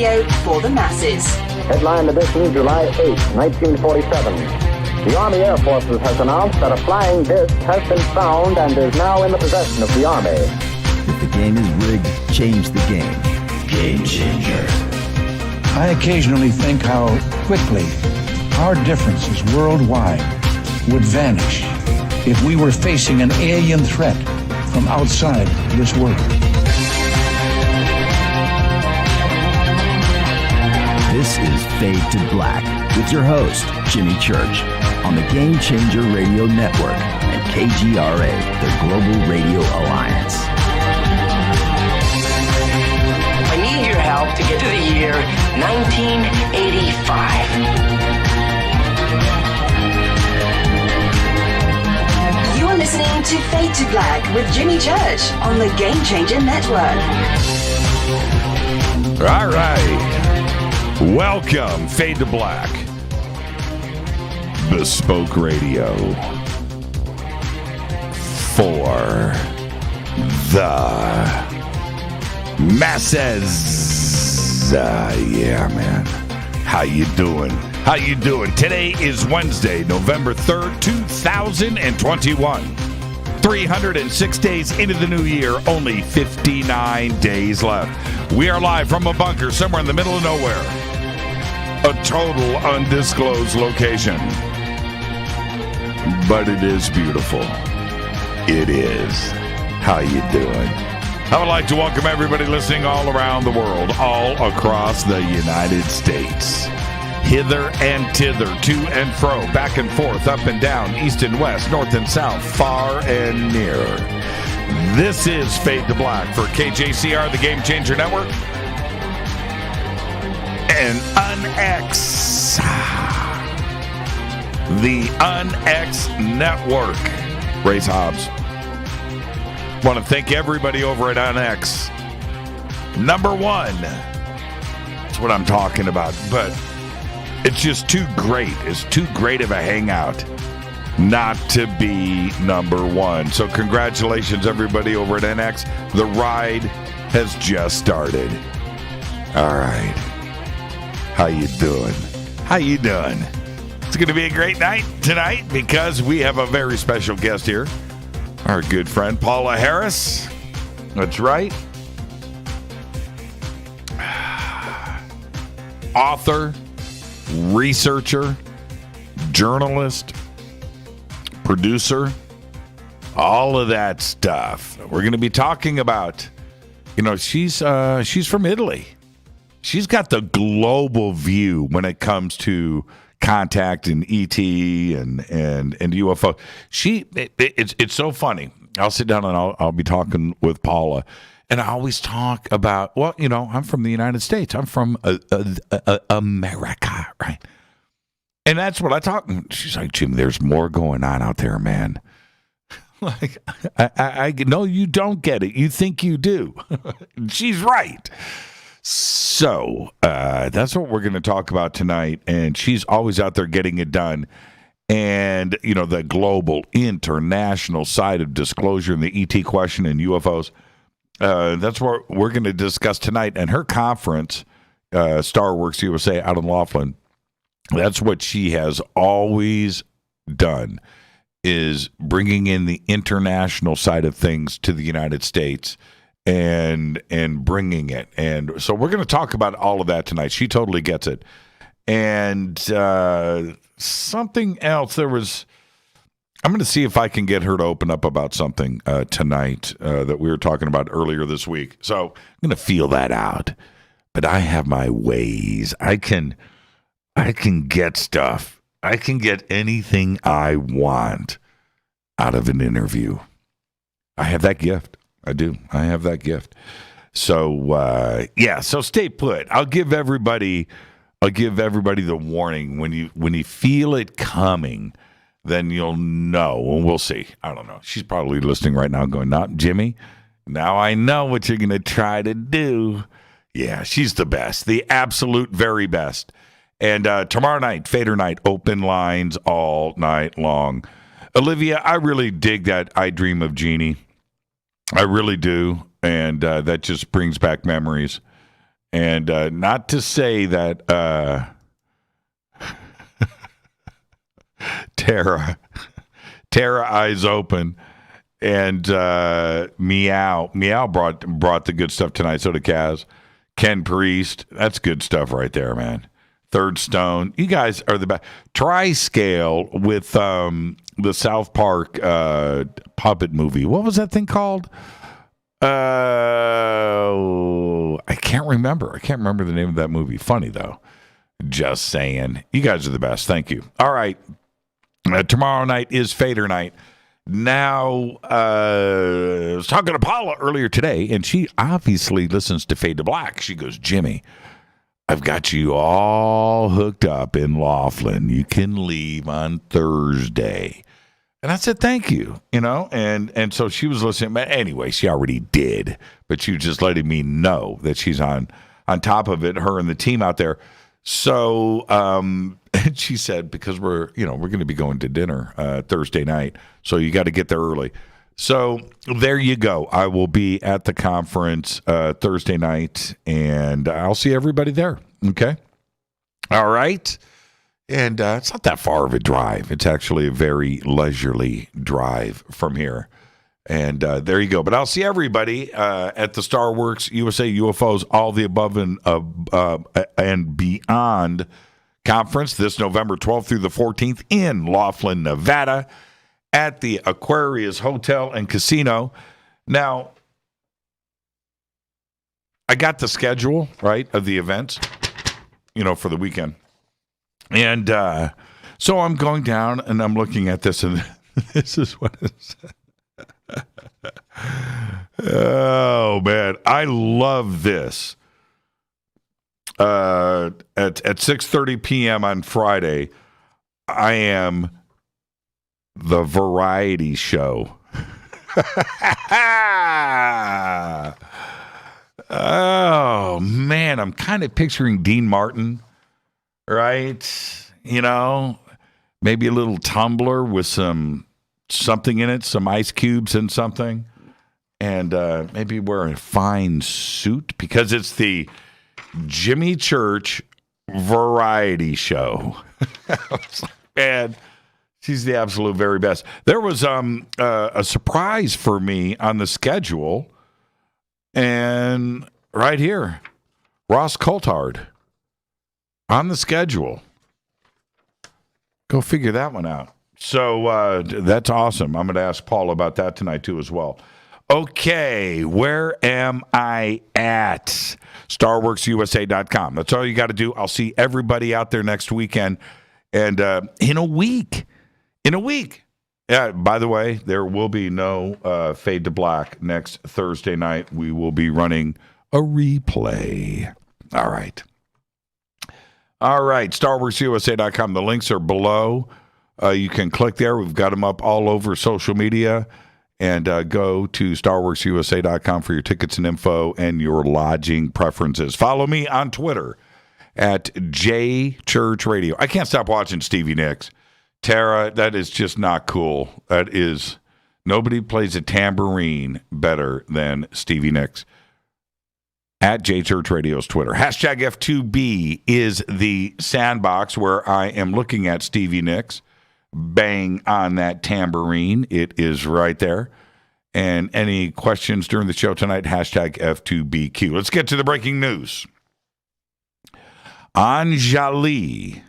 radio for the masses. Headline edition, July 8, 1947. The Army Air Forces has announced that a flying disc has been found and is now in the possession of the Army. If the game is rigged, change the game. Game changer. I occasionally think how quickly our differences worldwide would vanish if we were facing an alien threat from outside this world. This is Fade to Black with your host, Jimmy Church, on the Game Changer Radio Network and KGRA, the Global Radio Alliance. I need your help to get to the year 1985. You're listening to Fade to Black with Jimmy Church on the Game Changer Network. All right. Welcome, Fade to Black. Bespoke Radio for the masses. Yeah, man. How you doing? How you doing? Today is Wednesday, November 3rd, 2021. 306 days into the new year, only 59 days left. We are live from a bunker somewhere in the middle of nowhere. A total undisclosed location. But it is beautiful. It is. How you doing? I would like to welcome everybody listening all around the world, all across the United States. Hither and thither, to and fro, back and forth, up and down, east and west, north and south, far and near. This is Fade to Black for KJCR, the Game Changer Network, and UnX, the UnX Network. Race Hobbs. Want to thank everybody over at UnX. Number one. That's what I'm talking about, but it's just too great. It's too great of a hangout not to be number one. So congratulations, everybody over at NX. The ride has just started. All right. How you doing? How you doing? It's going to be a great night tonight because we have a very special guest here. Our good friend, Paula Harris. That's right. Author, researcher, journalist, producer, all of that stuff. We're going to be talking about, she's from Italy. She's got the global view when it comes to contact and ET and UFO. It's so funny. I'll sit down and I'll be talking with Paula. And I always talk about, I'm from the United States. I'm from America, right? And that's what I talk. She's like, Jim, there's more going on out there, man. Like, I no, you don't get it. You think you do. She's right. So that's what we're going to talk about tonight. And she's always out there getting it done. And, the global, international side of disclosure and the ET question and UFOs. That's what we're going to discuss tonight. And her conference, Starworks USA out in Laughlin, that's what she has always done, is bringing in the international side of things to the United States and bringing it. And so we're going to talk about all of that tonight. She totally gets it. And something else, I'm going to see if I can get her to open up about something tonight that we were talking about earlier this week. So I'm going to feel that out. But I have my ways. I can get stuff. I can get anything I want out of an interview. I have that gift. I do. I have that gift. So so stay put. I'll give everybody the warning when you feel it coming. Then you'll know, and we'll see. I don't know. She's probably listening right now going, not Jimmy. Now I know what you're going to try to do. Yeah, she's the best, the absolute very best. And tomorrow night, Fader night, open lines all night long. Olivia, I really dig that I Dream of Jeannie. I really do. And that just brings back memories. And not to say that Tara eyes open, and Meow brought the good stuff tonight. So did Kaz. Ken Priest, that's good stuff right there, man. Third Stone, you guys are the best. Tri-Scale with the South Park puppet movie. What was that thing called? I can't remember. I can't remember the name of that movie. Funny though. Just saying. You guys are the best. Thank you. All right. Tomorrow night is Fader night. Now, I was talking to Paula earlier today, and she obviously listens to Fade to Black. She goes, Jimmy, I've got you all hooked up in Laughlin. You can leave on Thursday. And I said, thank you, and so she was listening. But anyway, she already did, but she was just letting me know that she's on top of it, her and the team out there. So, and she said, because we're going to be going to dinner Thursday night, so you got to get there early. So there you go. I will be at the conference Thursday night, and I'll see everybody there. Okay. All right. And it's not that far of a drive. It's actually a very leisurely drive from here. And there you go. But I'll see everybody at the Starworks USA UFOs, all the above and beyond conference this November 12th through the 14th in Laughlin, Nevada, at the Aquarius Hotel and Casino. Now, I got the schedule, right, of the events, for the weekend. And so I'm going down and I'm looking at this, and this is what it says. Oh, man. I love this. At 6:30 p.m. on Friday, I am the variety show. Oh, man. I'm kind of picturing Dean Martin, right? Maybe a little tumbler with something in it, some ice cubes and something. And maybe wear a fine suit because it's the Jimmy Church variety show. And she's the absolute very best. There was a surprise for me on the schedule. And right here, Ross Coulthard on the schedule. Go figure that one out. So that's awesome. I'm going to ask Paul about that tonight too as well. Okay, where am I at? StarWorksUSA.com. That's all you got to do. I'll see everybody out there next weekend. And in a week. Yeah, by the way, there will be no Fade to Black next Thursday night. We will be running a replay. All right, StarWorksUSA.com. The links are below. You can click there. We've got them up all over social media. And go to StarWorksUSA.com for your tickets and info and your lodging preferences. Follow me on Twitter at JChurchRadio. I can't stop watching Stevie Nicks. Tara, that is just not cool. That is, nobody plays a tambourine better than Stevie Nicks. At JChurchRadio's Twitter. Hashtag F2B is the sandbox where I am looking at Stevie Nicks. Bang on that tambourine. It is right there. And any questions during the show tonight, hashtag F2BQ. Let's get to the breaking news. Anjali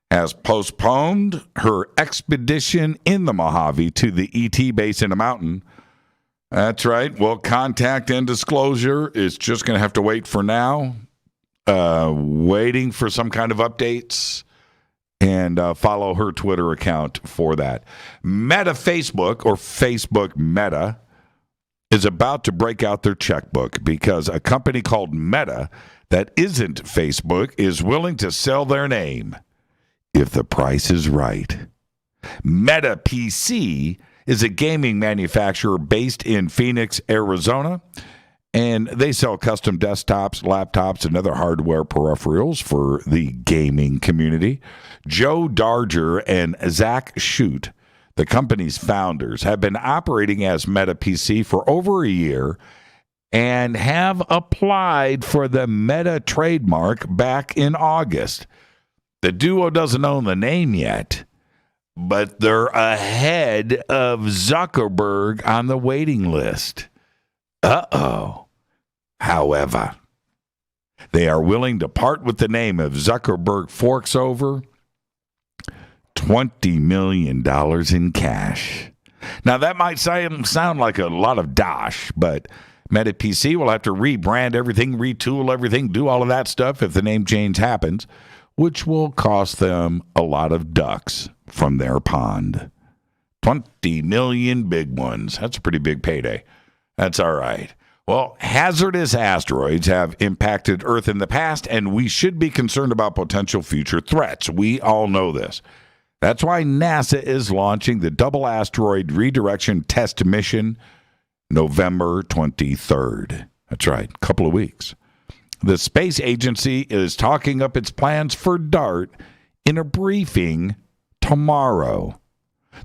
has postponed her expedition in the Mojave to the ET base in the mountain. That's right. Well, contact and disclosure is just going to have to wait for now. Waiting for some kind of updates. And follow her Twitter account for that. Meta Facebook, or Facebook Meta, is about to break out their checkbook because a company called Meta that isn't Facebook is willing to sell their name if the price is right. Meta PC is a gaming manufacturer based in Phoenix, Arizona, and they sell custom desktops, laptops, and other hardware peripherals for the gaming community. Joe Darger and Zach Shute, the company's founders, have been operating as Meta PC for over a year and have applied for the Meta trademark back in August. The duo doesn't own the name yet, but they're ahead of Zuckerberg on the waiting list. Uh-oh. However, they are willing to part with the name if Zuckerberg forks over $20 million in cash. Now, that might sound like a lot of dosh, but Meta PC will have to rebrand everything, retool everything, do all of that stuff if the name change happens, which will cost them a lot of ducks from their pond. 20 million big ones. That's a pretty big payday. That's all right. Well, hazardous asteroids have impacted Earth in the past, and we should be concerned about potential future threats. We all know this. That's why NASA is launching the Double Asteroid Redirection Test Mission November 23rd. That's right, a couple of weeks. The space agency is talking up its plans for DART in a briefing tomorrow.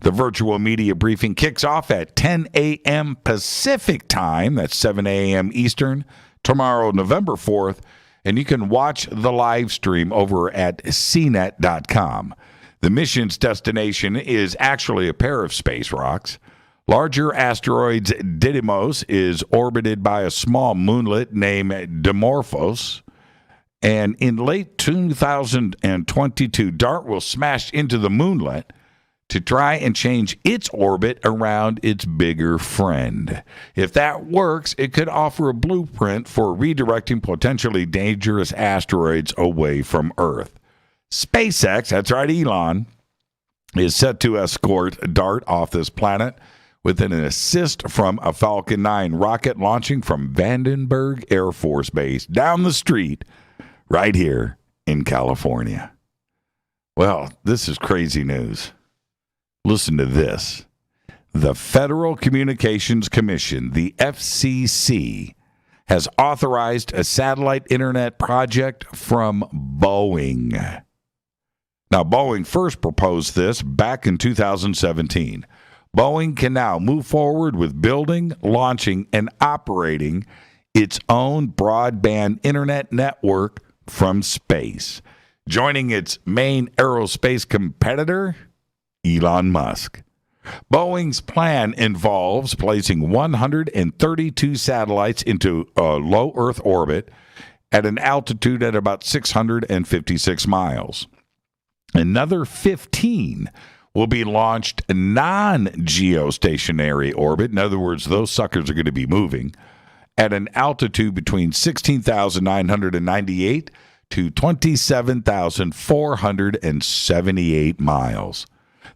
The virtual media briefing kicks off at 10 a.m. Pacific time, that's 7 a.m. Eastern, tomorrow, November 4th, and you can watch the live stream over at cnet.com. The mission's destination is actually a pair of space rocks. Larger asteroids Didymos is orbited by a small moonlet named Dimorphos. And in late 2022, DART will smash into the moonlet to try and change its orbit around its bigger friend. If that works, it could offer a blueprint for redirecting potentially dangerous asteroids away from Earth. SpaceX, that's right, Elon, is set to escort DART off this planet with an assist from a Falcon 9 rocket launching from Vandenberg Air Force Base down the street right here in California. Well, this is crazy news. Listen to this. The Federal Communications Commission, the FCC, has authorized a satellite internet project from Boeing. Now, Boeing first proposed this back in 2017. Boeing can now move forward with building, launching, and operating its own broadband internet network from space, joining its main aerospace competitor, Elon Musk. Boeing's plan involves placing 132 satellites into a low Earth orbit at an altitude at about 656 miles. Another 15 will be launched non-geostationary orbit. In other words, those suckers are going to be moving at an altitude between 16,998 to 27,478 miles.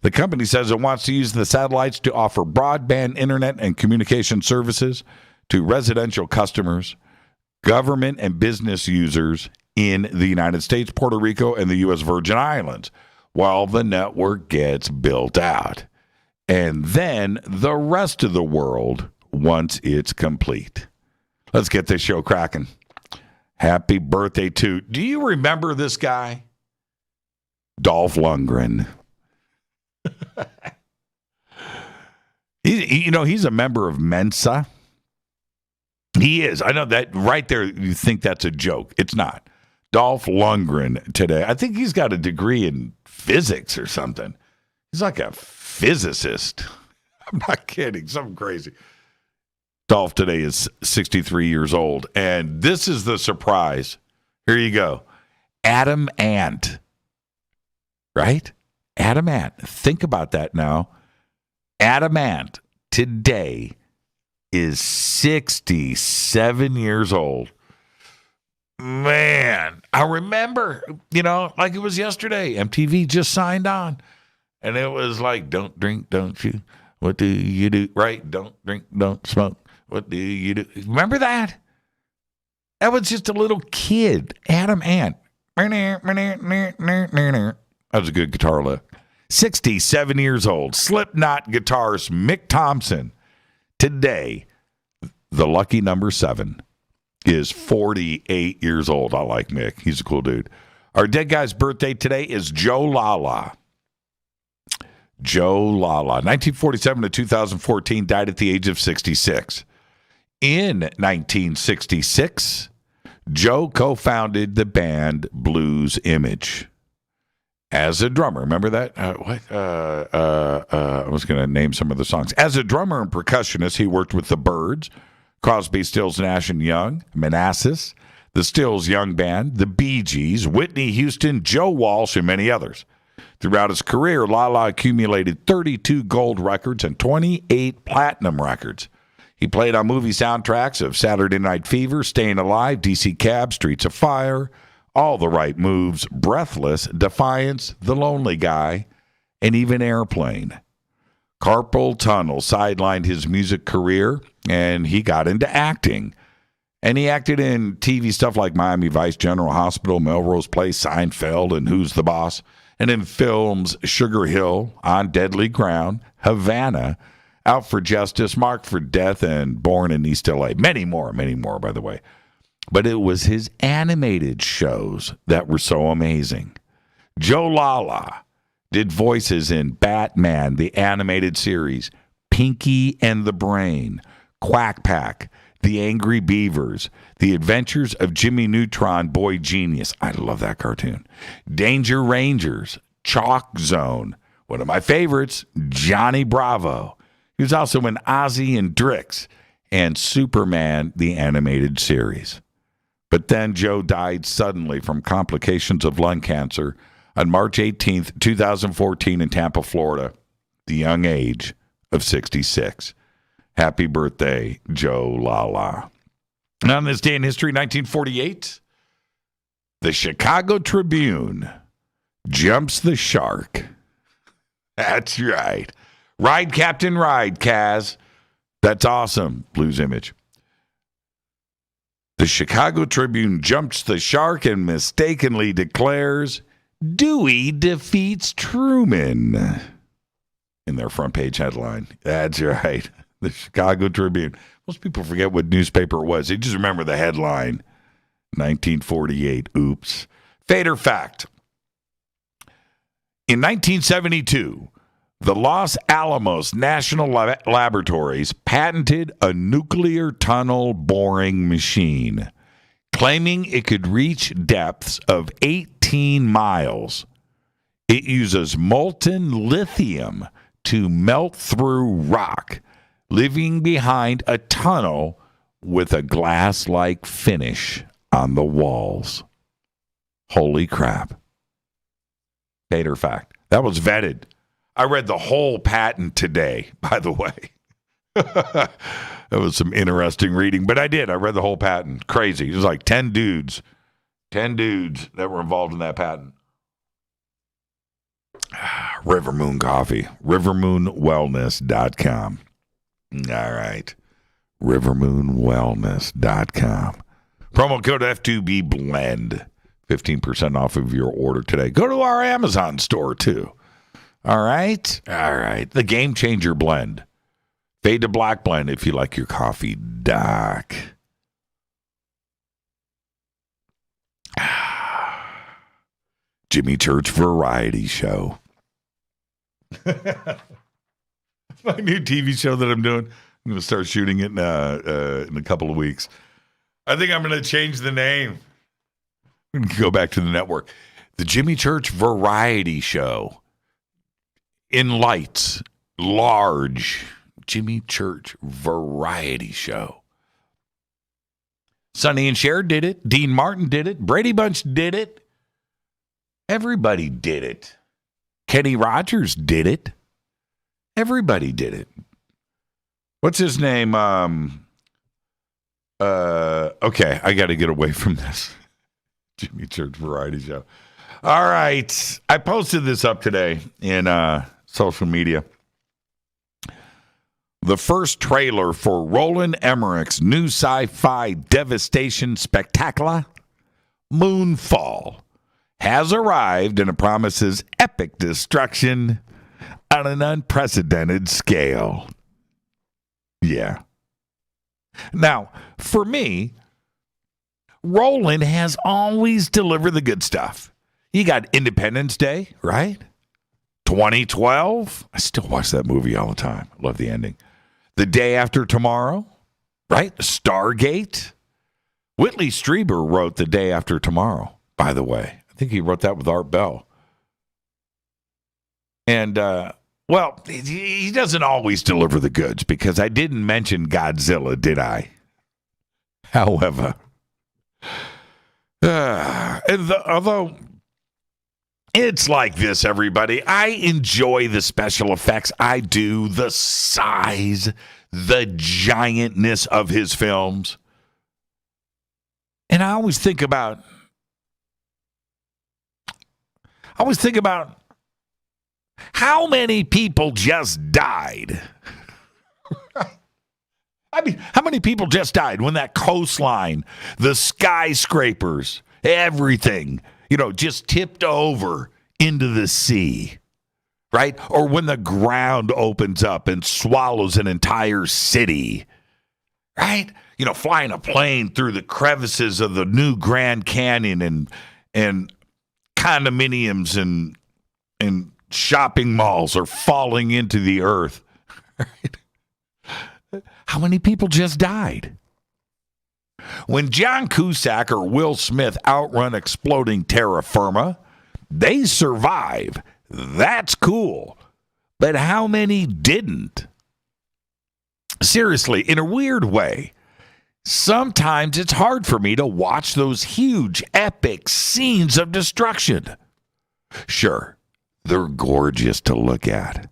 The company says it wants to use the satellites to offer broadband internet and communication services to residential customers, government and business users in the United States, Puerto Rico, and the U.S. Virgin Islands, while the network gets built out. And then the rest of the world once it's complete. Let's get this show cracking. Happy birthday to, do you remember this guy? Dolph Lundgren. He's a member of Mensa. He is. I know that right there, you think that's a joke. It's not. Dolph Lundgren today. I think he's got a degree in physics or something. He's like a physicist. I'm not kidding. Something crazy. Dolph today is 63 years old. And this is the surprise. Here you go. Adam Ant. Right? Adam Ant. Think about that now. Adam Ant today is 67 years old. Man, I remember, like it was yesterday. MTV just signed on. And it was like, don't drink, don't you? What do you do? Right? Don't drink, don't smoke. What do you do? Remember that? That was just a little kid. Adam Ant. That was a good guitar lick. 67 years old. Slipknot guitarist Mick Thompson. Today, the lucky number 7 is 48 years old. I like Mick. He's a cool dude. Our dead guy's birthday today is Joe Lala. Joe Lala, 1947 to 2014, died at the age of 66. In 1966, Joe co-founded the band Blues Image as a drummer. Remember that? I was going to name some of the songs. As a drummer and percussionist, he worked with the Byrds, Crosby, Stills, Nash and Young, Manassas, the Stills Young Band, the Bee Gees, Whitney Houston, Joe Walsh, and many others. Throughout his career, Lala accumulated 32 gold records and 28 platinum records. He played on movie soundtracks of Saturday Night Fever, Staying Alive, DC Cab, Streets of Fire, All the Right Moves, Breathless, Defiance, The Lonely Guy, and even Airplane. Carpal tunnel sidelined his music career, and he got into acting. And he acted in TV stuff like Miami Vice, General Hospital, Melrose Place, Seinfeld, and Who's the Boss? And in films Sugar Hill, On Deadly Ground, Havana, Out for Justice, Marked for Death, and Born in East L.A. Many more, by the way. But it was his animated shows that were so amazing. Joe Lala did voices in Batman, the animated series, Pinky and the Brain, Quack Pack, The Angry Beavers, The Adventures of Jimmy Neutron, Boy Genius. I love that cartoon. Danger Rangers, Chalk Zone. One of my favorites, Johnny Bravo. He was also in Ozzy and Drix and Superman, the animated series. But then Joe died suddenly from complications of lung cancer on March 18th, 2014 in Tampa, Florida, the young age of 66. Happy birthday, Joe Lala. And on this day in history, 1948, the Chicago Tribune jumps the shark. That's right. Ride, Captain, ride, Kaz. That's awesome, Blues Image. The Chicago Tribune jumps the shark and mistakenly declares Dewey defeats Truman in their front page headline. That's right. The Chicago Tribune. Most people forget what newspaper it was. They just remember the headline. 1948. Oops. Fader fact. In 1972, the Los Alamos National Laboratories patented a nuclear tunnel boring machine, claiming it could reach depths of 18 miles. It uses molten lithium to melt through rock, leaving behind a tunnel with a glass-like finish on the walls. Holy crap. Fader fact. That was vetted. I read the whole patent today, by the way. That was some interesting reading, but I did. I read the whole patent. Crazy. It was like 10 dudes that were involved in that patent. River Moon Coffee. RiverMoonWellness.com. All right. RiverMoonWellness.com. Promo code F2B Blend. 15% off of your order today. Go to our Amazon store, too. All right. The Game Changer Blend. Fade to Black Blend if you like your coffee dark. Jimmy Church Variety Show. My new TV show that I'm doing. I'm going to start shooting it in a couple of weeks. I think I'm going to change the name. I'm going to go back to the network. The Jimmy Church Variety Show. In lights, large, Jimmy Church Variety Show. Sonny and Cher did it. Dean Martin did it. Brady Bunch did it. Everybody did it. Kenny Rogers did it. Everybody did it. What's his name? Okay, I got to get away from this. Jimmy Church Variety Show. All right. I posted this up today in social media. The first trailer for Roland Emmerich's new sci-fi devastation spectacular, Moonfall, has arrived and it promises epic destruction on an unprecedented scale. Yeah. Now, for me, Roland has always delivered the good stuff. You got Independence Day, right? 2012. I still watch that movie all the time. Love the ending. The Day After Tomorrow. right? Stargate. Whitley Strieber wrote The Day After Tomorrow, by the way. I think he wrote that with Art Bell. And, well, he doesn't always deliver the goods because I didn't mention Godzilla, did I? However, although it's like this, everybody, I enjoy the special effects. I do. The size, the giantness of his films. And I always think about how many people just died. I mean, how many people just died when that coastline, the skyscrapers, everything, just tipped over into the sea, right? Or when the ground opens up and swallows an entire city, right? Flying a plane through the crevices of the new Grand Canyon and condominiums and shopping malls are falling into the earth. Right? How many people just died? When John Cusack or Will Smith outrun exploding terra firma, they survive. That's cool. But how many didn't? Seriously, in a weird way, sometimes it's hard for me to watch those huge, epic scenes of destruction. Sure, they're gorgeous to look at.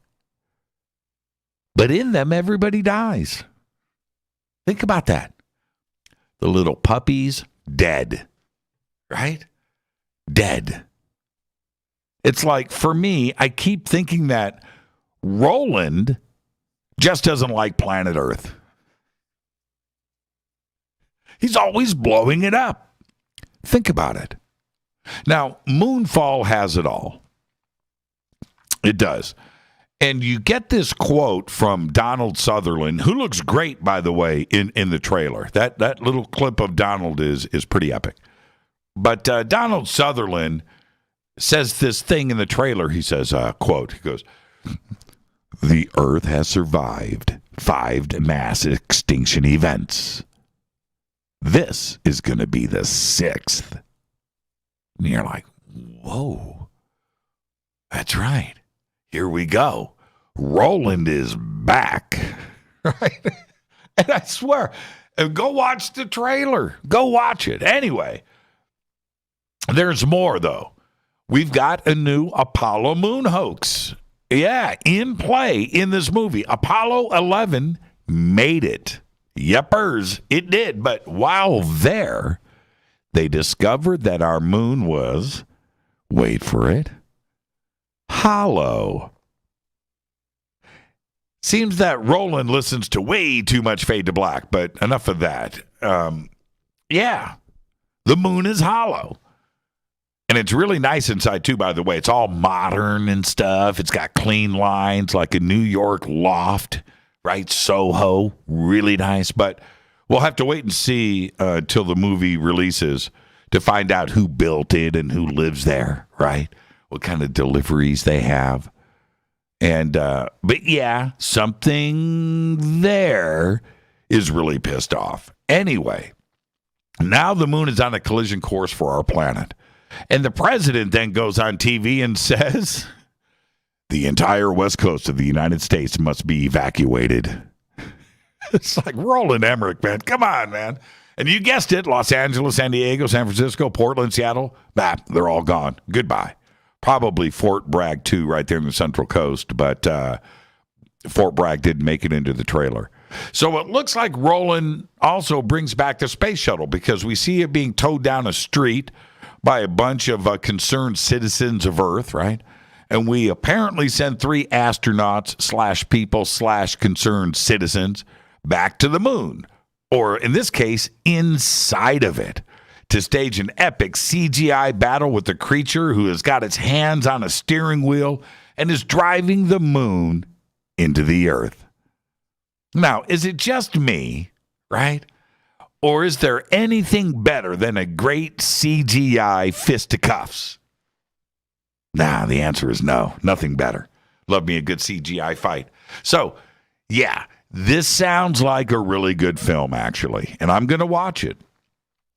But in them, everybody dies. Think about that. The little puppies, dead. Right? Dead. It's like, for me, I keep thinking that Roland just doesn't like planet Earth. He's always blowing it up. Think about it. Now, Moonfall has it all. It does. And you get this quote from Donald Sutherland, who looks great, by the way, in the trailer. That little clip of Donald is pretty epic. But Donald Sutherland says this thing in the trailer. He says, quote, he goes, "The Earth has survived 5 mass extinction events. This is going to be the 6th. And you're like, whoa, that's right. Here we go. Roland is back. Right? And I swear, go watch the trailer. Go watch it. Anyway, there's more, though. We've got a new Apollo moon hoax. Yeah, in play in this movie. Apollo 11 made it. Yepers, it did. But while there, they discovered that our moon was, wait for it, hollow. Seems that Roland listens to way too much Fade to Black, but enough of that. Yeah, the moon is hollow. And it's really nice inside, too, by the way. It's all modern and stuff. It's got clean lines like a New York loft, right? Soho, really nice. But we'll have to wait and see till the movie releases to find out who built it and who lives there, right? What kind of deliveries they have. And, but yeah, something there is really pissed off. Anyway, now the moon is on a collision course for our planet. And the president then goes on TV and says, the entire west coast of the United States must be evacuated. It's like Roland Emmerich, man. Come on, man. And you guessed it, Los Angeles, San Diego, San Francisco, Portland, Seattle, they're all gone. Goodbye. Probably Fort Bragg, too, right there in the Central Coast. But Fort Bragg didn't make it into the trailer. So it looks like Roland also brings back the space shuttle because we see it being towed down a street by a bunch of concerned citizens of Earth, right? And we apparently send 3 astronauts / people / concerned citizens back to the moon, or in this case, inside of it, to stage an epic CGI battle with the creature who has got its hands on a steering wheel and is driving the moon into the Earth. Now, is it just me, right? Or is there anything better than a great CGI fisticuffs? Nah, the answer is no. Nothing better. Love me a good CGI fight. So, yeah, This sounds like a really good film, actually, and I'm going to watch it.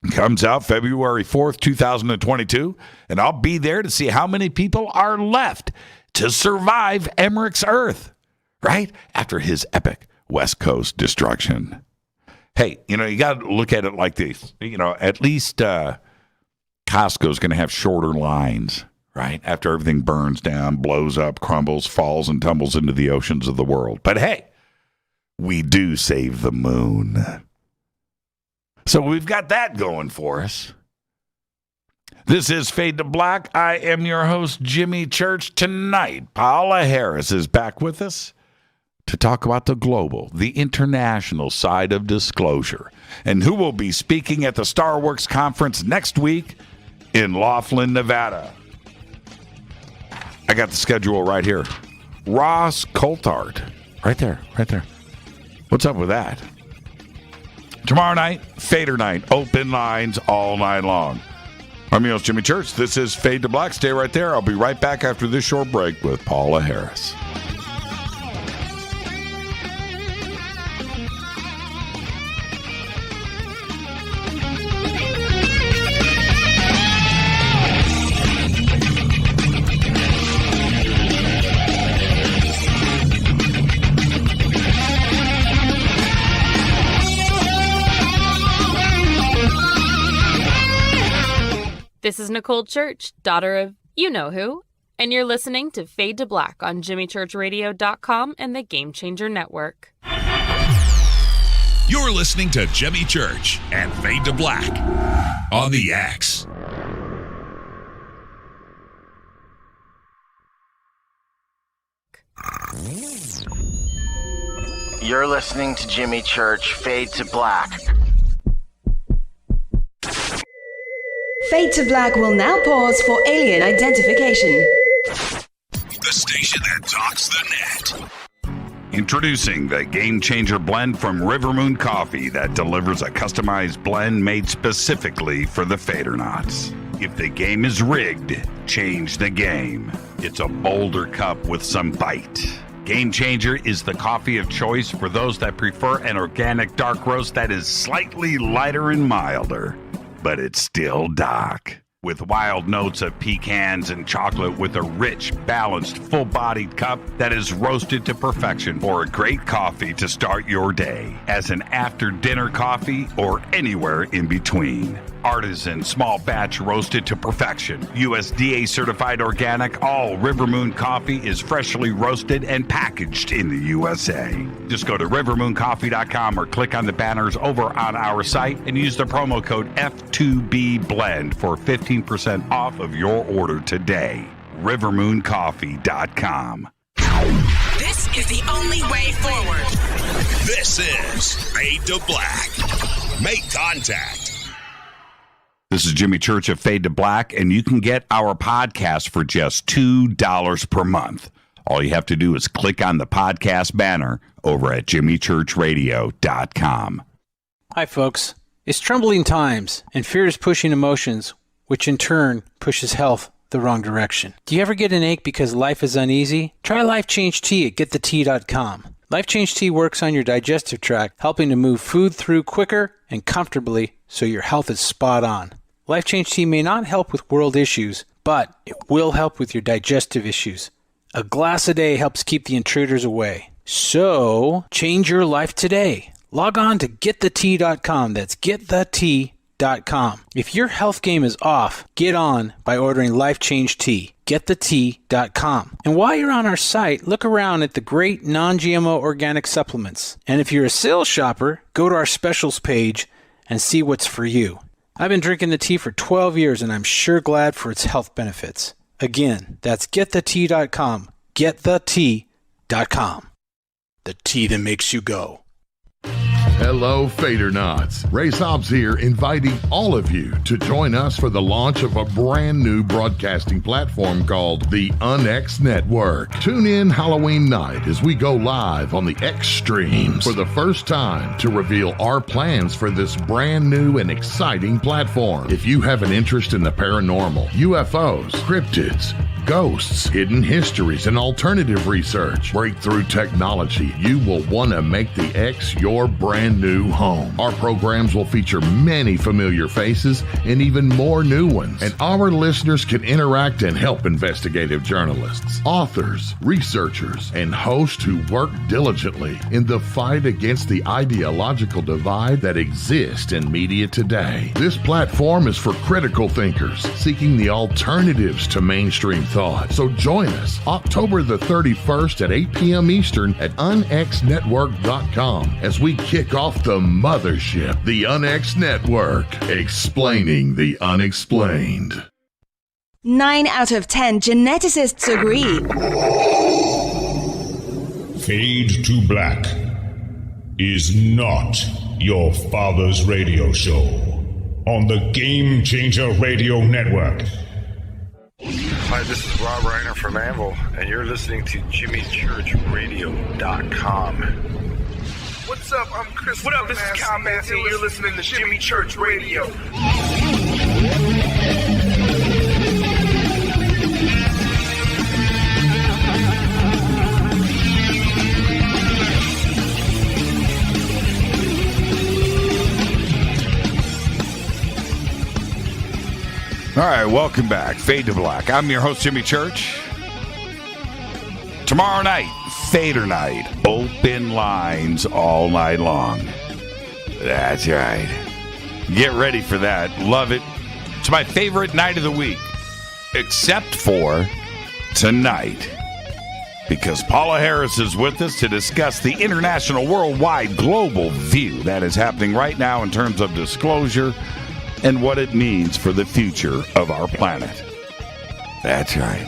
It comes out February 4th, 2022, and I'll be there to see how many people are left to survive Emmerich's Earth, right? After his epic West Coast destruction. Hey, you got to look at it like this. At least Costco's going to have shorter lines, right? After everything burns down, blows up, crumbles, falls, and tumbles into the oceans of the world. But hey, we do save the moon. So we've got that going for us. This is Fade to Black. I am your host, Jimmy Church. Tonight, Paola Harris is back with us to talk about the global, the international side of disclosure, and who will be speaking at the Starworks conference next week in Laughlin, Nevada. I got the schedule right here. Ross Coulthard. Right there. What's up with that? Tomorrow night, Fader night. Open lines all night long. I'm your host, Jimmy Church. This is Fade to Black. Stay right there. I'll be right back after this short break with Paula Harris. This is Nicole Church, daughter of you-know-who, and you're listening to Fade to Black on JimmyChurchRadio.com and the Game Changer Network. You're listening to Jimmy Church and Fade to Black on the X. You're listening to Jimmy Church, Fade to Black. Fade to Black will now pause for alien identification. The station that talks the net. Introducing the Game Changer blend from Rivermoon Coffee that delivers a customized blend made specifically for the Fadernauts. If the game is rigged, change the game. It's a bolder cup with some bite. Game Changer is the coffee of choice for those that prefer an organic dark roast that is slightly lighter and milder, but it's still dark. With wild notes of pecans and chocolate with a rich, balanced, full-bodied cup that is roasted to perfection for a great coffee to start your day, as an after-dinner coffee or anywhere in between. Artisan, small batch roasted to perfection. USDA certified organic, all Rivermoon coffee is freshly roasted and packaged in the USA. Just go to rivermooncoffee.com or click on the banners over on our site and use the promo code F2B Blend for 15% off of your order today. rivermooncoffee.com. This is the only way forward. This is Fade to Black. Make contact. This is Jimmy Church of Fade to Black, and you can get our podcast for just $2 per month. All you have to do is click on the podcast banner over at jimmychurchradio.com. Hi, folks. It's troubling times, and fear is pushing emotions, which in turn pushes health the wrong direction. Do you ever get an ache because life is uneasy? Try Life Change Tea at getthetea.com. Life Change Tea works on your digestive tract, helping to move food through quicker and comfortably so your health is spot on. Life Change Tea may not help with world issues, but it will help with your digestive issues. A glass a day helps keep the intruders away. So, change your life today. Log on to getthetea.com. That's getthetea.com. If your health game is off, get on by ordering Life Change Tea. Getthetea.com. And while you're on our site, look around at the great non-GMO organic supplements. And if you're a sales shopper, go to our specials page and see what's for you. I've been drinking the tea for 12 years and I'm sure glad for its health benefits. Again, that's getthetea.com. Getthetea.com. The tea that makes you go. Hello, Fadernauts. Ray Sobbs here, inviting all of you to join us for the launch of a brand new broadcasting platform called the UnX Network. Tune in Halloween night as we go live on the X Streams for the first time to reveal our plans for this brand new and exciting platform. If you have an interest in the paranormal, UFOs, cryptids, ghosts, hidden histories, and alternative research, breakthrough technology, you will want to make the X your brand new home. Our programs will feature many familiar faces and even more new ones. And our listeners can interact and help investigative journalists, authors, researchers, and hosts who work diligently in the fight against the ideological divide that exists in media today. This platform is for critical thinkers seeking the alternatives to mainstream thought. So join us October the 31st at 8 p.m. Eastern at unxnetwork.com as we kick off the mothership, the UNX Network, explaining the unexplained. 9 out of 10 geneticists agree. Fade to Black is not your father's radio show on the Game Changer Radio Network. Hi, this is Rob Reiner from Anvil, and you're listening to JimmyChurchRadio.com. What's up? I'm Chris. What up? This is Kyle Massey, and you're listening to Jimmy Church Radio. All right, welcome back. Fade to Black. I'm your host, Jimmy Church. Tomorrow night, Fader Night. Open lines all night long. That's right. Get ready for that. Love it. It's my favorite night of the week, except for tonight, because Paula Harris is with us to discuss the international, worldwide, global view that is happening right now in terms of disclosure and what it means for the future of our planet. That's right.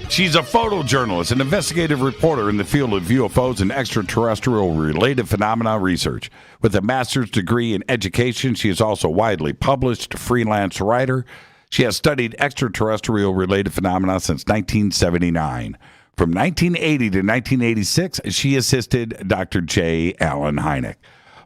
She's a photojournalist, an investigative reporter in the field of UFOs and extraterrestrial related phenomena research. With a master's degree in education, she is also a widely published freelance writer. She has studied extraterrestrial related phenomena since 1979. From 1980 to 1986, she assisted Dr. J. Allen Hyneck.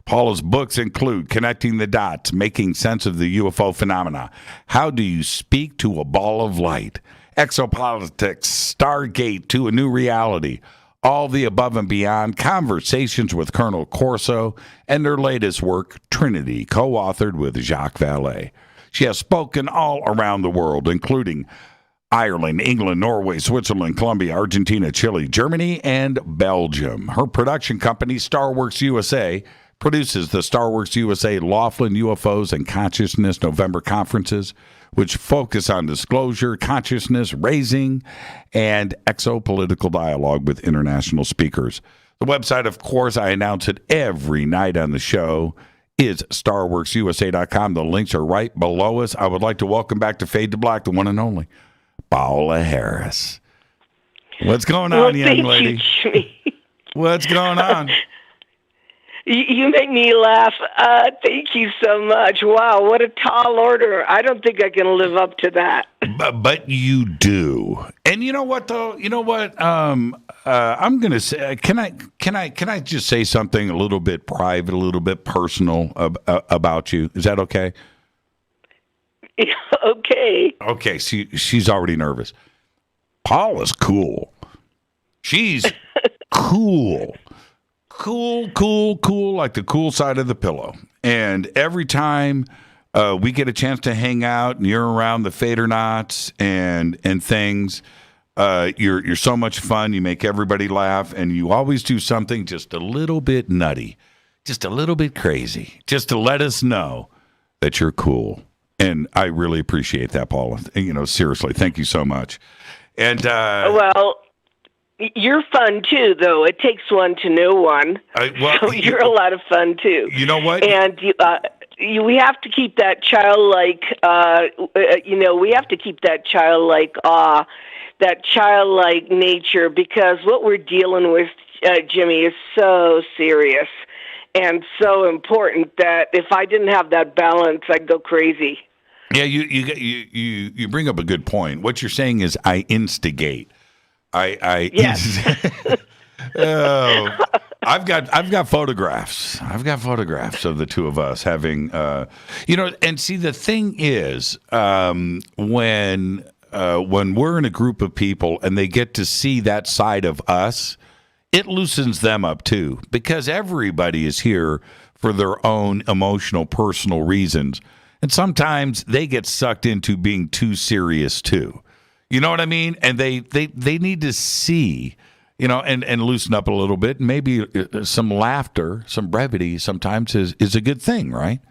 Paula's books include Connecting the Dots, Making Sense of the UFO Phenomena, How Do You Speak to a Ball of Light, Exopolitics, Stargate to a New Reality, All the Above and Beyond, Conversations with Colonel Corso, and her latest work, Trinity, co-authored with Jacques Vallee. She has spoken all around the world, including Ireland, England, Norway, Switzerland, Colombia, Argentina, Chile, Germany, and Belgium. Her production company, Starworks USA, produces the Starworks USA Laughlin UFOs and Consciousness November conferences, which focus on disclosure, consciousness raising, and exopolitical dialogue with international speakers. The website, of course, I announce it every night on the show, is starworksusa.com. The links are right below us. I would like to welcome back to Fade to Black, the one and only Paola Harris. What's going on, young lady? What's going on? You make me laugh. Thank you so much. Wow, what a tall order. I don't think I can live up to that. But you do. And you know what, though? You know what? I'm going to say, can I just say something a little bit private, a little bit personal about you? Is that okay? Okay. Okay, she's already nervous. Paula's cool. She's cool. Cool, like the cool side of the pillow. And every time we get a chance to hang out and you're around the Fader knots and things, you're so much fun. You make everybody laugh, and you always do something just a little bit nutty, just a little bit crazy, just to let us know that you're cool. And I really appreciate that, Paula. You know, seriously, thank you so much. And well, you're fun too, though. It takes one to know one. So you're a lot of fun too. You know what? And we have to keep that childlike. We have to keep that childlike awe, that childlike nature, because what we're dealing with, Jimmy, is so serious and so important that if I didn't have that balance, I'd go crazy. Yeah, you bring up a good point. What you're saying is I instigate. Yes. I've got photographs. I've got photographs of the two of us having, and see, the thing is, when when we're in a group of people and they get to see that side of us, it loosens them up too, because everybody is here for their own emotional, personal reasons. And sometimes they get sucked into being too serious too. You know what I mean? And they need to see, and loosen up a little bit. Maybe some laughter, some brevity sometimes is a good thing, right?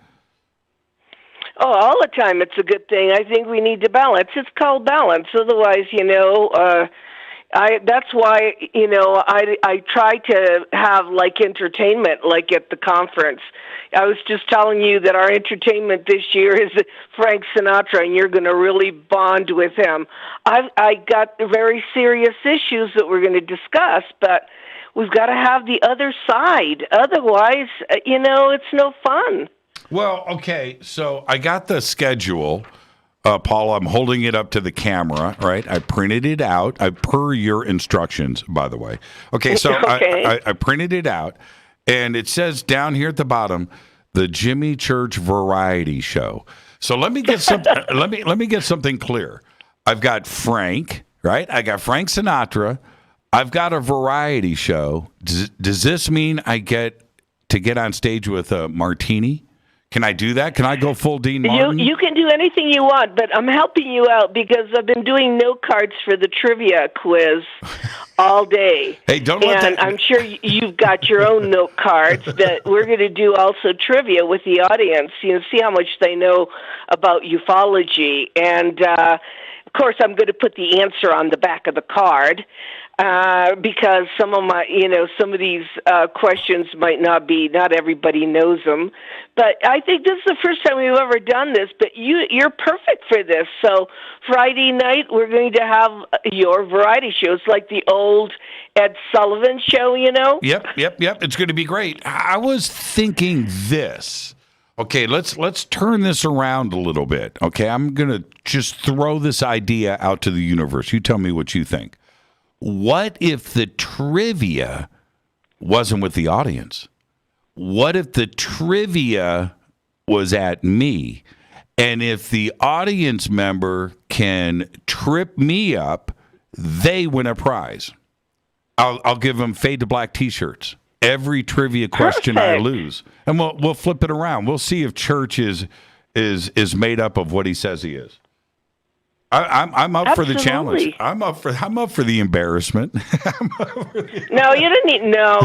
Oh, all the time it's a good thing. I think we need to balance. It's called balance. Otherwise, that's why, I try to have like entertainment, like at the conference. I was just telling you that our entertainment this year is Frank Sinatra, and you're going to really bond with him. I got very serious issues that we're going to discuss, but we've got to have the other side. Otherwise, it's no fun. Well, okay, so I got the schedule. Paula, I'm holding it up to the camera, right? I printed it out per your instructions, by the way. Okay, so okay. I printed it out, and it says down here at the bottom, the Jimmy Church Variety Show. So let me get let me get something clear. I've got Frank, right? I got Frank Sinatra. I've got a variety show. Does this mean I get to get on stage with a martini? Can I do that? Can I go full Dean Martin? You can do anything you want, but I'm helping you out because I've been doing note cards for the trivia quiz all day. Hey, don't let that... And I'm sure you've got your own note cards that we're going to do also trivia with the audience, see how much they know about ufology. And, of course, I'm going to put the answer on the back of the card. Because some of these questions might not everybody knows them. But I think this is the first time we've ever done this, but you're perfect for this. So Friday night, we're going to have your variety shows like the old Ed Sullivan show, Yep. It's going to be great. I was thinking this. Okay, let's turn this around a little bit. Okay, I'm going to just throw this idea out to the universe. You tell me what you think. What if the trivia wasn't with the audience? What if the trivia was at me? And if the audience member can trip me up, they win a prize. I'll give them Fade to Black T-shirts. Every trivia question I lose. And we'll flip it around. We'll see if Church is made up of what he says he is. I'm up for the challenge. I'm up for the embarrassment. No, you don't need. No,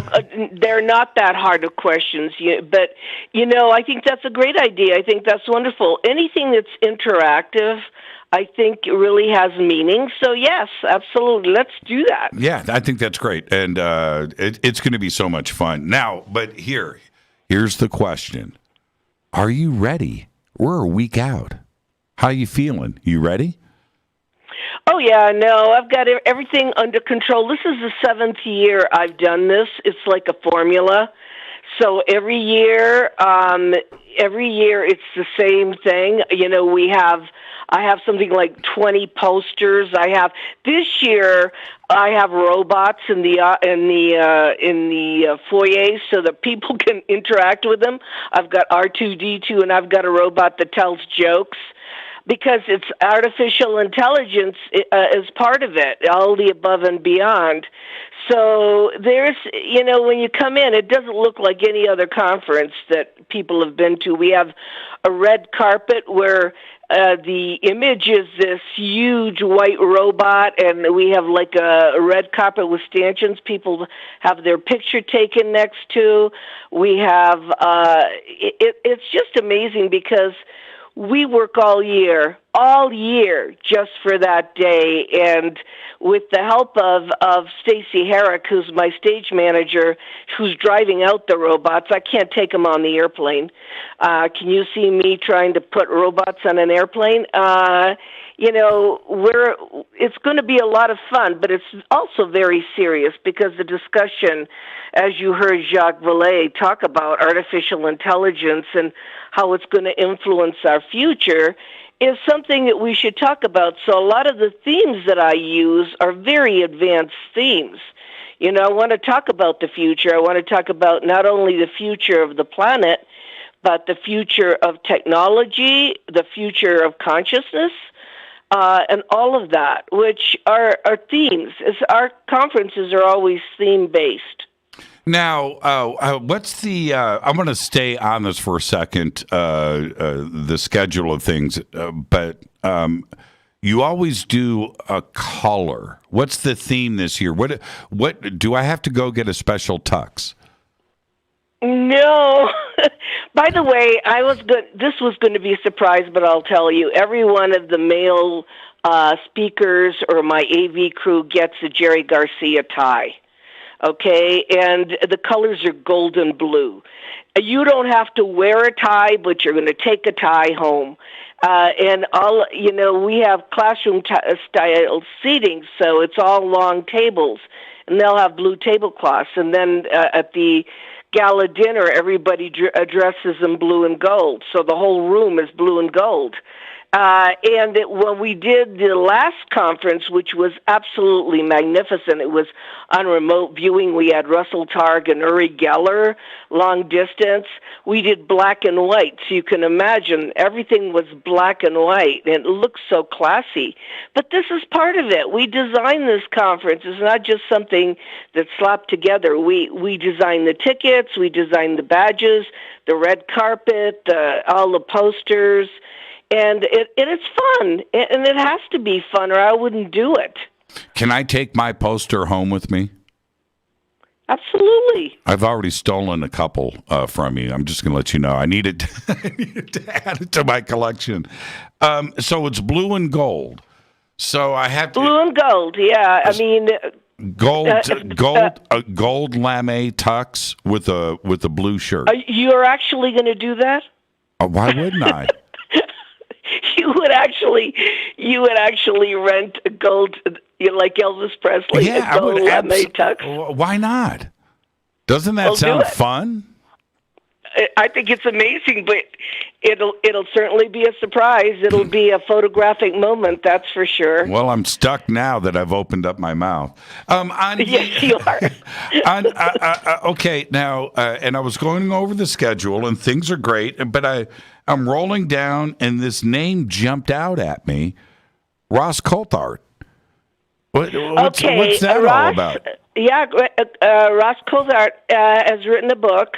they're not that hard of questions. But I think that's a great idea. I think that's wonderful. Anything that's interactive, I think, really has meaning. So yes, absolutely, let's do that. Yeah, I think that's great, and it's going to be so much fun. Now, but here's the question: are you ready? We're a week out. How you feeling? You ready? Oh, yeah, no, I've got everything under control. This is the 7th year I've done this. It's like a formula. So every year it's the same thing. I have something like 20 posters. This year I have robots in the foyer so that people can interact with them. I've got R2-D2 and I've got a robot that tells jokes. Because it's artificial intelligence as part of it, all the above and beyond. So there's, when you come in, it doesn't look like any other conference that people have been to. We have a red carpet where the image is this huge white robot, and we have like a red carpet with stanchions people have their picture taken next to. We have, it's just amazing because we work all year just for that day. And with the help of Stacy Herrick, who's my stage manager, who's driving out the robots, I can't take them on the airplane. Can you see me trying to put robots on an airplane? It's going to be a lot of fun, but it's also very serious because the discussion, as you heard Jacques Vallee talk about artificial intelligence and how it's going to influence our future, is something that we should talk about. So a lot of the themes that I use are very advanced themes. I want to talk about the future. I want to talk about not only the future of the planet, but the future of technology, the future of consciousness, and all of that, which are themes. Our conferences are always theme-based. Now, what's the? I'm going to stay on this for a second. The schedule of things, but you always do a color. What's the theme this year? What do I have to go get a special tux? No. By the way, this was going to be a surprise, but I'll tell you, every one of the male speakers or my AV crew gets a Jerry Garcia tie. Okay, and the colors are gold and blue. You don't have to wear a tie, but you're going to take a tie home. And we have classroom style seating, so it's all long tables, and they'll have blue tablecloths. And then at the gala dinner, everybody dresses in blue and gold, so the whole room is blue and gold. When we did the last conference, which was absolutely magnificent, it was on remote viewing. We had Russell Targ and Uri Geller, long distance. We did black and white, so you can imagine everything was black and white, and it looks so classy. But this is part of it. We designed this conference. It's not just something that's slapped together. We designed the tickets, we designed the badges, the red carpet, all the posters. And it's fun, and it has to be fun, or I wouldn't do it. Can I take my poster home with me? Absolutely. I've already stolen a couple from you. I'm just going to let you know. I needed to add it to my collection. So it's blue and gold. So I have to... Blue and gold, yeah. I mean... Gold lame tux with a blue shirt. You're actually going to do that? Why wouldn't I? You would actually rent a gold, like Elvis Presley, a gold lame tux. Why not? Doesn't that sound fun? I think it's amazing, but it'll certainly be a surprise. It'll be a photographic moment, that's for sure. Well, I'm stuck now that I've opened up my mouth. Yes, you are. Okay, now, and I was going over the schedule, and things are great, but I'm rolling down, and this name jumped out at me, Ross Coulthard. What's that all about? Yeah, Ross Coulthard has written a book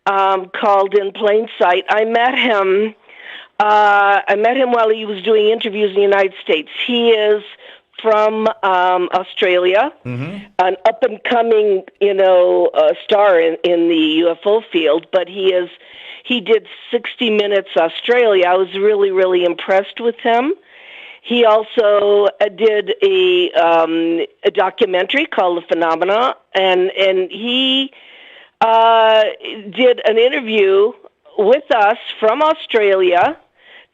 called In Plain Sight. I met him while he was doing interviews in the United States. He is from Australia, an up-and-coming, star in the UFO field, but he did 60 Minutes Australia. I was really, really impressed with him. He also did a documentary called The Phenomena, and he did an interview with us from Australia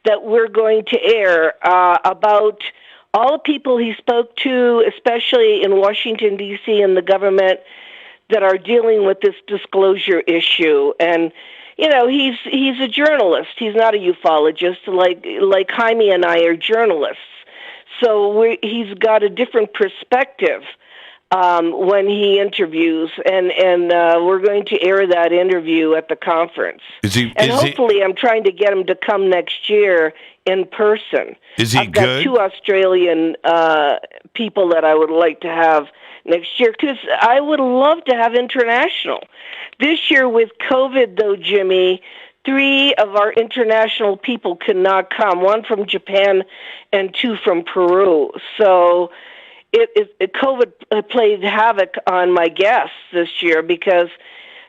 that we're going to air about all the people he spoke to, especially in Washington, D.C. and the government, that are dealing with this disclosure issue. And, he's a journalist. He's not a ufologist like Jaime and I are journalists. So he's got a different perspective when he interviews, and we're going to air that interview at the conference. Hopefully I'm trying to get him to come next year in person. Is he I've got good? 2 Australian people that I would like to have next year, because I would love to have international. This year with COVID, though, Jimmy, 3 of our international people could not come, 1 from Japan and 2 from Peru. So COVID played havoc on my guests this year because,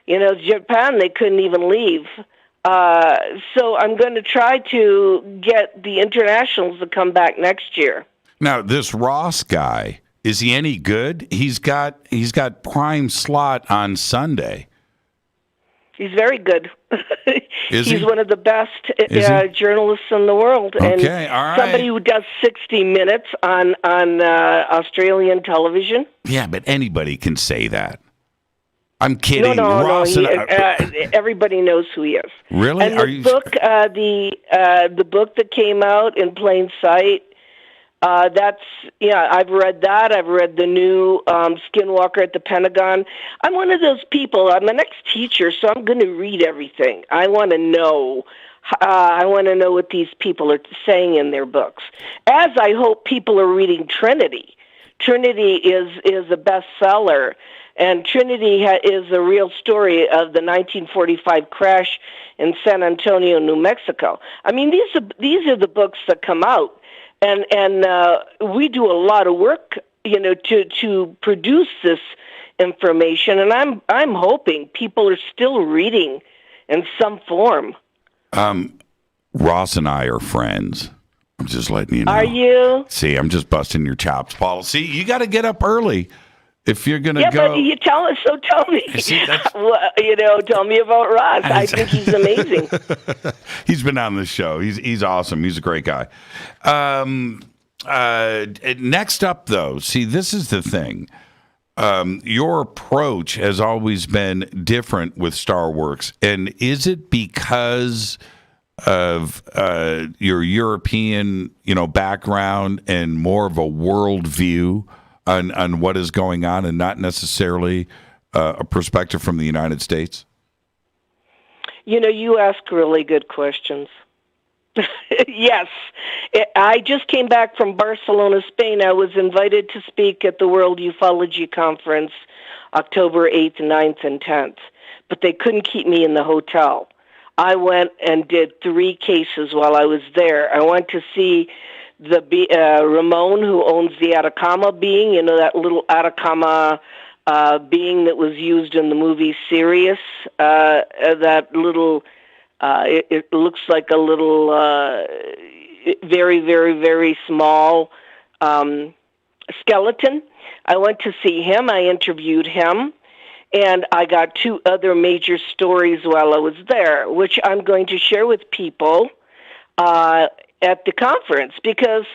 Japan, they couldn't even leave. So I'm going to try to get the internationals to come back next year. Now, this Ross guy, is he any good? He's got prime slot on Sunday. He's very good. He's one of the best journalists in the world. Okay, and all right. Somebody who does 60 Minutes on Australian television. Yeah, but anybody can say that. I'm kidding. No. Ross everybody knows who he is. Really? And the book that came out, In Plain Sight, I've read that. I've read the new Skinwalker at the Pentagon. I'm one of those people. I'm an ex-teacher, so I'm going to read everything. I want to know. I want to know what these people are saying in their books. As I hope people are reading Trinity. Trinity is a bestseller, and Trinity is a real story of the 1945 crash in San Antonio, New Mexico. I mean, these are the books that come out, and we do a lot of work, to produce this information, and I'm hoping people are still reading in some form. Ross and I are friends. I'm just letting you know. Are you? See, I'm just busting your chops, Paul. See, you got to get up early if you're going to go. Yeah, but you tell me. So tell me. See, tell me about Ross. I think he's amazing. He's been on this show. He's awesome. He's a great guy. Next up, though, see, this is the thing. Your approach has always been different with Starworks, and is it because of your European, background and more of a world view on what is going on, and not necessarily a perspective from the United States? You ask really good questions. Yes. I just came back from Barcelona, Spain. I was invited to speak at the World Ufology Conference October 8th, 9th, and 10th, but they couldn't keep me in the hotel. I went and did 3 cases while I was there. I went to see the Ramon, who owns the Atacama being, that little Atacama being that was used in the movie Sirius, that little... It looks like a little, very, very, very small skeleton. I went to see him. I interviewed him. And I got 2 other major stories while I was there, which I'm going to share with people at the conference. Because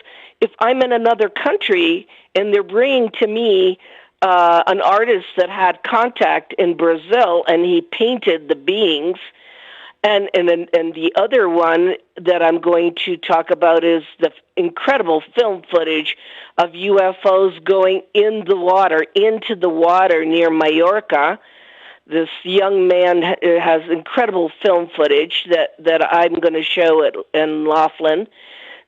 if I'm in another country and they're bringing to me an artist that had contact in Brazil and he painted the beings, and the other one that I'm going to talk about is the incredible film footage of UFOs going into the water near Mallorca. This young man has incredible film footage that I'm going to show in Laughlin.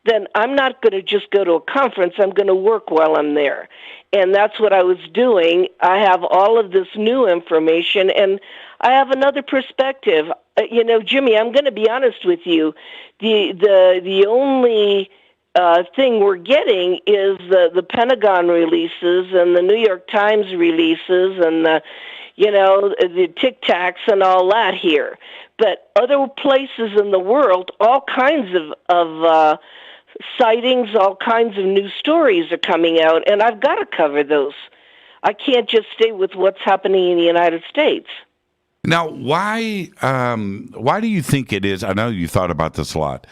Then I'm not going to just go to a conference. I'm going to work while I'm there. And that's what I was doing. I have all of this new information, and I have another perspective. Jimmy, I'm going to be honest with you. The only thing we're getting is the Pentagon releases and the New York Times releases and the Tic Tacs and all that here. But other places in the world, all kinds of sightings, all kinds of new stories are coming out, and I've got to cover those. I can't just stay with what's happening in the United States. Now, why do you think it is? I know you thought about this a lot.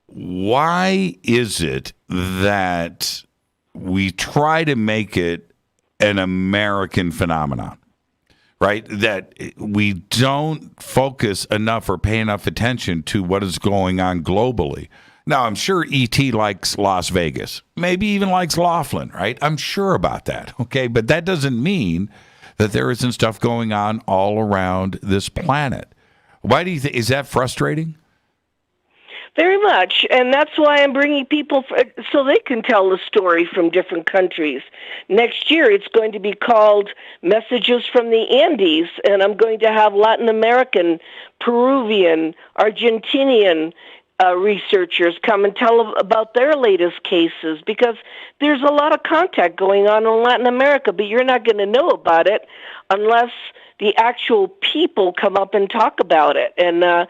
Why is it that we try to make it an American phenomenon, right? That we don't focus enough or pay enough attention to what is going on globally. Now, I'm sure E.T. likes Las Vegas, maybe even likes Laughlin, right? I'm sure about that, okay? But that doesn't mean that there isn't stuff going on all around this planet. Why do you think, is that frustrating? Very much, and that's why I'm bringing people so they can tell the story from different countries. Next year, it's going to be called Messages from the Andes, and I'm going to have Latin American, Peruvian, Argentinian researchers come and tell about their latest cases, because there's a lot of contact going on in Latin America, but you're not going to know about it unless the actual people come up and talk about it. And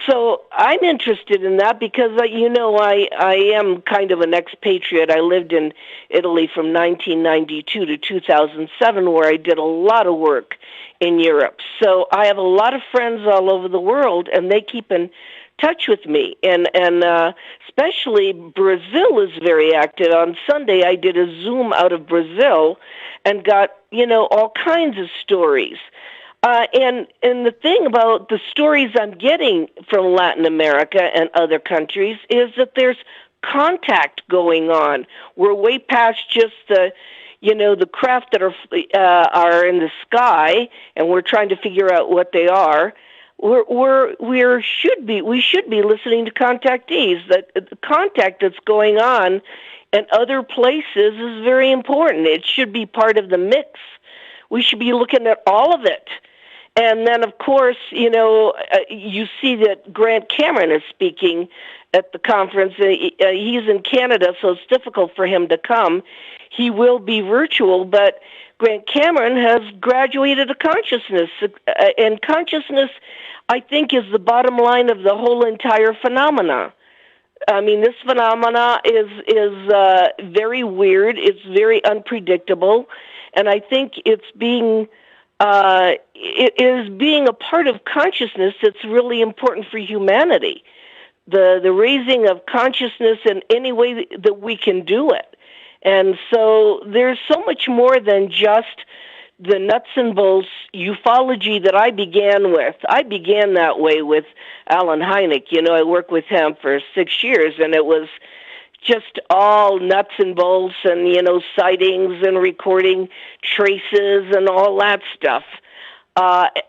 so I'm interested in that because, I am kind of an expatriate. I lived in Italy from 1992 to 2007, where I did a lot of work in Europe. So I have a lot of friends all over the world, and they keep in touch with me, and especially Brazil is very active. On Sunday, I did a Zoom out of Brazil and got all kinds of stories. And the thing about the stories I'm getting from Latin America and other countries is that there's contact going on. We're way past just the craft that are in the sky, and we're trying to figure out what they are. We should be listening to contactees. That the contact that's going on in other places is very important. It should be part of the mix. We should be looking at all of it. And then, of course, you see that Grant Cameron is speaking at the conference. He's in Canada, so it's difficult for him to come. He will be virtual, but Grant Cameron has graduated to consciousness. And consciousness, I think, is the bottom line of the whole entire phenomena. I mean, this phenomena is very weird. It's very unpredictable. And I think it is being a part of consciousness that's really important for humanity. The raising of consciousness in any way that we can do it. And so there's so much more than just the nuts and bolts ufology that I began with. I began that way with Alan Hyneck. I worked with him for 6 years, and it was just all nuts and bolts and, sightings and recording traces and all that stuff.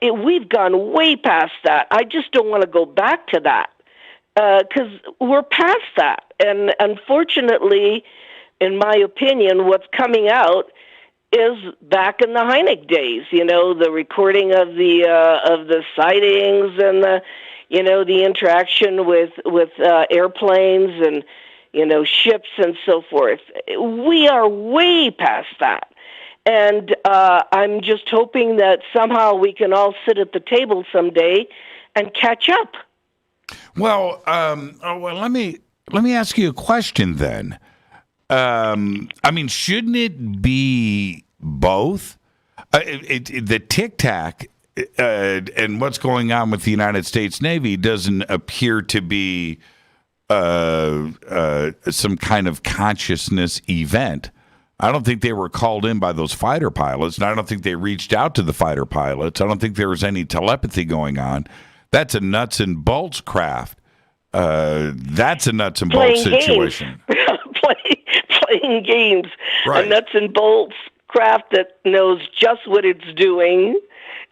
We've gone way past that. I just don't want to go back to that because we're past that. And unfortunately, in my opinion, what's coming out is back in the Hyneck days. The recording of the sightings and the interaction with airplanes and ships and so forth. We are way past that. And I'm just hoping that somehow we can all sit at the table someday and catch up. Well, let me ask you a question then. Shouldn't it be both? The tic-tac and what's going on with the United States Navy doesn't appear to be some kind of consciousness event. I don't think they were called in by those fighter pilots, and I don't think they reached out to the fighter pilots. I don't think there was any telepathy going on. That's a nuts and bolts craft. That's a nuts and bolts situation. Playing games. Right. A nuts and bolts craft that knows just what it's doing,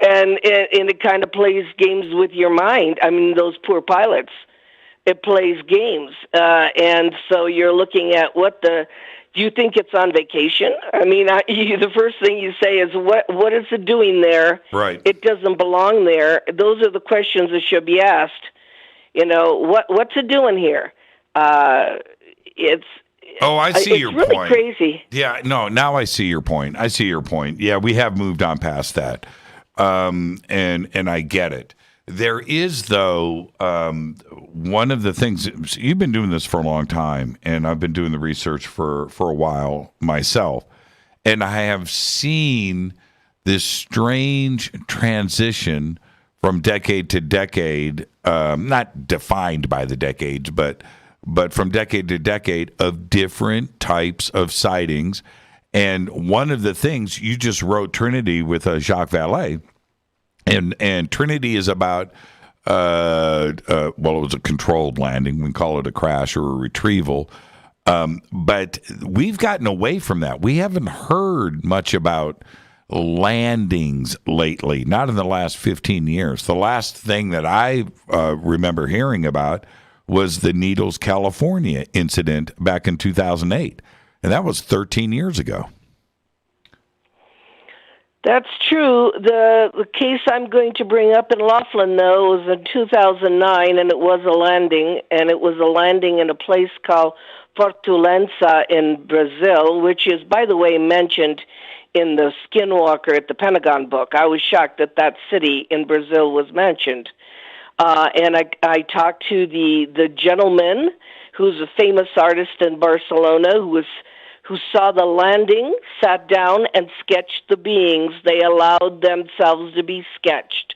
and it kind of plays games with your mind. I mean, those poor pilots. It plays games. And so you're looking at do you think it's on vacation? I mean, the first thing you say is, what is it doing there? Right. It doesn't belong there. Those are the questions that should be asked. What's it doing here? I see your point. It's really crazy. Yeah, no, now I see your point. Yeah, we have moved on past that. And I get it. There is, though, one of the things, you've been doing this for a long time, and I've been doing the research for a while myself, and I have seen this strange transition from decade to decade, not defined by the decades, but from decade to decade of different types of sightings. And one of the things, you just wrote Trinity with Jacques Vallee, and Trinity is about, it was a controlled landing. We can call it a crash or a retrieval. But we've gotten away from that. We haven't heard much about landings lately, not in the last 15 years. The last thing that I remember hearing about was the Needles, California incident back in 2008. And that was 13 years ago. That's true. The case I'm going to bring up in Laughlin, though, was in 2009, and it was a landing, in a place called Fortaleza in Brazil, which is, by the way, mentioned in the Skinwalker at the Pentagon book. I was shocked that city in Brazil was mentioned. And I talked to the gentleman who's a famous artist in Barcelona who saw the landing, sat down, and sketched the beings. They allowed themselves to be sketched.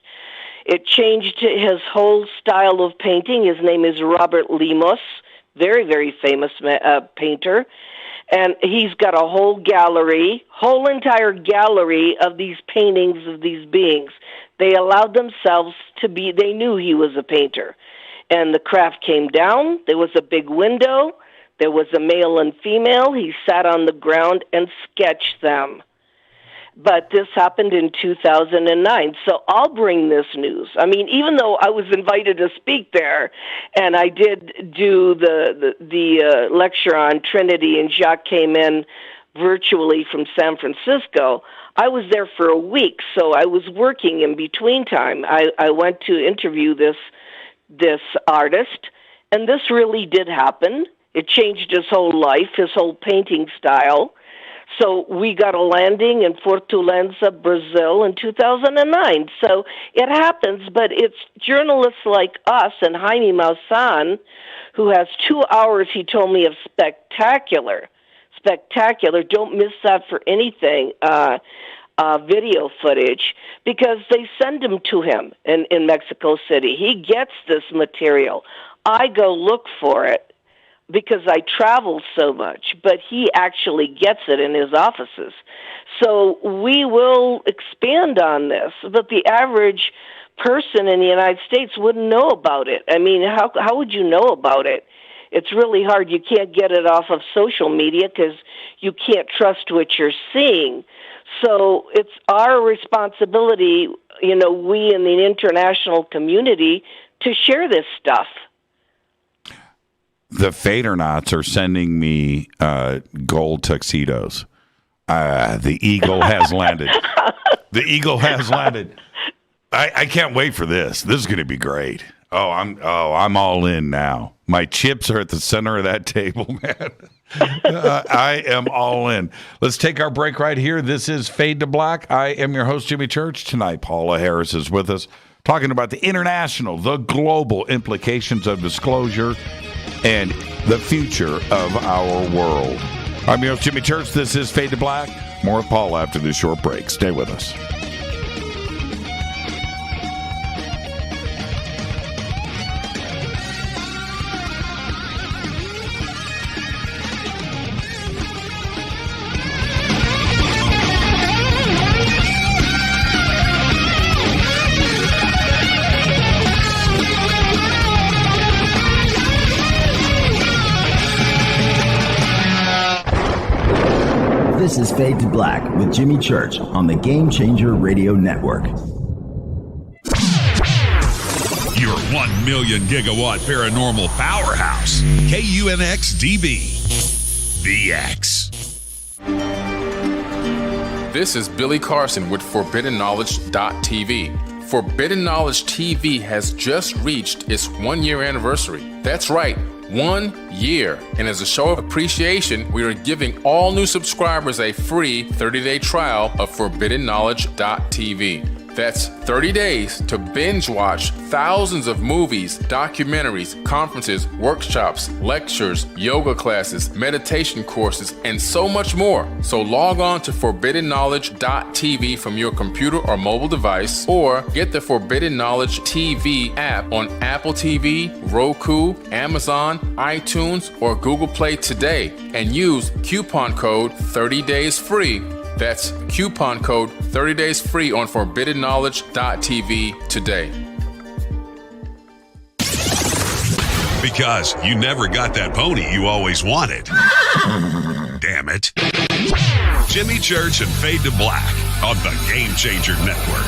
It changed his whole style of painting. His name is Robert Lemos, very, very famous painter. And he's got a whole entire gallery of these paintings of these beings. They allowed themselves they knew he was a painter. And the craft came down. There was a big window. There was a male and female. He sat on the ground and sketched them. But this happened in 2009. So I'll bring this news. I mean, even though I was invited to speak there, and I did do the lecture on Trinity, and Jacques came in virtually from San Francisco, I was there for a week, so I was working in between time. I went to interview this artist, and this really did happen. It changed his whole life, his whole painting style. So we got a landing in Fortaleza, Brazil in 2009. So it happens, but it's journalists like us and Jaime Maussan, who has 2 hours, he told me, of spectacular. Don't miss that for anything, video footage, because they send them to him in Mexico City. He gets this material. I go look for it, because I travel so much, but he actually gets it in his offices. So we will expand on this, but the average person in the United States wouldn't know about it. I mean, how would you know about it? It's really hard. You can't get it off of social media because you can't trust what you're seeing. So it's our responsibility, we in the international community, to share this stuff. The Fadernauts are sending me gold tuxedos. The eagle has landed. The eagle has landed. I can't wait for this. This is going to be great. I'm all in now. My chips are at the center of that table, man. I am all in. Let's take our break right here. This is Fade to Black. I am your host, Jimmy Church. Tonight, Paula Harris is with us, talking about the international, the global implications of disclosure and the future of our world. I'm your host, Jimmy Church. This is Fade to Black. More with Paul after this short break. Stay with us. This is Fade to Black with Jimmy Church on the Game Changer Radio Network. Your 1 million gigawatt paranormal powerhouse, KUNX-DB, VX. This is Billy Carson with ForbiddenKnowledge.tv. Forbidden Knowledge TV has just reached its 1-year anniversary. That's right, 1 year. And as a show of appreciation, we are giving all new subscribers a free 30-day trial of ForbiddenKnowledge.tv. That's 30 days to binge watch thousands of movies, documentaries, conferences, workshops, lectures, yoga classes, meditation courses, and so much more. So log on to ForbiddenKnowledge.tv from your computer or mobile device, or get the Forbidden Knowledge TV app on Apple TV, Roku, Amazon, iTunes, or Google Play today, and use coupon code 30daysfree. That's coupon code 30 days free on ForbiddenKnowledge.tv today. Because you never got that pony you always wanted. Damn it. Jimmy Church and Fade to Black on the Game Changer Network.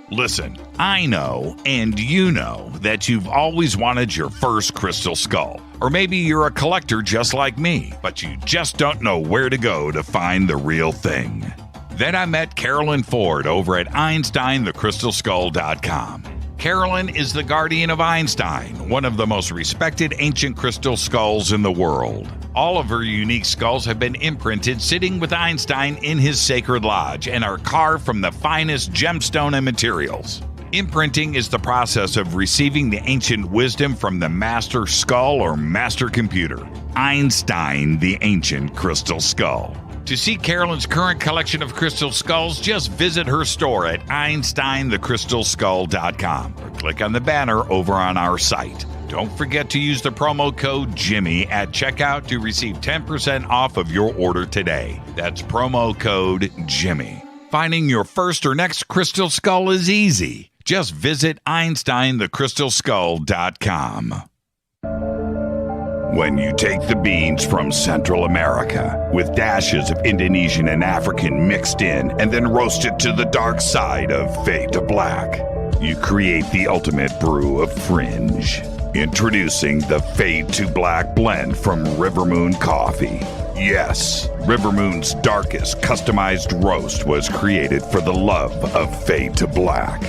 Listen, I know, and you know, that you've always wanted your first crystal skull. Or maybe you're a collector just like me, but you just don't know where to go to find the real thing. Then I met Carolyn Ford over at EinsteinTheCrystalSkull.com. Carolyn is the guardian of Einstein, one of the most respected ancient crystal skulls in the world. All of her unique skulls have been imprinted sitting with Einstein in his sacred lodge and are carved from the finest gemstone and materials. Imprinting is the process of receiving the ancient wisdom from the master skull or master computer. Einstein, the ancient crystal skull. To see Carolyn's current collection of crystal skulls, just visit her store at EinsteinTheCrystalSkull.com or click on the banner over on our site. Don't forget to use the promo code Jimmy at checkout to receive 10% off of your order today. That's promo code Jimmy. Finding your first or next crystal skull is easy. Just visit EinsteinTheCrystalSkull.com. When you take the beans from Central America with dashes of Indonesian and African mixed in and then roast it to the dark side of Fade to Black, you create the ultimate brew of fringe. Introducing the Fade to Black blend from Rivermoon Coffee. Yes, Rivermoon's darkest customized roast was created for the love of Fade to Black.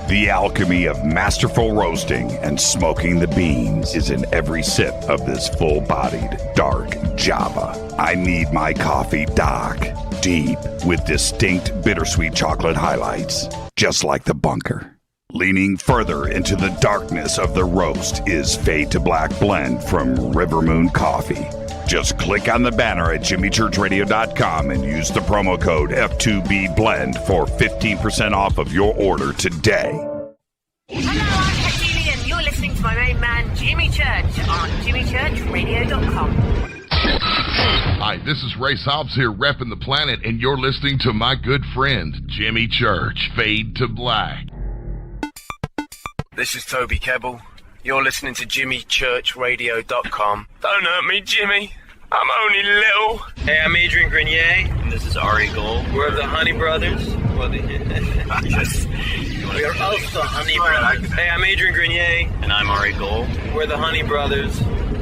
The alchemy of masterful roasting and smoking the beans is in every sip of this full-bodied, dark Java. I need my coffee dark, deep, with distinct bittersweet chocolate highlights, just like the bunker. Leaning further into the darkness of the roast is Fade to Black blend from Rivermoon Coffee. Just click on the banner at jimmychurchradio.com and use the promo code F2B blend for 15% off of your order today. Hello, I'm Katie, and you're listening to my main man, Jimmy Church, on jimmychurchradio.com. Hi, this is Ray Hobbs here, repping the planet, and you're listening to my good friend, Jimmy Church, Fade to Black. This is Toby Kebbell. You're listening to jimmychurchradio.com. Don't hurt me, Jimmy. I'm only little. Hey, I'm Adrian Grenier. And this is Ari Gold. We're the Honey Brothers. We are of the Honey Brothers. Hey, I'm Adrian Grenier. And I'm Ari Gold. We're the Honey Brothers.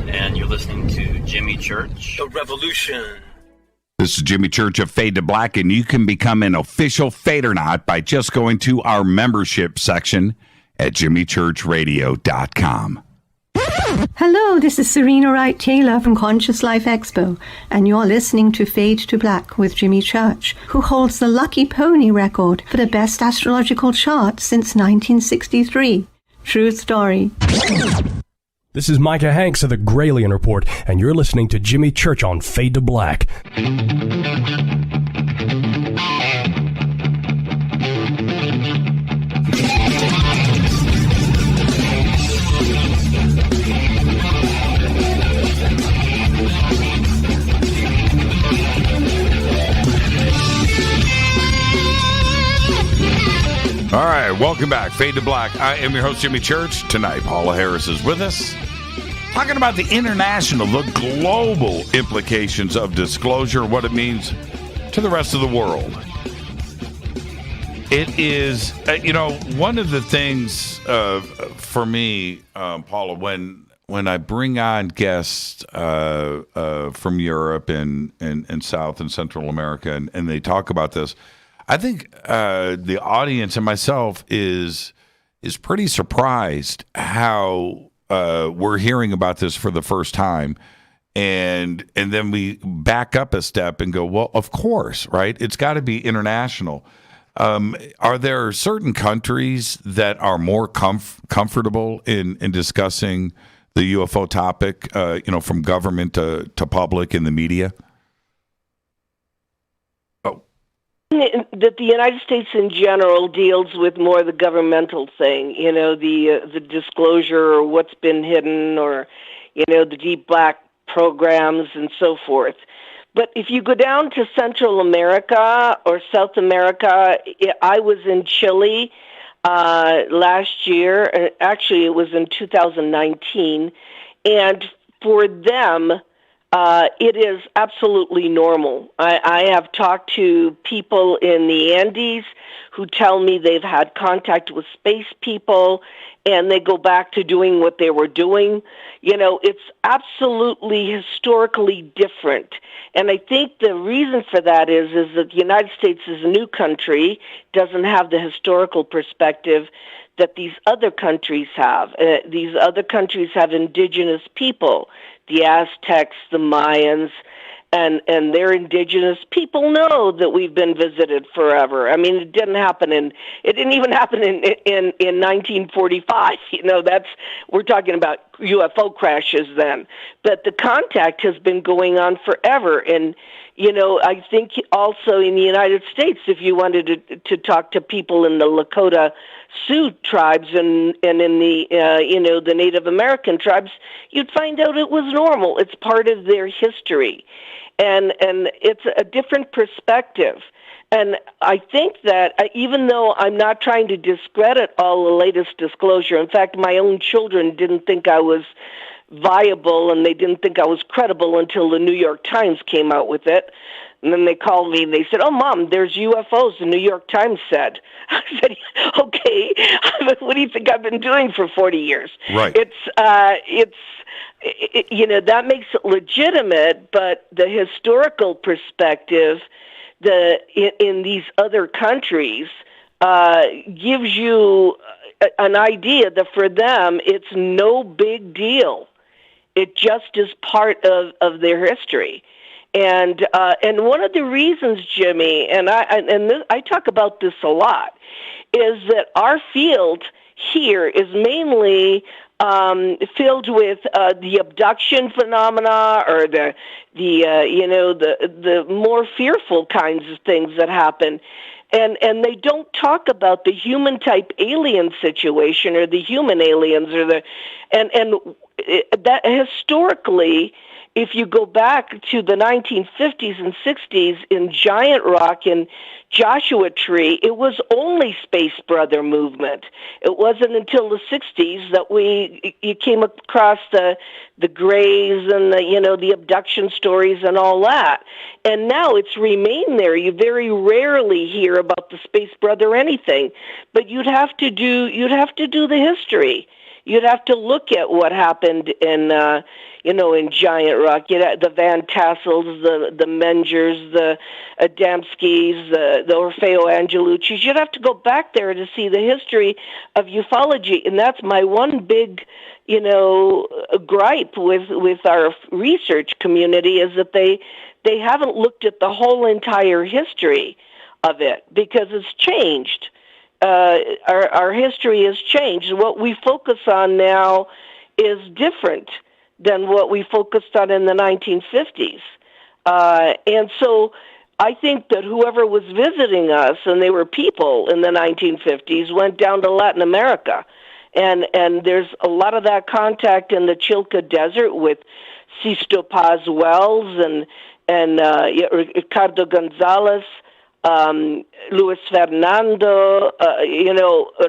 And you're listening to Jimmy Church. The Revolution. This is Jimmy Church of Fade to Black, and you can become an official Fadernaut by just going to our membership section at jimmychurchradio.com. Hello, this is Serena Wright Taylor from Conscious Life Expo, and you're listening to Fade to Black with Jimmy Church, who holds the Lucky Pony record for the best astrological chart since 1963. True story. This is Micah Hanks of the Gralien Report, and you're listening to Jimmy Church on Fade to Black. All right, welcome back. Fade to Black. I am your host, Jimmy Church. Tonight, Paula Harris is with us. Talking about the international, the global implications of disclosure, what it means to the rest of the world. It is, one of the things for me, Paula, when I bring on guests from Europe and South and Central America, and they talk about this, I think the audience and myself is pretty surprised how we're hearing about this for the first time, and then we back up a step and go, well, of course, right? It's got to be international. Are there certain countries that are more comfortable in discussing the UFO topic, from government to public in the media? That the United States in general deals with more the governmental thing, the disclosure or what's been hidden, or, the deep black programs and so forth. But if you go down to Central America or South America, I was in Chile last year. Actually, it was in 2019. And for them, it is absolutely normal. I have talked to people in the Andes who tell me they've had contact with space people, and they go back to doing what they were doing. It's absolutely historically different. And I think the reason for that is that the United States is a new country, doesn't have the historical perspective that these other countries have. These other countries have indigenous people, the Aztecs, the Mayans, and their indigenous people know that we've been visited forever. I mean, it didn't even happen in 1945. We're talking about UFO crashes then. But the contact has been going on forever. And, I think also in the United States, if you wanted to talk to people in the Lakota Sioux tribes and in the the Native American tribes, you'd find out it was normal. It's part of their history, and it's a different perspective. And I think that even though I'm not trying to discredit all the latest disclosure, in fact, my own children didn't think I was viable, and they didn't think I was credible until the New York Times came out with it. And then they called me and they said, "Oh, Mom, there's UFOs, the New York Times said." I said, "Okay, what do you think I've been doing for 40 years?" Right. That makes it legitimate, but the historical perspective in these other countries gives you an idea that for them it's no big deal. It just is part of their history. And one of the reasons, Jimmy, and I talk about this a lot, is that our field here is mainly filled with the abduction phenomena, or the more fearful kinds of things that happen, and they don't talk about the human type alien situation, or the human aliens, or that historically. If you go back to the 1950s and 60s in Giant Rock and Joshua Tree, it was only Space Brother movement. It wasn't until the 60s that you came across the Greys and the abduction stories and all that. And now it's remained there. You very rarely hear about the Space Brother or anything, but you'd have to do the history. You'd have to look at what happened in Giant Rock. The Van Tassels, the Mengers, the Adamskis, the Orfeo Angelucci's. You'd have to go back there to see the history of ufology, and that's my one big, gripe with our research community, is that they haven't looked at the whole entire history of it, because it's changed. Our history has changed. What we focus on now is different than what we focused on in the 1950s. And so I think that whoever was visiting us, and they were people in the 1950s, went down to Latin America. And there's a lot of that contact in the Chilca Desert with Sisto Paz Wells and Ricardo Gonzalez, Luis Fernando,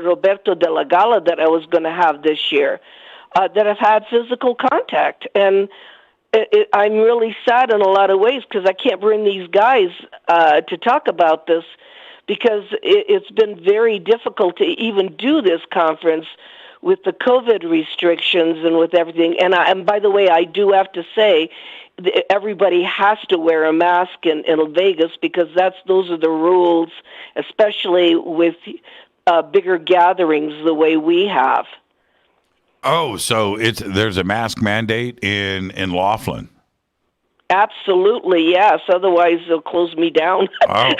Roberto de la Gala, that I was going to have this year, that have had physical contact. And I'm really sad in a lot of ways, because I can't bring these guys to talk about this, because it's been very difficult to even do this conference with the COVID restrictions and with everything. And by the way, I do have to say, everybody has to wear a mask in Vegas, because those are the rules, especially with bigger gatherings the way we have. Oh, so there's a mask mandate in Laughlin. Absolutely, yes. Otherwise, they'll close me down. Oh.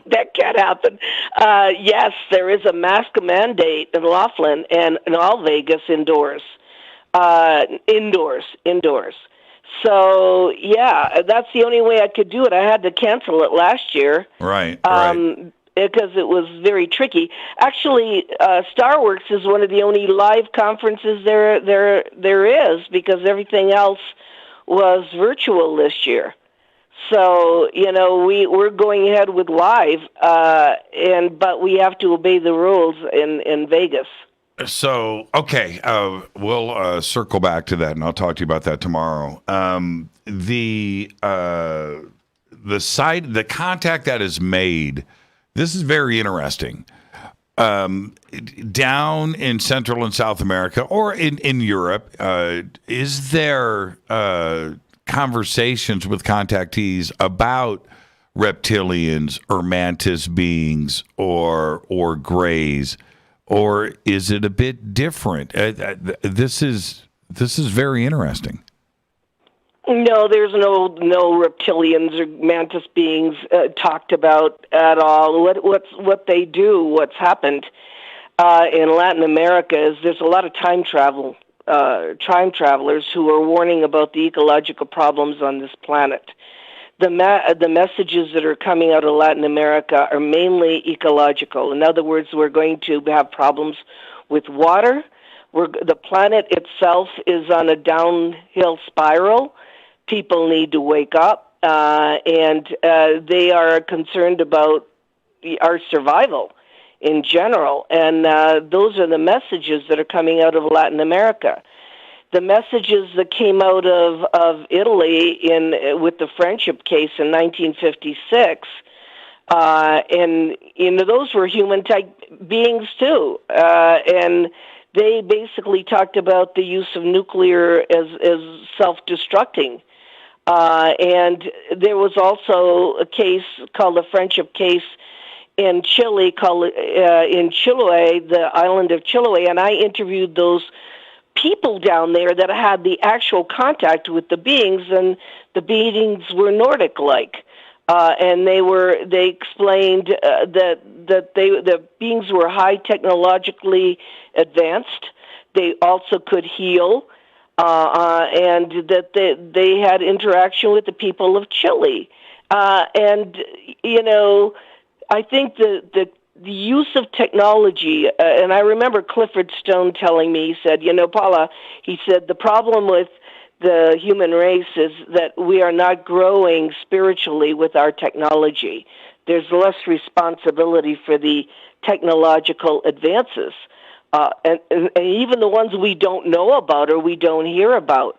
That can't happen. Yes, there is a mask mandate in Laughlin and in all Vegas indoors. Indoors. So, yeah, that's the only way I could do it. I had to cancel it last year. Right. Because it was very tricky. Actually, Starworks is one of the only live conferences there is, because everything else was virtual this year. So, we're going ahead with live, but we have to obey the rules in Vegas. So, okay, we'll circle back to that, and I'll talk to you about that tomorrow. The contact that is made, this is very interesting. Down in Central and South America, or in Europe, is there conversations with contactees about reptilians or mantis beings or grays? Or is it a bit different? This is very interesting. No, there's no reptilians or mantis beings talked about at all. What they do, what's happened in Latin America, is there's a lot of time travelers who are warning about the ecological problems on this planet. The messages that are coming out of Latin America are mainly ecological. In other words, we're going to have problems with water. The planet itself is on a downhill spiral. People need to wake up, and they are concerned about our survival in general. And those are the messages that are coming out of Latin America. the messages that came out of Italy with the friendship case in 1956, and those were human type beings too, and they basically talked about the use of nuclear as self-destructing. And there was also a case called the friendship case in Chile, in Chiloé, the island of Chiloé, and I interviewed those people down there that had the actual contact with the beings, and the beings were Nordic-like, and they explained that the beings were high technologically advanced. They also could heal, and that they had interaction with the people of Chile, and I think the use of technology, and I remember Clifford Stone telling me, he said, Paula, he said, the problem with the human race is that we are not growing spiritually with our technology. There's less responsibility for the technological advances, and even the ones we don't know about or we don't hear about.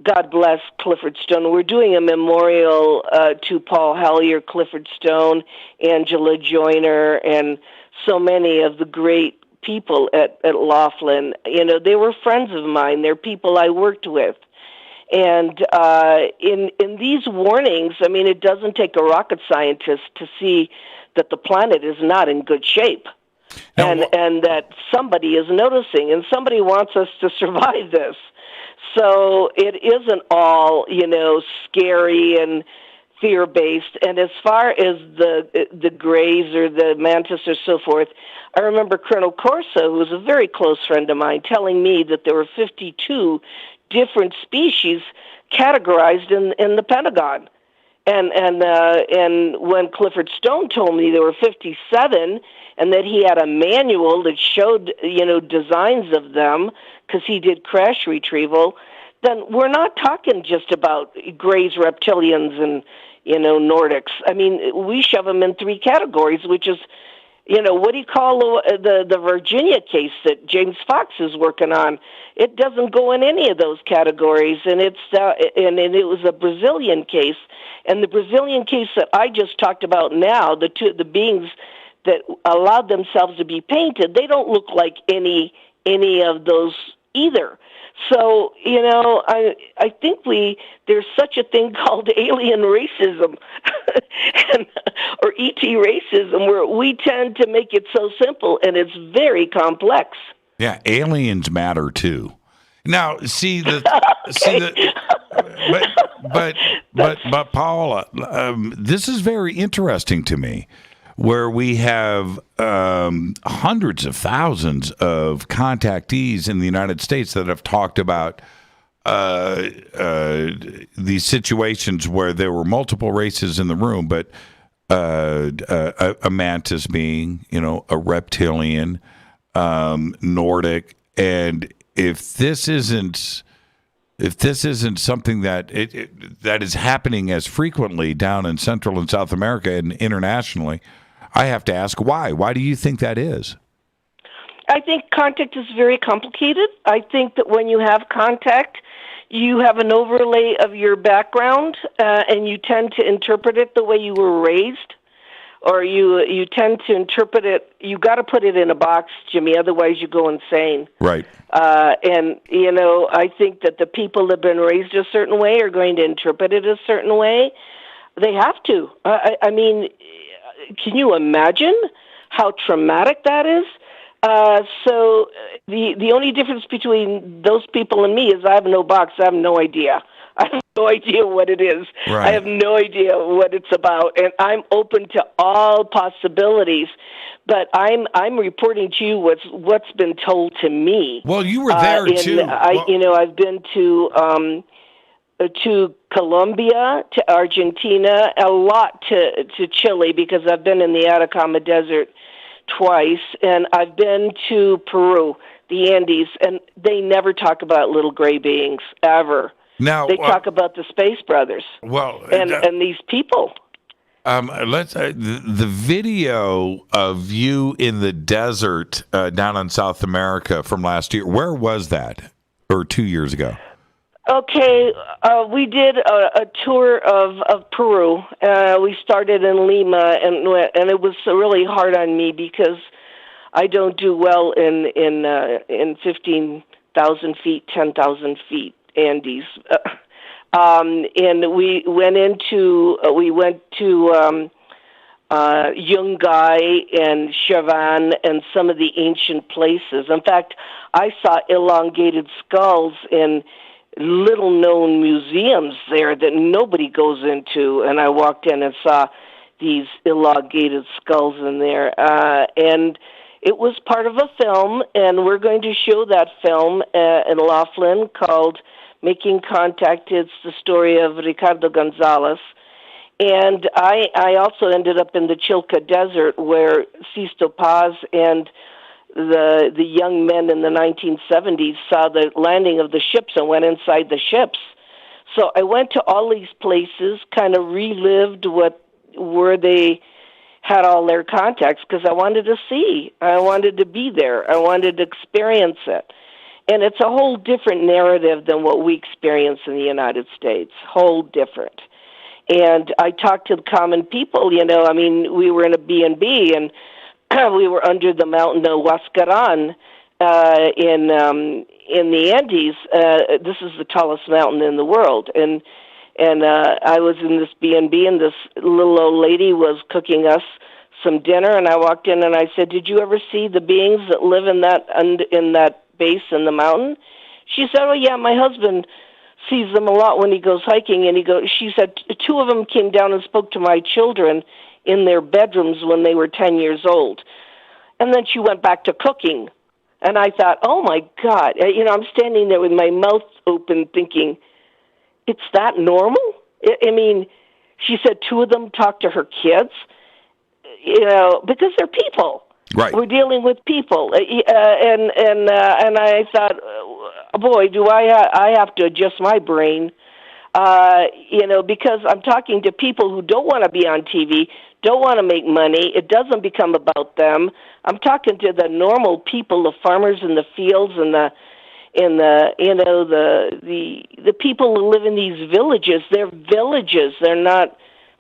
God bless Clifford Stone. We're doing a memorial to Paul Hellyer, Clifford Stone, Angela Joyner, and so many of the great people at Laughlin. They were friends of mine. They're people I worked with. And in these warnings, I mean, it doesn't take a rocket scientist to see that the planet is not in good shape. And that somebody is noticing, and somebody wants us to survive this. So it isn't all, scary and fear-based. And as far as the Greys or the Mantis or so forth, I remember Colonel Corso, who was a very close friend of mine, telling me that there were 52 different species categorized in the Pentagon. And when Clifford Stone told me there were 57, and that he had a manual that showed, designs of them, because he did crash retrieval, then we're not talking just about Greys, reptilians, and, Nordics. I mean, we shove them in three categories, which is, what do you call the Virginia case that James Fox is working on? It doesn't go in any of those categories, and it was a Brazilian case, and the Brazilian case that I just talked about now, the beings that allowed themselves to be painted, they don't look like any of those either. So, I think there's such a thing called alien racism or ET racism, where we tend to make it so simple, and it's very complex. Yeah, aliens matter too. Now, but Paula, this is very interesting to me, where we have hundreds of thousands of contactees in the United States that have talked about these situations where there were multiple races in the room, but a mantis being, a reptilian, Nordic, and if this isn't something that that is happening as frequently down in Central and South America and internationally, I have to ask why. Why do you think that is? I think contact is very complicated. I think that when you have contact, you have an overlay of your background, and you tend to interpret it the way you were raised, or you tend to interpret it. You got to put it in a box, Jimmy. Otherwise, you go insane. Right. And I think that the people that have been raised a certain way are going to interpret it a certain way. They have to. I mean, can you imagine how traumatic that is? So the only difference between those people and me is I have no box. I have no idea. I have no idea what it is. Right. I have no idea what it's about, and I'm open to all possibilities. But I'm reporting to you what's been told to me. Well, you were there too. I've been to Colombia, to Argentina, a lot to Chile, because I've been in the Atacama Desert twice, and I've been to Peru, the Andes, and they never talk about little gray beings, ever. Now, they talk about the Space Brothers. Well, and these people. Let's the video of you in the desert down in South America from last year. Where was that? or 2 years ago? Okay, we did a tour of Peru. We started in Lima, and it was really hard on me because I don't do well in 15,000 feet, 10,000 feet Andes. And we went to Yungay and Chavan and some of the ancient places. In fact, I saw elongated skulls in little-known museums there that nobody goes into, and I walked in and saw these elongated skulls in there. And it was part of a film, and we're going to show that film in Laughlin called Making Contact. It's the story of Ricardo Gonzalez. And I also ended up in the Chilca Desert where Sisto Paz and the young men in the 1970s saw the landing of the ships and went inside the ships. So I went to all these places, kind of relived where they had all their contacts because I wanted to see. I wanted to be there. I wanted to experience it. And it's a whole different narrative than what we experience in the United States, whole different. And I talked to the common people, we were in a B&B, and we were under the mountain of Huascaran in the Andes. This is the tallest mountain in the world. And I was in this B&B, and this little old lady was cooking us some dinner, and I walked in and I said, "Did you ever see the beings that live in that base in the mountain?" She said, "Oh yeah, my husband sees them a lot when he goes hiking." And she said, "2 of them came down and spoke to my children in their bedrooms when they were 10 years old." And then she went back to cooking. And I thought, oh my God, I'm standing there with my mouth open thinking, it's that normal? I mean, she said 2 of them talked to her kids, because they're people. Right. We're dealing with people. And I thought, boy, do I have to adjust my brain, because I'm talking to people who don't want to be on TV, don't want to make money. It doesn't become about them. I'm talking to the normal people, the farmers in the fields and the people who live in these villages. They're villages. They're not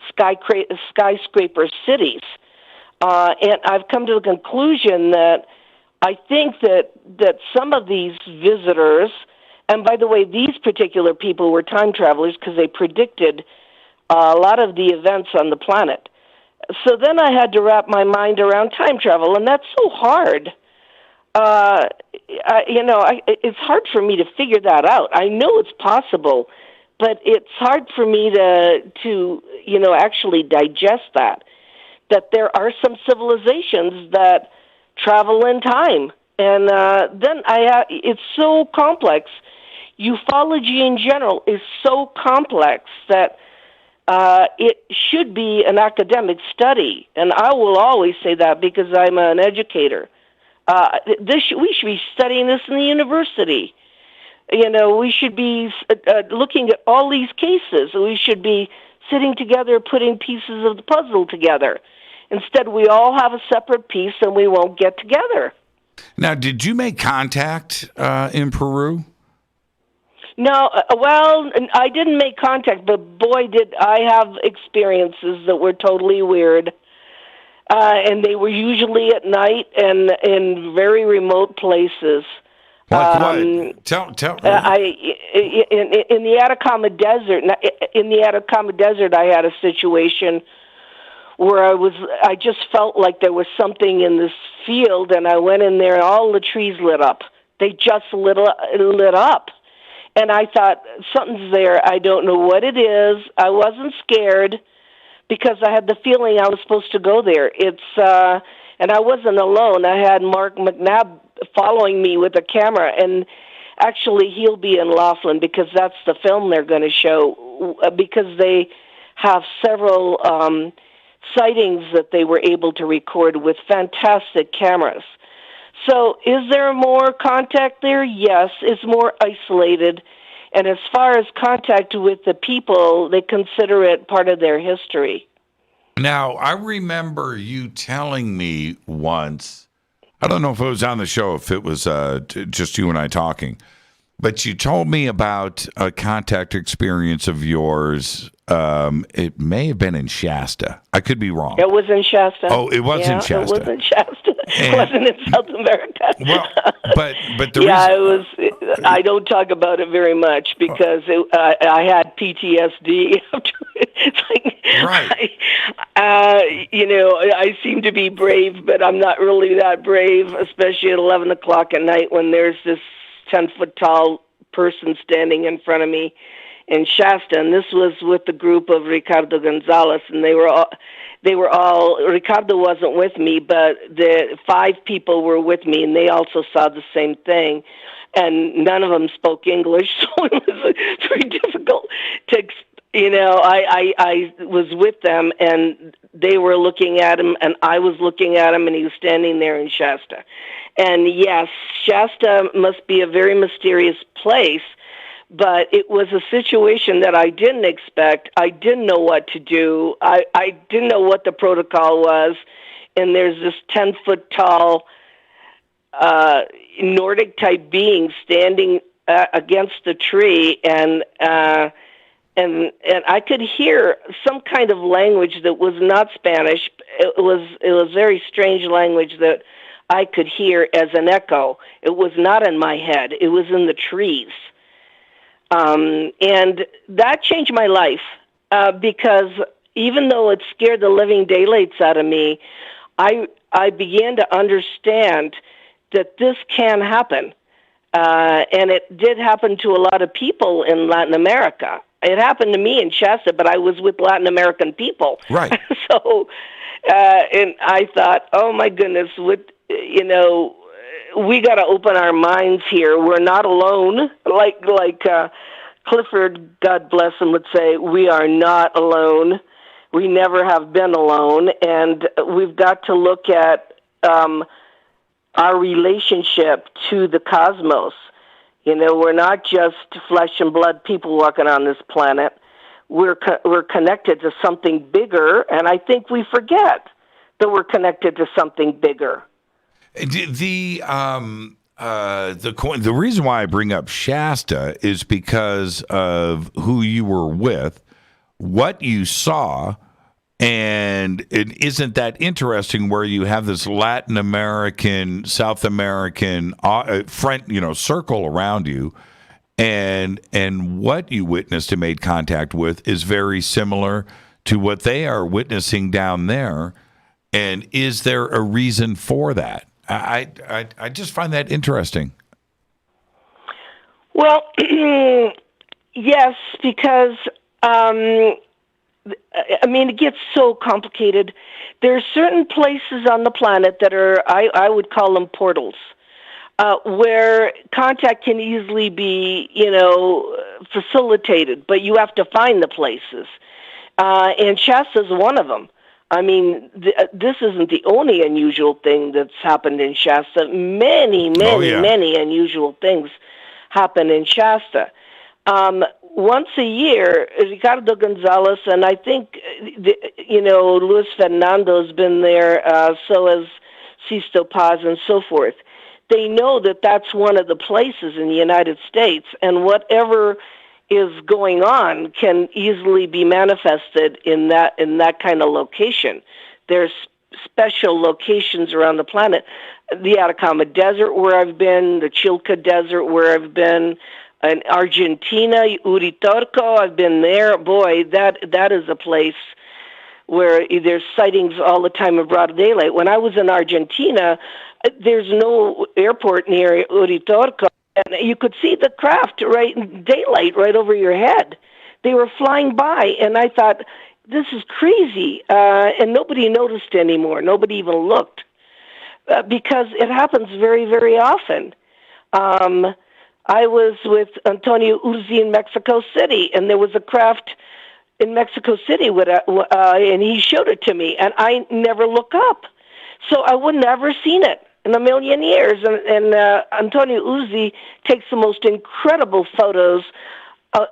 skyscraper cities. And I've come to the conclusion that I think that some of these visitors, and by the way, these particular people were time travelers because they predicted a lot of the events on the planet. So then I had to wrap my mind around time travel, and that's so hard. It's hard for me to figure that out. I know it's possible, but it's hard for me to actually digest that there are some civilizations that travel in time. And then it's so complex. Ufology in general is so complex that it should be an academic study. And I will always say that because I'm an educator. We should be studying this in the university. We should be looking at all these cases. We should be sitting together, putting pieces of the puzzle together. Instead, we all have a separate piece, and we won't get together. Now, did you make contact in Peru? No, well, I didn't make contact, but boy, did I have experiences that were totally weird. And they were usually at night and in very remote places. Like what? Tell. In the Atacama Desert. In the Atacama Desert, I had a situation where I just felt like there was something in this field, and I went in there, and all the trees lit up. They just lit up. And I thought, something's there. I don't know what it is. I wasn't scared because I had the feeling I was supposed to go there. And I wasn't alone. I had Mark McNabb following me with a camera, and actually he'll be in Laughlin because that's the film they're going to show, because they have several sightings that they were able to record with fantastic cameras. So is there more contact there? Yes, it's more isolated. And as far as contact with the people, they consider it part of their history. Now, I remember you telling me once, I don't know if it was on the show, if it was just you and I talking, But you told me about a contact experience of yours. It may have been in Shasta. I could be wrong. It was in Shasta. Oh, it was in Shasta. It was in Shasta. It wasn't in South America. Well, but the it was. I don't talk about it very much because I had PTSD after it. It's like, right. I seem to be brave, but I'm not really that brave, especially at 11 o'clock at night when there's this 10-foot tall person standing in front of me in Shasta, and this was with the group of Ricardo Gonzalez, and they were all Ricardo wasn't with me, but the 5 people were with me, and they also saw the same thing, and none of them spoke English, so it was very difficult to, I was with them, and they were looking at him, and I was looking at him, and he was standing there in Shasta. And yes, Shasta must be a very mysterious place, but it was a situation that I didn't expect. I didn't know what to do. I didn't know what the protocol was. And there's this 10-foot tall Nordic-type being standing against the tree, and I could hear some kind of language that was not Spanish. It was very strange language that I could hear as an echo. It was not in my head. It was in the trees. And that changed my life because even though it scared the living daylights out of me, I began to understand that this can happen. And it did happen to a lot of people in Latin America. It happened to me in Shasta, but I was with Latin American people. Right. So, and I thought, oh my goodness, we got to open our minds here. We're not alone. Like Clifford, God bless him, would say, we are not alone. We never have been alone. And we've got to look at our relationship to the cosmos. We're not just flesh and blood people walking on this planet. We're connected to something bigger, and I think we forget that we're connected to something bigger. The reason why I bring up Shasta is because of who you were with, what you saw, and it isn't that interesting where you have this Latin American, South American circle around you, and what you witnessed and made contact with is very similar to what they are witnessing down there. And is there a reason for that? I just find that interesting. Well, yes, because it gets so complicated. There are certain places on the planet that are, I would call them portals, where contact can easily be, facilitated, but you have to find the places. And Shasta's one of them. This isn't the only unusual thing that's happened in Shasta. Many unusual things happen in Shasta. Once a year, Ricardo Gonzalez, and I think, Luis Fernando's been there, so has Sisto Paz and so forth. They know that that's one of the places in the United States, and whatever is going on can easily be manifested in that kind of location. There's special locations around the planet. The Atacama Desert where I've been, the Chilca Desert where I've been, in Argentina, Uritorco, I've been there. Boy, that is a place where there's sightings all the time in broad daylight. When I was in Argentina, there's no airport near Uritorco, and you could see the craft right in daylight right over your head. They were flying by, and I thought, this is crazy, and nobody noticed anymore. Nobody even looked, because it happens very, very often. I was with Antonio Urzi in Mexico City, and there was a craft in Mexico City, and he showed it to me, and I never look up. So I would never seen it in a million years. And Antonio Urzi takes the most incredible photos,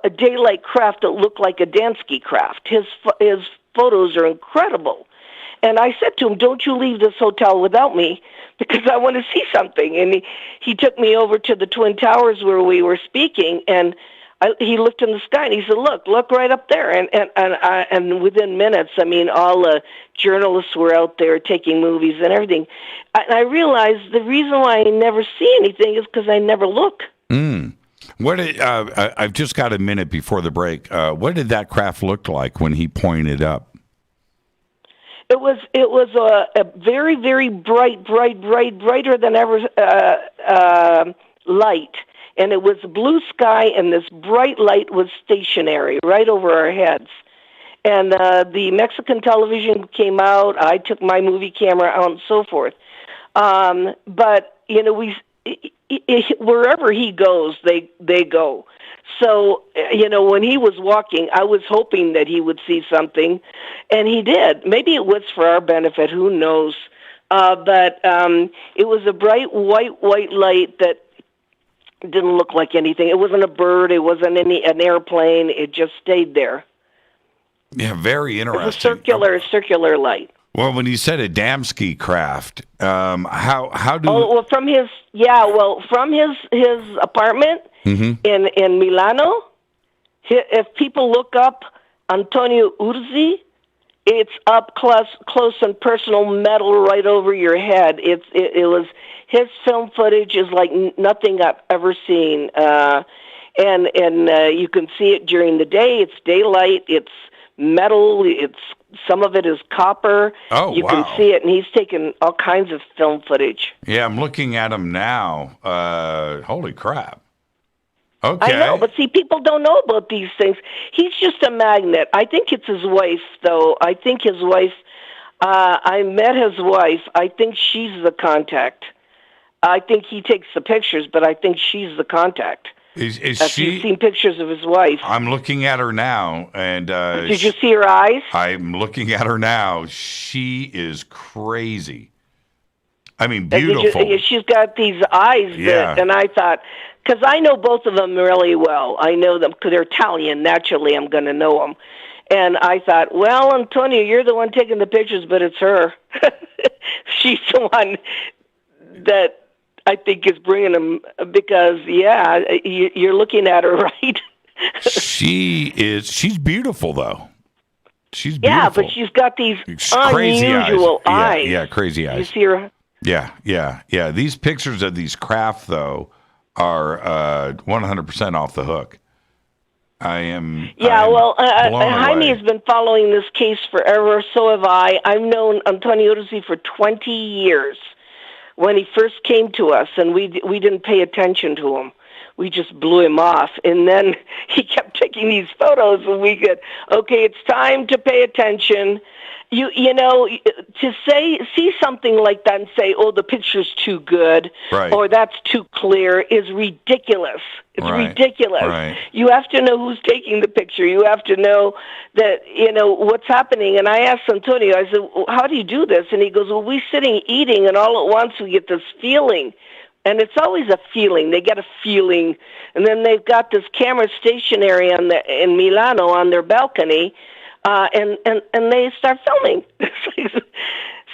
a daylight craft that looked like a Dansky craft. His photos are incredible. And I said to him, "Don't you leave this hotel without me, because I want to see something." And he took me over to the Twin Towers where we were speaking, and he looked in the sky and he said, "Look right up there." And within minutes, I mean, all the journalists were out there taking movies and everything. And I realized the reason why I never see anything is because I never look. What did, I've just got a minute before the break. What did that craft look like when he pointed up? It was a very, very brighter than ever light. And it was blue sky, and this bright light was stationary right over our heads. And the Mexican television came out. I took my movie camera out and so forth. But, you know, wherever he goes, they go. So, you know, when he was walking, I was hoping that he would see something, and he did. Maybe it was for our benefit, who knows. But it was a bright white light that didn't look like anything. It wasn't a bird. It wasn't an airplane. It just stayed there. Yeah, very interesting. It was a circular light. Well, when you said a Damsky craft, how do? Oh, well, from his apartment in Milano. If people look up Antonio Urzi, it's up close and personal, metal right over your head. It was. His film footage is like nothing I've ever seen, and you can see it during the day. It's daylight. It's metal. Some of it is copper. Oh, you wow. can see it, and he's taken all kinds of film footage. Yeah, I'm looking at him now. Holy crap! Okay, I know, but see, people don't know about these things. He's just a magnet. I think it's his wife, though. I think his wife. I met his wife. I think she's the contact. I think he takes the pictures, but I think she's the contact. Is Have she? you seen pictures of his wife? I'm looking at her now, and did you see her eyes? I'm looking at her now. She is crazy. I mean, beautiful. She's got these eyes, and I thought, because I know both of them really well. I know them because they're Italian. Naturally, I'm going to know them. And I thought, well, Antonio, you're the one taking the pictures, but it's her. She's the one that I think is bringing them, because, you're looking at her, right? She's beautiful, though. She's beautiful. Yeah, but she's got these crazy unusual eyes. Yeah, crazy eyes. You see her? Yeah. These pictures of these craft, though, are 100% off the hook. Jaime has been following this case forever, so have I. I've known Antonio Urzi for 20 years. When he first came to us, and we didn't pay attention to him. We just blew him off. And then he kept taking these photos, and we said, okay, it's time to pay attention. You know, to see something like that and say, oh, the picture's too good, right, or that's too clear, is ridiculous. It's ridiculous. Right. You have to know who's taking the picture. You have to know that, you know, what's happening. And I asked Antonio, I said, well, how do you do this? And he goes, well, we're sitting eating, and all at once we get this feeling. And it's always a feeling. They get a feeling. And then they've got this camera stationary in Milano on their balcony, and they start filming.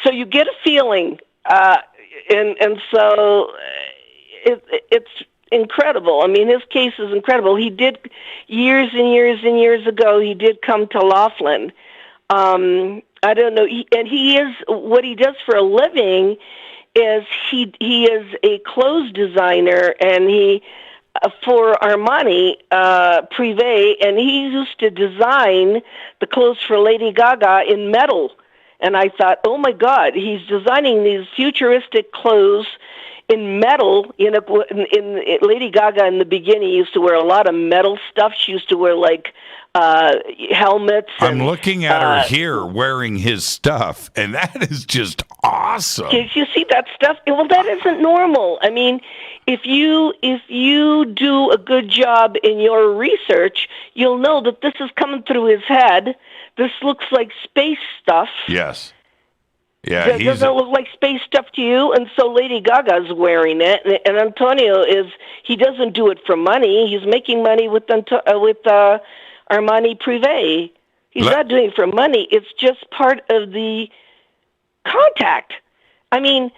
So you get a feeling, and so it's incredible. I mean, his case is incredible. He did, years and years and years ago, he did come to Laughlin. I don't know, he is, what he does for a living is he is a clothes designer, and he, for Armani Privé, and he used to design the clothes for Lady Gaga in metal. And I thought, oh my God, he's designing these futuristic clothes in metal. You know, in Lady Gaga in the beginning used to wear a lot of metal stuff. She used to wear like helmets. I'm looking at her here wearing his stuff, and that is just awesome. Did you see that stuff? Well, that isn't normal. I mean, if you do a good job in your research, you'll know that this is coming through his head. This looks like space stuff. Yes. Yeah, doesn't it look like space stuff to you? And so Lady Gaga's wearing it, and Antonio he doesn't do it for money. He's making money with Armani Privé. He's not doing it for money. It's just part of the contact. I mean,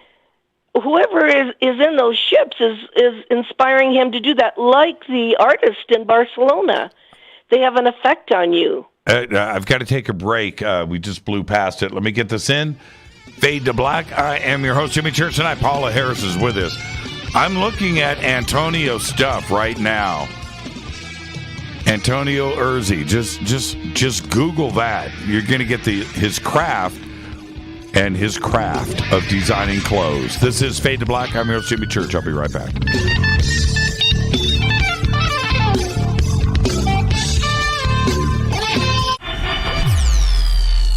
whoever is in those ships is inspiring him to do that, like the artist in Barcelona. They have an effect on you. I've got to take a break. We just blew past it. Let me get this in. Fade to Black. I am your host, Jimmy Church, tonight. Paula Harris is with us. I'm looking at Antonio's stuff right now. Antonio Urzi. Just Google that. You're going to get his craft and his craft of designing clothes. This is Fade to Black. I'm your host, Jimmy Church. I'll be right back.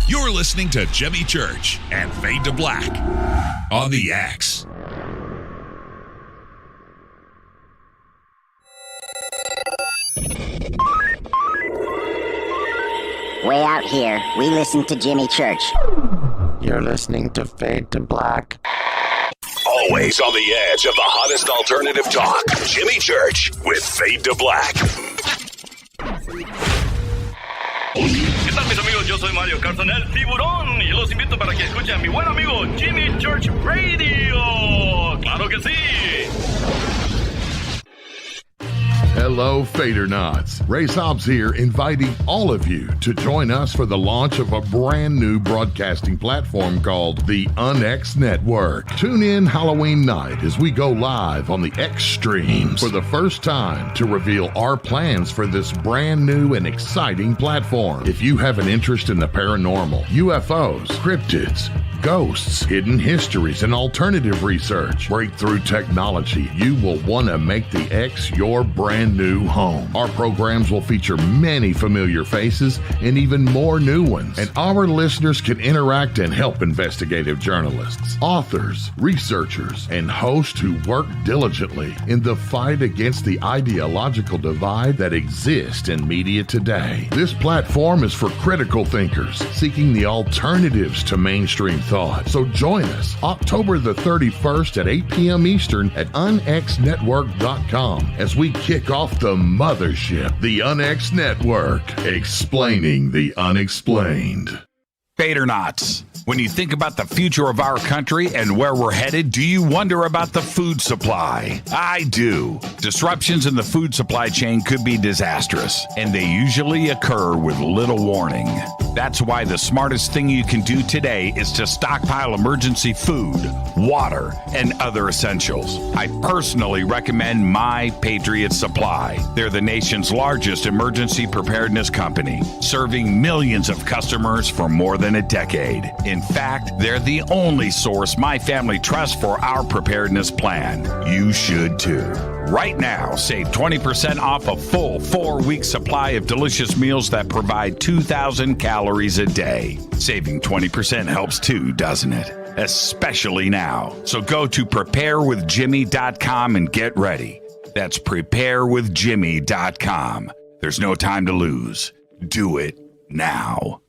You're listening to Jimmy Church and Fade to Black on the X. Way out here, we listen to Jimmy Church. You're listening to Fade to Black. Always on the edge of the hottest alternative talk. Jimmy Church with Fade to Black. ¿Qué tal, mis amigos? Yo soy Mario Carson, el tiburón, y los invito para que escuchen a mi buen amigo Jimmy Church Radio. ¡Claro que sí! Hello, Fadernauts. Ray Sobbs here, inviting all of you to join us for the launch of a brand new broadcasting platform called the UNX Network. Tune in Halloween night as we go live on the X Streams for the first time to reveal our plans for this brand new and exciting platform. If you have an interest in the paranormal, UFOs, cryptids, ghosts, hidden histories, and alternative research, breakthrough technology, you will want to make the X your brand new home. Our programs will feature many familiar faces and even more new ones, and our listeners can interact and help investigative journalists, authors, researchers, and hosts who work diligently in the fight against the ideological divide that exists in media today. This platform is for critical thinkers seeking the alternatives to mainstream thought. So join us October the 31st at 8 p.m. Eastern at unxnetwork.com as we kick off the mothership, the UNX Network, explaining the unexplained. Fadernauts. When you think about the future of our country and where we're headed, do you wonder about the food supply? I do. Disruptions in the food supply chain could be disastrous, and they usually occur with little warning. That's why the smartest thing you can do today is to stockpile emergency food, water, and other essentials. I personally recommend My Patriot Supply. They're the nation's largest emergency preparedness company, serving millions of customers for more than a decade. In fact, they're the only source my family trusts for our preparedness plan. You should too. Right now, save 20% off a full 4-week supply of delicious meals that provide 2,000 calories a day. Saving 20% helps too, doesn't it? Especially now. So go to preparewithjimmy.com and get ready. That's preparewithjimmy.com. There's no time to lose. Do it now.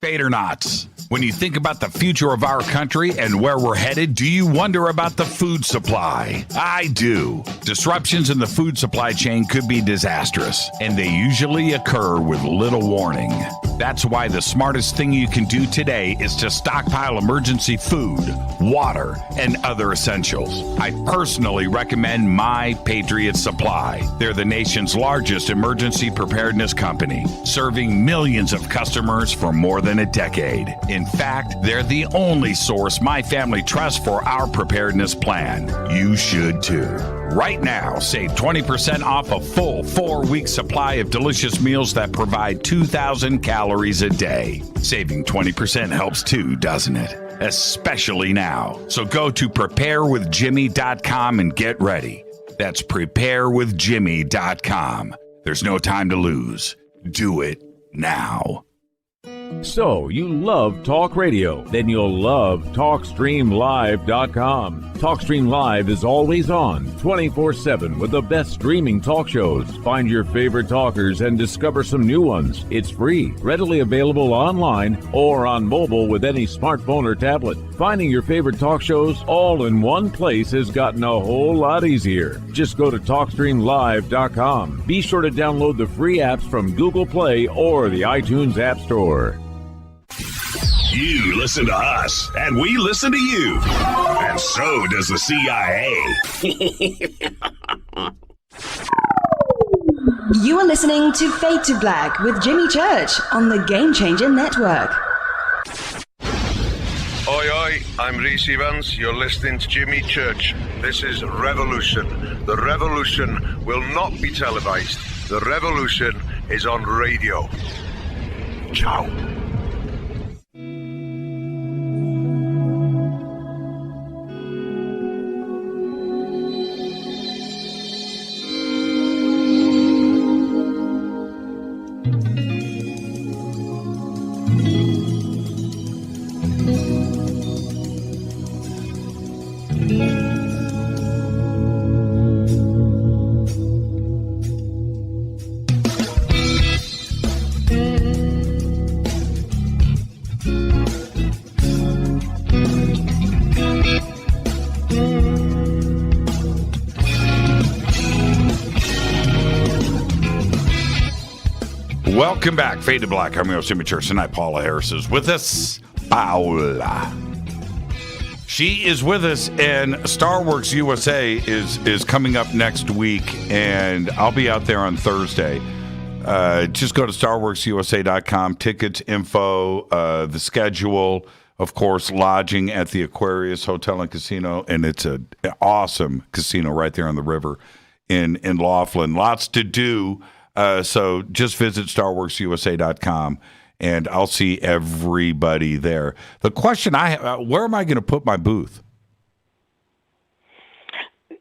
Fadernauts. When you think about the future of our country and where we're headed, do you wonder about the food supply? I do. Disruptions in the food supply chain could be disastrous, and they usually occur with little warning. That's why the smartest thing you can do today is to stockpile emergency food, water, and other essentials. I personally recommend My Patriot Supply. They're the nation's largest emergency preparedness company, serving millions of customers for more than a decade. In fact, they're the only source my family trusts for our preparedness plan. You should too. Right now, save 20% off a full 4-week supply of delicious meals that provide 2,000 calories a day. Saving 20% helps too, doesn't it? Especially now. So go to preparewithjimmy.com and get ready. That's preparewithjimmy.com. There's no time to lose. Do it now. So, you love talk radio? Then you'll love TalkStreamLive.com. TalkStream Live is always on, 24/7 with the best streaming talk shows. Find your favorite talkers and discover some new ones. It's free, readily available online or on mobile with any smartphone or tablet. Finding your favorite talk shows all in one place has gotten a whole lot easier. Just go to TalkStreamLive.com. Be sure to download the free apps from Google Play or the iTunes App Store. You listen to us, and we listen to you. And so does the CIA. You are listening to Fade to Black with Jimmy Church on the Game Changer Network. Oi, oi, I'm Reese Evans. You're listening to Jimmy Church. This is Revolution. The revolution will not be televised. The revolution is on radio. Ciao. Welcome back, Fade to Black. I'm your host, Jimmy Church. Tonight, Paula Harris is with us. Paula. She is with us, and Starworks USA is coming up next week, and I'll be out there on Thursday. Just go to starworksusa.com, tickets, info, the schedule, of course, lodging at the Aquarius Hotel and Casino, and it's an awesome casino right there on the river in Laughlin. Lots to do. So just visit starworksusa.com, and I'll see everybody there. The question I have, where am I going to put my booth?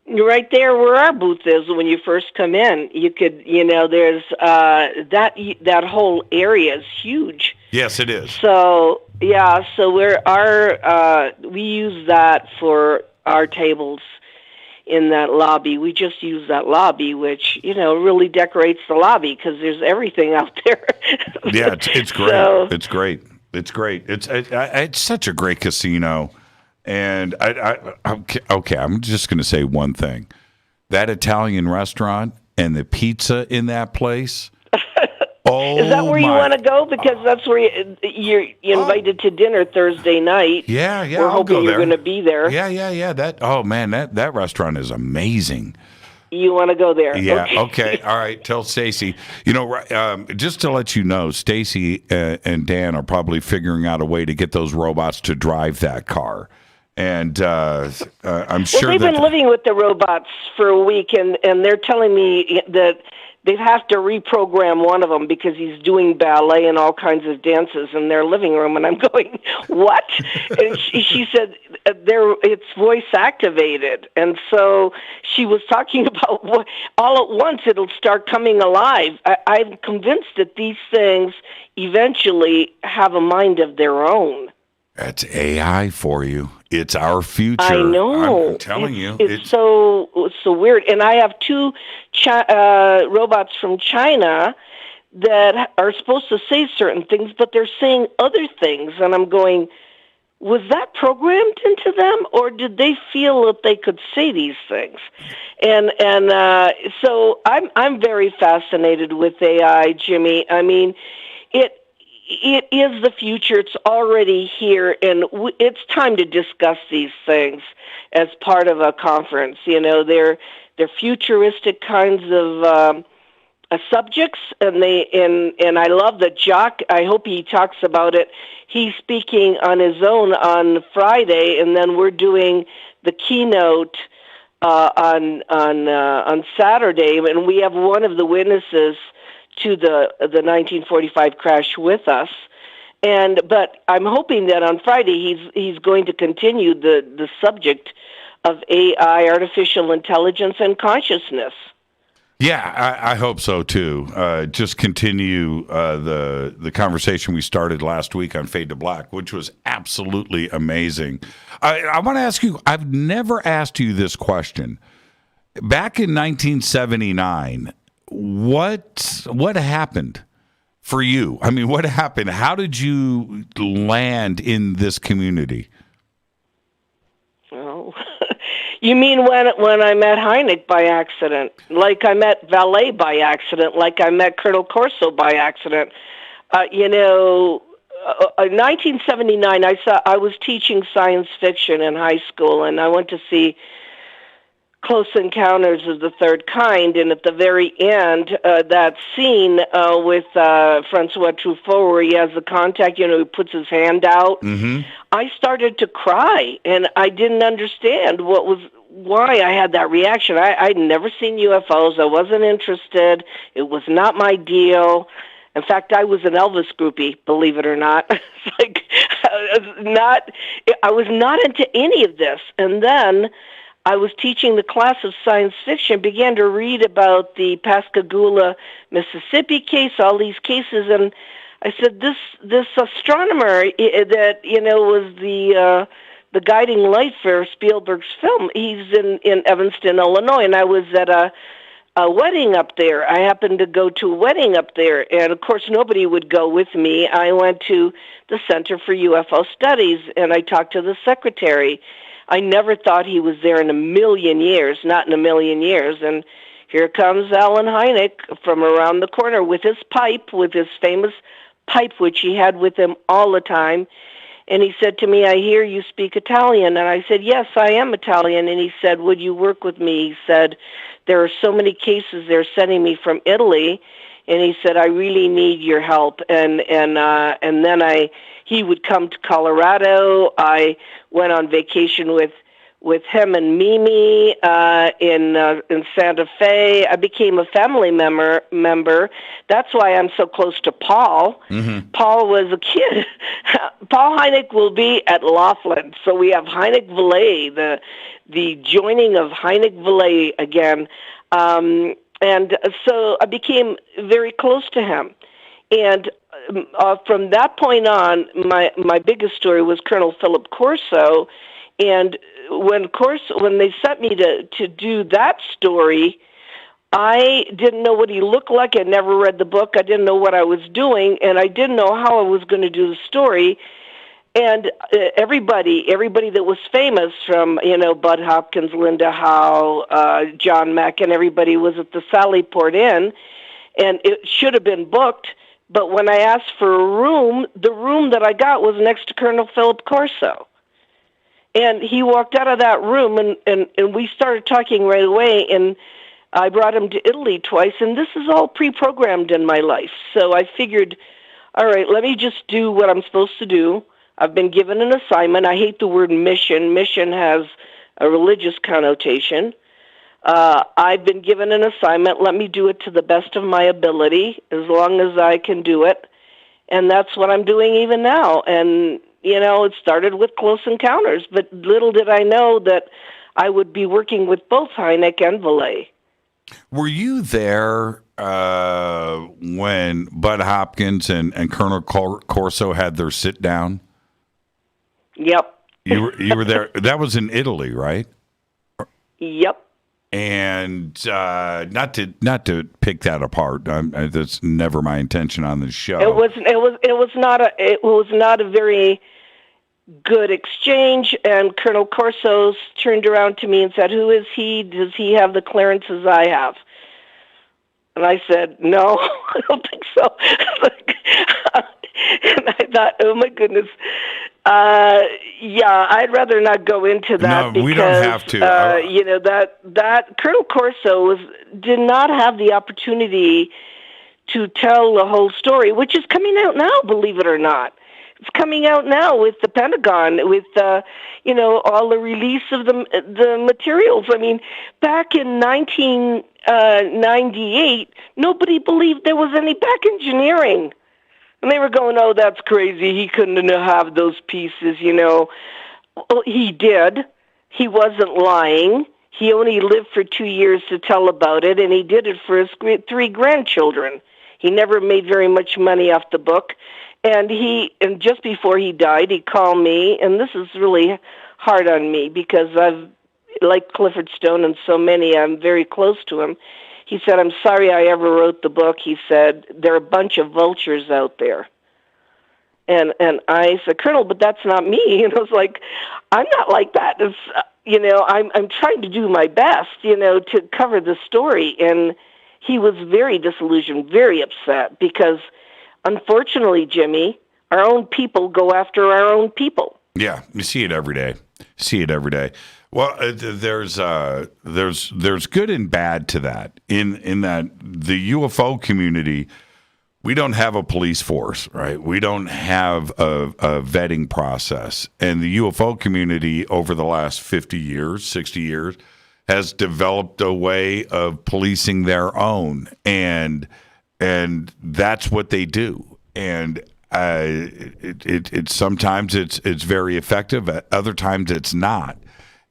Right there where our booth is when you first come in. You could, there's that whole area is huge. Yes, it is. So, yeah, so we use that for our tables in that lobby. We just use that lobby, which, really decorates the lobby because there's everything out there. Yeah, it's great. So, it's great. It's great. It's such a great casino. And okay, I'm just going to say one thing. That Italian restaurant and the pizza in that place. Oh, is that where you want to go? Because that's where you're invited to dinner Thursday night. Yeah. We're hoping you're going to be there. Yeah. That restaurant is amazing. You want to go there? Yeah. Okay. All right. Tell Stacy. Just to let you know, Stacy and Dan are probably figuring out a way to get those robots to drive that car. And I'm sure they've been living with the robots for a week, and they're telling me that they have to reprogram one of them because he's doing ballet and all kinds of dances in their living room. And I'm going, what? And she said it's voice activated. And so she was talking about all at once it'll start coming alive. I'm convinced that these things eventually have a mind of their own. That's AI for you. It's our future. I know. I'm telling you. It's so weird. And I have two robots from China that are supposed to say certain things, but they're saying other things. And I'm going, was that programmed into them, or did they feel that they could say these things? And so I'm very fascinated with AI, Jimmy. I mean, it is the future. It's already here, and it's time to discuss these things as part of a conference. They're futuristic kinds of subjects, and I love that Jacques. I hope he talks about it. He's speaking on his own on Friday, and then we're doing the keynote on Saturday, and we have one of the witnesses to the 1945 crash with us, but I'm hoping that on Friday he's going to continue the subject of AI, artificial intelligence, and consciousness. Yeah, I hope so too. Just continue the conversation we started last week on Fade to Black, which was absolutely amazing. I want to ask you. I've never asked you this question. Back in 1979. What happened for you? I mean, what happened? How did you land in this community? Oh, you mean when I met Hyneck by accident, like I met Vallee by accident, like I met Colonel Corso by accident? 1979, I was teaching science fiction in high school, and I went to see Close Encounters of the Third Kind, and at the very end, that scene with Francois Truffaut where he has the contact, he puts his hand out, I started to cry, and I didn't understand why I had that reaction. I'd never seen UFOs. I wasn't interested. It was not my deal. In fact, I was an Elvis groupie, believe it or not. It's like I was not into any of this. And then I was teaching the class of science fiction, began to read about the Pascagoula, Mississippi case, all these cases, and I said, this astronomer that was the guiding light for Spielberg's film, he's in Evanston, Illinois, and I was at a wedding up there. I happened to go to a wedding up there, and of course nobody would go with me. I went to the Center for UFO Studies, and I talked to the secretary. I never thought he was there in a million years, not in a million years, and here comes Alan Hyneck from around the corner with his pipe, with his famous pipe, which he had with him all the time, and he said to me, I hear you speak Italian, and I said, yes, I am Italian, and he said, would you work with me? He said, there are so many cases they're sending me from Italy, and he said, I really need your help, and then he would come to Colorado. I went on vacation with him and Mimi in Santa Fe. I became a family member. That's why I'm so close to Paul. Mm-hmm. Paul was a kid. Paul Hyneck will be at Laughlin. So we have Hyneck Vallee, the joining of Hyneck Vallee again. And so I became very close to him. And from that point on, my biggest story was Colonel Philip Corso. And when they sent me to do that story, I didn't know what he looked like. I never read the book. I didn't know what I was doing, and I didn't know how I was going to do the story. And everybody that was famous, from Bud Hopkins, Linda Howe, John Mack, and everybody was at the Sallyport Inn, and it should have been booked. But when I asked for a room, the room that I got was next to Colonel Philip Corso. And he walked out of that room, and we started talking right away, and I brought him to Italy twice, and this is all pre-programmed in my life. So I figured, all right, let me just do what I'm supposed to do. I've been given an assignment. I hate the word mission. Mission has a religious connotation. I've been given an assignment. Let me do it to the best of my ability, as long as I can do it. And that's what I'm doing even now. And, it started with Close Encounters, but little did I know that I would be working with both Hyneck and Vallee. Were you there when Bud Hopkins and Colonel Corso had their sit-down? Yep. You were there. That was in Italy, right? Yep. And not to pick that apart. That's never my intention on this show. It was not a very good exchange. And Colonel Corso turned around to me and said, "Who is he? Does he have the clearances I have?" And I said, "No, I don't think so." And I thought, "Oh my goodness." Yeah, I'd rather not go into that. No, because, we don't have to. That Colonel Corso did not have the opportunity to tell the whole story, which is coming out now, believe it or not. It's coming out now with the Pentagon, with all the release of the materials. I mean, back in 1998, nobody believed there was any back engineering. And they were going, "Oh, that's crazy. He couldn't have those pieces, Well, he did. He wasn't lying. He only lived for 2 years to tell about it, and he did it for his 3 grandchildren. He never made very much money off the book. And just before he died, he called me, and this is really hard on me because like Clifford Stone and so many, I'm very close to him. He said, "I'm sorry I ever wrote the book." He said, "There are a bunch of vultures out there." And I said, "Colonel, but that's not me." And I was like, "I'm not like that. It's, I'm trying to do my best, to cover the story." And he was very disillusioned, very upset, because unfortunately, Jimmy, Our own people go after our own people. Yeah, you see it every day. Well, there's good and bad to that. In that the UFO community, we don't have a police force, right? We don't have a vetting process, and the UFO community over the last 50 years, 60 years, has developed a way of policing their own, and that's what they do. And it sometimes it's very effective. At other times it's not.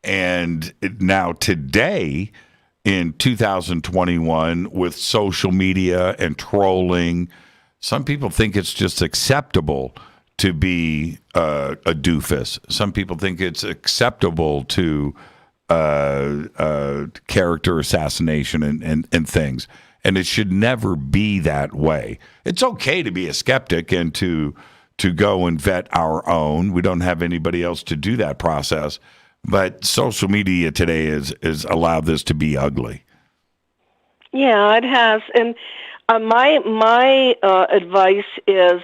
And now today, in 2021, with social media and trolling, some people think it's just acceptable to be a doofus. Some people think it's acceptable to character assassination and things. And it should never be that way. It's okay to be a skeptic and to go and vet our own. We don't have anybody else to do that process. But social media today is allowed this to be ugly. Yeah, it has. And my advice is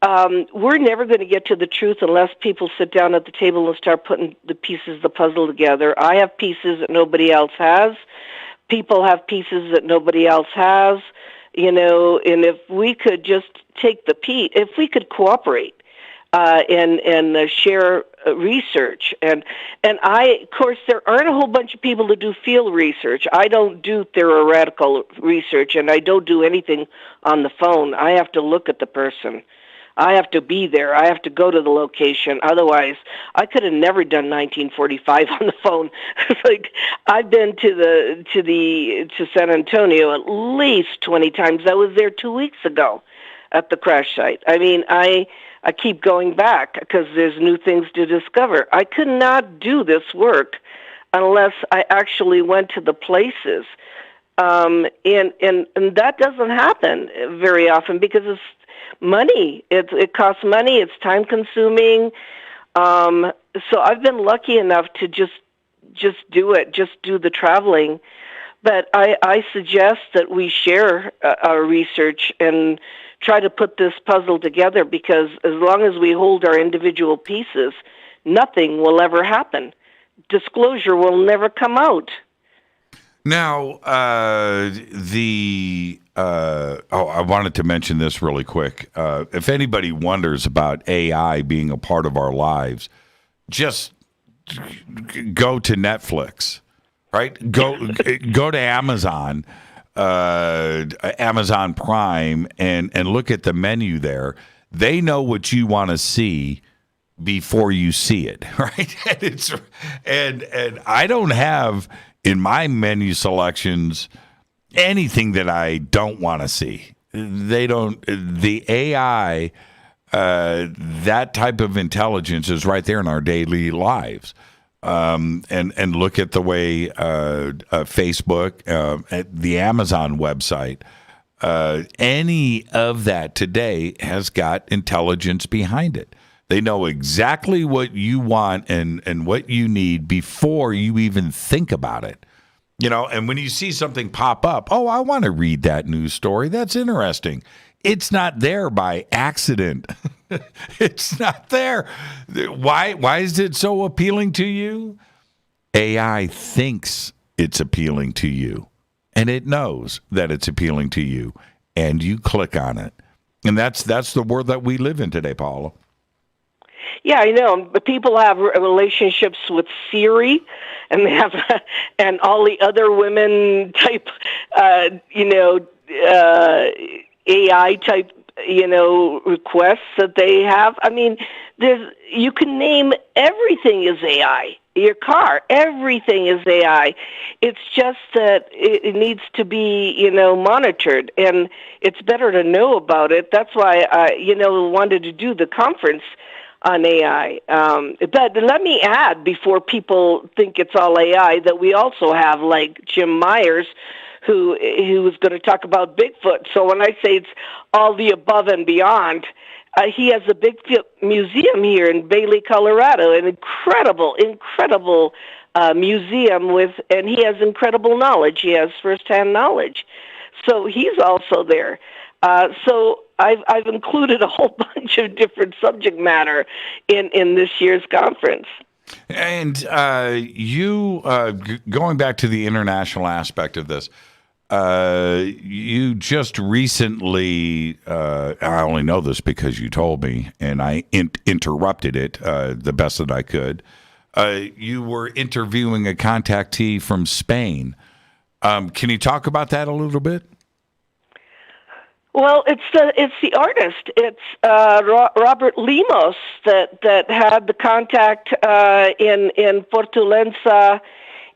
we're never going to get to the truth unless people sit down at the table and start putting the pieces of the puzzle together. I have pieces that nobody else has. People have pieces that nobody else has, and if we could just take if we could cooperate and share research, and of course, there aren't a whole bunch of people that do field research. I don't do theoretical research, and I don't do anything on the phone. I have to look at the person. I have to be there. I have to go to the location. Otherwise, I could have never done 1945 on the phone. It's like I've been to San Antonio at least 20 times. I was there 2 weeks ago at the crash site. I mean, I keep going back because there's new things to discover. I could not do this work unless I actually went to the places. And that doesn't happen very often because it's money. It costs money. It's time consuming. So I've been lucky enough to just do it, just do the traveling. But I suggest that we share our research and try to put this puzzle together, because as long as we hold our individual pieces, nothing will ever happen. Disclosure will never come out. Now, I wanted to mention this really quick. If anybody wonders about AI being a part of our lives, just go to Netflix, right? Go to Amazon, Amazon Prime, and look at the menu there. They know what you want to see before you see it, right? And I don't have in my menu selections anything that I don't want to see. They don't. The AI, that type of intelligence is right there in our daily lives. And look at the way Facebook, at the Amazon website, any of that today has got intelligence behind it. They know exactly what you want and what you need before you even think about it. And when you see something pop up, oh, I want to read that news story. That's interesting. It's not there by accident. It's not there. Why is it so appealing to you? AI thinks it's appealing to you, and it knows that it's appealing to you, and you click on it. And that's the world that we live in today, Paula. Yeah, I know. But people have relationships with Siri, and they have, and all the other women type, AI type, requests that they have. I mean, you can name everything is AI. Your car, everything is AI. It's just that it needs to be, monitored, and it's better to know about it. That's why I, wanted to do the conference on AI. But let me add, before people think it's all AI, that we also have like Jim Myers, who was going to talk about Bigfoot. So when I say it's all the above and beyond, he has a Bigfoot museum here in Bailey, Colorado, an incredible museum and he has incredible knowledge. He has firsthand knowledge. So he's also there. So I've included a whole bunch of different subject matter in this year's conference. And you, going back to the international aspect of this, you just recently, I only know this because you told me, and I interrupted it the best that I could. You were interviewing a contactee from Spain. Can you talk about that a little bit? Well, it's the artist. It's Robert Limos that had the contact in Fortaleza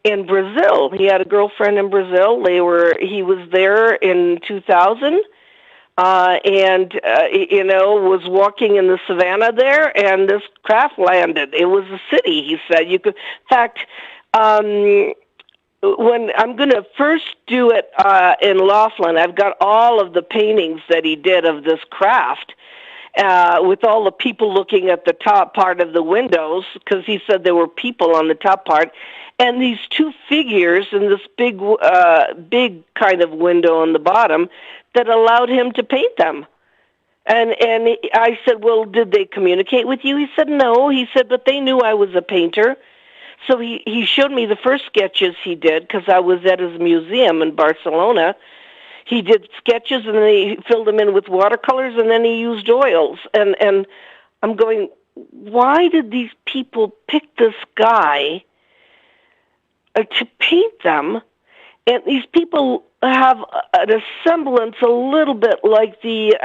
in Brazil. He had a girlfriend in Brazil. He was there in 2000, and was walking in the savannah there, and this craft landed. It was a city. He said you could. In fact. When I'm going to first do it in Laughlin, I've got all of the paintings that he did of this craft with all the people looking at the top part of the windows, because he said there were people on the top part, and these two figures in this big kind of window on the bottom that allowed him to paint them. And I said, well, did they communicate with you? He said, no. He said, but they knew I was a painter. So he showed me the first sketches he did, because I was at his museum in Barcelona. He did sketches, and then he filled them in with watercolors, and then he used oils. And I'm going, why did these people pick this guy to paint them? And these people have a semblance a little bit like the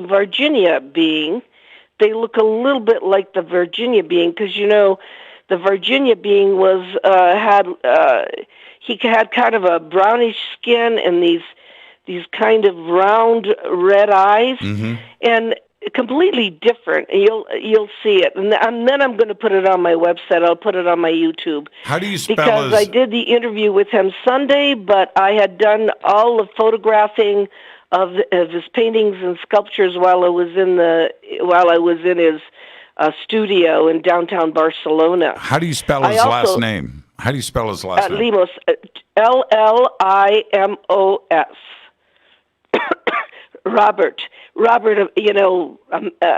Virginia being. They look a little bit like the Virginia being, because, the Virginia being had kind of a brownish skin and these kind of round red eyes, and completely different. You'll see it, and then I'm going to put it on my website. I'll put it on my YouTube. How do you spell because I did the interview with him Sunday, but I had done all the photographing of his paintings and sculptures while I was in his studio in downtown Barcelona. How do you spell his last name? How do you spell his last name? Limos, Llimos. Robert,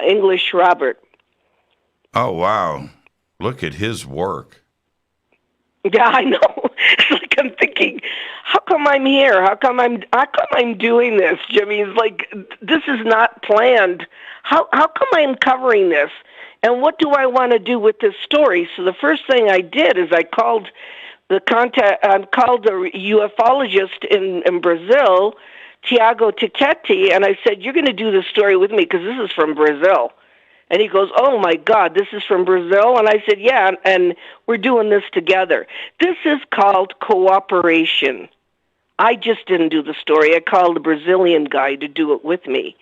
English Robert. Oh, wow. Look at his work. Yeah, I know. It's like I'm thinking, how come I'm here? How come I'm doing this, Jimmy? It's like, this is not planned. How come I'm covering this? And what do I want to do with this story? So the first thing I did is I called the ufologist in Brazil, Tiago Tichetti, and I said, you're going to do this story with me because this is from Brazil. And he goes, oh, my God, this is from Brazil? And I said, yeah, and we're doing this together. This is called cooperation. I just didn't do the story. I called the Brazilian guy to do it with me.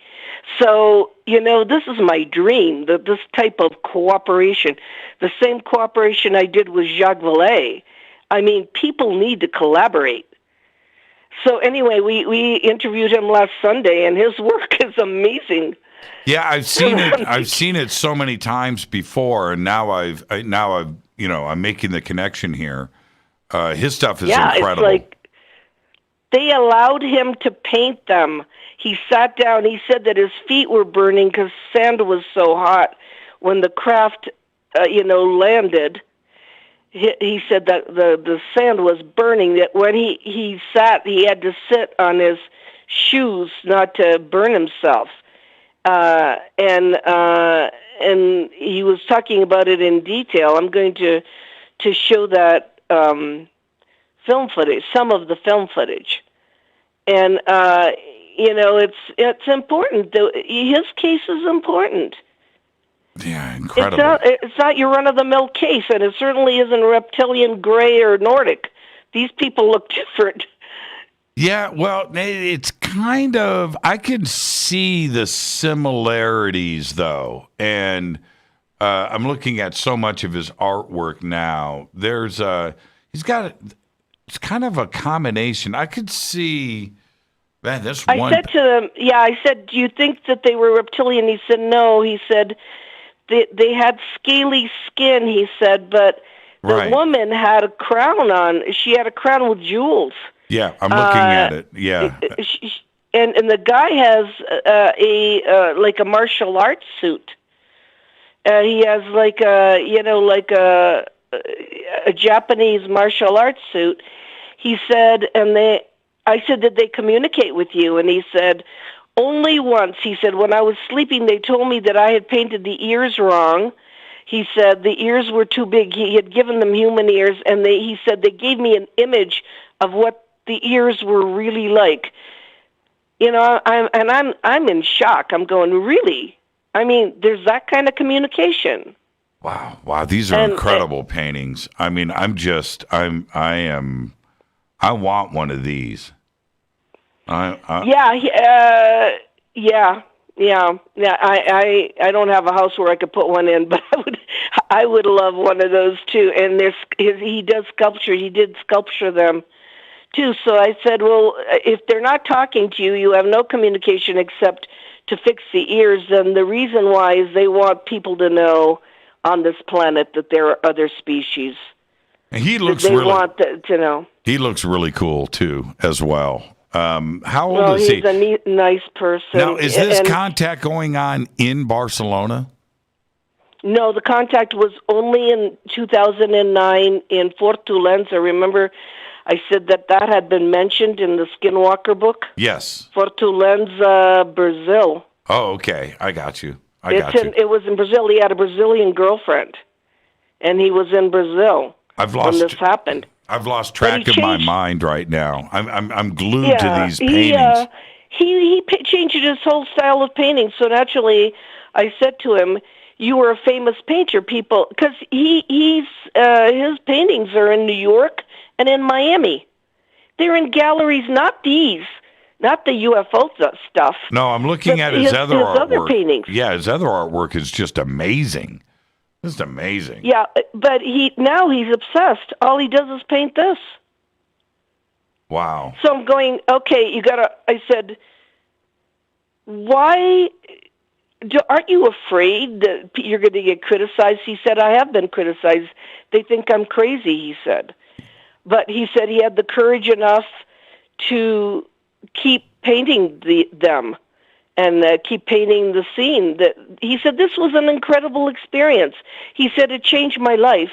So, this is my dream, this type of cooperation. The same cooperation I did with Jacques Vallee. I mean, people need to collaborate. So anyway, we interviewed him last Sunday, and his work is amazing. Yeah, I've seen it. I've seen it so many times before, and now I'm making the connection here. His stuff is incredible. It's like they allowed him to paint them. He sat down. He said that his feet were burning because sand was so hot when the craft, landed. He said that the sand was burning. That when he sat, he had to sit on his shoes not to burn himself. And he was talking about it in detail. I'm going to show that film footage, some of the film footage, and it's important. His case is important. Yeah, incredible. It's not your run-of-the-mill case, and it certainly isn't reptilian, gray, or Nordic. These people look different. Yeah, well, it's kind of, I can see the similarities, though, and I'm looking at so much of his artwork now. It's kind of a combination. I could see, man, I said to them, I said, do you think that they were reptilian? He said, no. He said, they had scaly skin, he said, but the woman had a crown on. She had a crown with jewels. Yeah, I'm looking at it. Yeah. and the guy has like a martial arts suit. He has like a Japanese martial arts suit. He said, I said, did they communicate with you? And he said, only once. He said, when I was sleeping, they told me that I had painted the ears wrong. He said the ears were too big. He had given them human ears, and he said they gave me an image of what the ears were really like. You know, I'm in shock. I'm going, really? I mean, there's that kind of communication. Wow, these are incredible paintings. I mean, I want one of these. I don't have a house where I could put one in, but I would love one of those too. And he does sculpture. He did sculpture them too. So I said, well, if they're not talking to you, you have no communication except to fix the ears. Then the reason why is they want people to know on this planet that there are other species. And he looks to know. He looks really cool too, as well. How old is he? He's a nice person. Now, is this contact going on in Barcelona? No, the contact was only in 2009 in Fortaleza. Remember, I said that had been mentioned in the Skinwalker book? Yes. Fortaleza, Brazil. Oh, okay. I got you. It was in Brazil. He had a Brazilian girlfriend, and he was in Brazil when this happened. I've lost track of my mind right now. I'm glued to these paintings. He changed his whole style of painting. So naturally, I said to him, "You were a famous painter, people," because his paintings are in New York and in Miami. They're in galleries, not the UFO stuff. No, I'm looking at his other artwork. Other paintings. Yeah, his other artwork is just amazing. Just amazing. Yeah, but now he's obsessed. All he does is paint this. Wow. So I'm going, okay, I said, why aren't you afraid that you're going to get criticized? He said, I have been criticized. They think I'm crazy, he said. But he said he had the courage enough to keep painting them. And keep painting the scene. He said, this was an incredible experience. He said, it changed my life.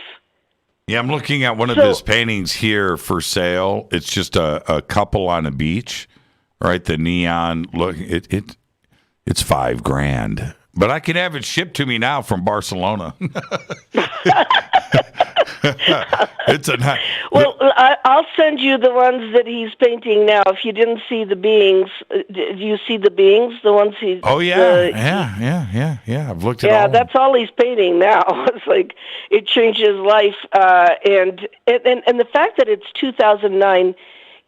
Yeah, I'm looking at one of his paintings here for sale. It's just a couple on a beach, right? The neon look. It's $5,000, but I can have it shipped to me now from Barcelona. Well, I'll send you the ones that he's painting now. If you didn't see the beings, do you see the beings? The ones he. Oh yeah. I've looked at all. Yeah, that's all he's painting now. It's like it changed his life, and the fact that it's 2009,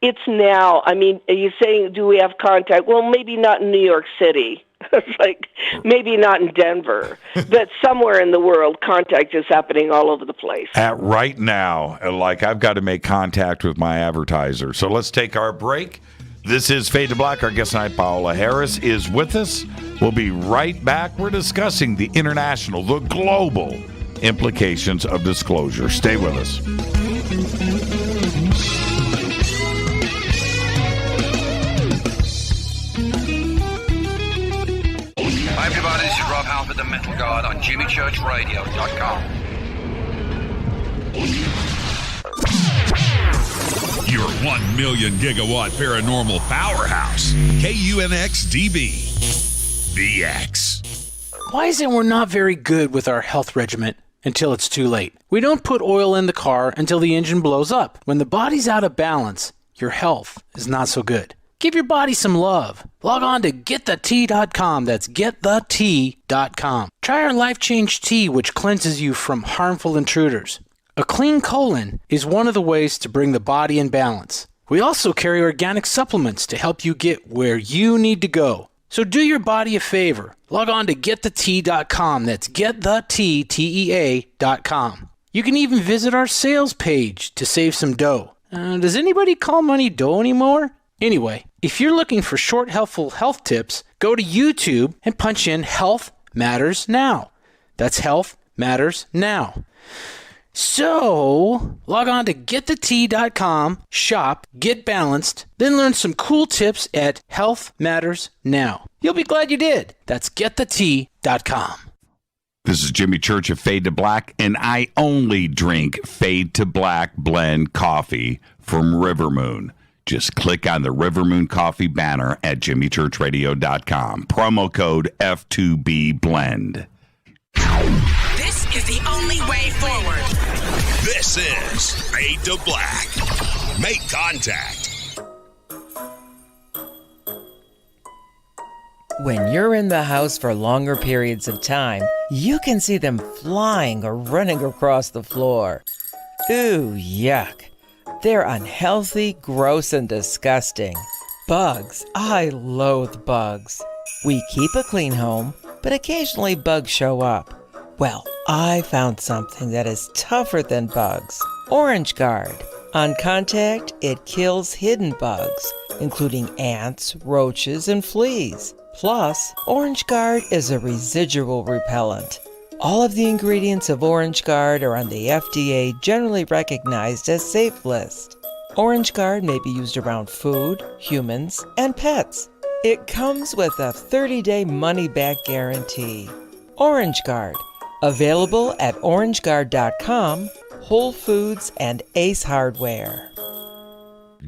it's now. I mean, are you saying do we have contact? Well, maybe not in New York City. It's like maybe not in Denver, but somewhere in the world, contact is happening all over the place. Right now, like I've got to make contact with my advertiser. So let's take our break. This is Fade to Black. Our guest tonight, Paola Harris, is with us. We'll be right back. We're discussing the international, the global implications of disclosure. Stay with us. Hi everybody, this is Rob Halford, the Metal Guard on JimmyChurchRadio.com. Your 1 million gigawatt paranormal powerhouse, KUNX-DB, VX. Why is it we're not very good with our health regimen until it's too late? We don't put oil in the car until the engine blows up. When the body's out of balance, your health is not so good. Give your body some love. Log on to GetTheT.com. That's GetTheT.com. Try our Life Change Tea, which cleanses you from harmful intruders. A clean colon is one of the ways to bring the body in balance. We also carry organic supplements to help you get where you need to go. So do your body a favor. Log on to GetTheT.com. That's GetTheT.com. You can even visit our sales page to save some dough. Does anybody call money dough anymore? Anyway, if you're looking for short, helpful health tips, go to YouTube and punch in Health Matters Now. That's Health Matters Now. So, log on to getthetea.com, shop, get balanced, then learn some cool tips at Health Matters Now. You'll be glad you did. That's getthetea.com. This is Jimmy Church of Fade to Black, and I only drink Fade to Black blend coffee from River Moon. Just click on the River Moon coffee banner at jimmychurchradio.com. Promo code F2B blend. This is the only way forward. This is Fade to Black. Make contact. When you're in the house for longer periods of time, you can see them flying or running across the floor. Ooh, yuck. They're unhealthy, gross, and disgusting. Bugs. I loathe bugs. We keep a clean home, but occasionally bugs show up. Well, I found something that is tougher than bugs. Orange Guard. On contact, it kills hidden bugs, including ants, roaches, and fleas. Plus, Orange Guard is a residual repellent. All of the ingredients of Orange Guard are on the FDA generally recognized as safe list. Orange Guard may be used around food, humans, and pets. It comes with a 30-day money-back guarantee. Orange Guard. Available at orangeguard.com, Whole Foods, and Ace Hardware.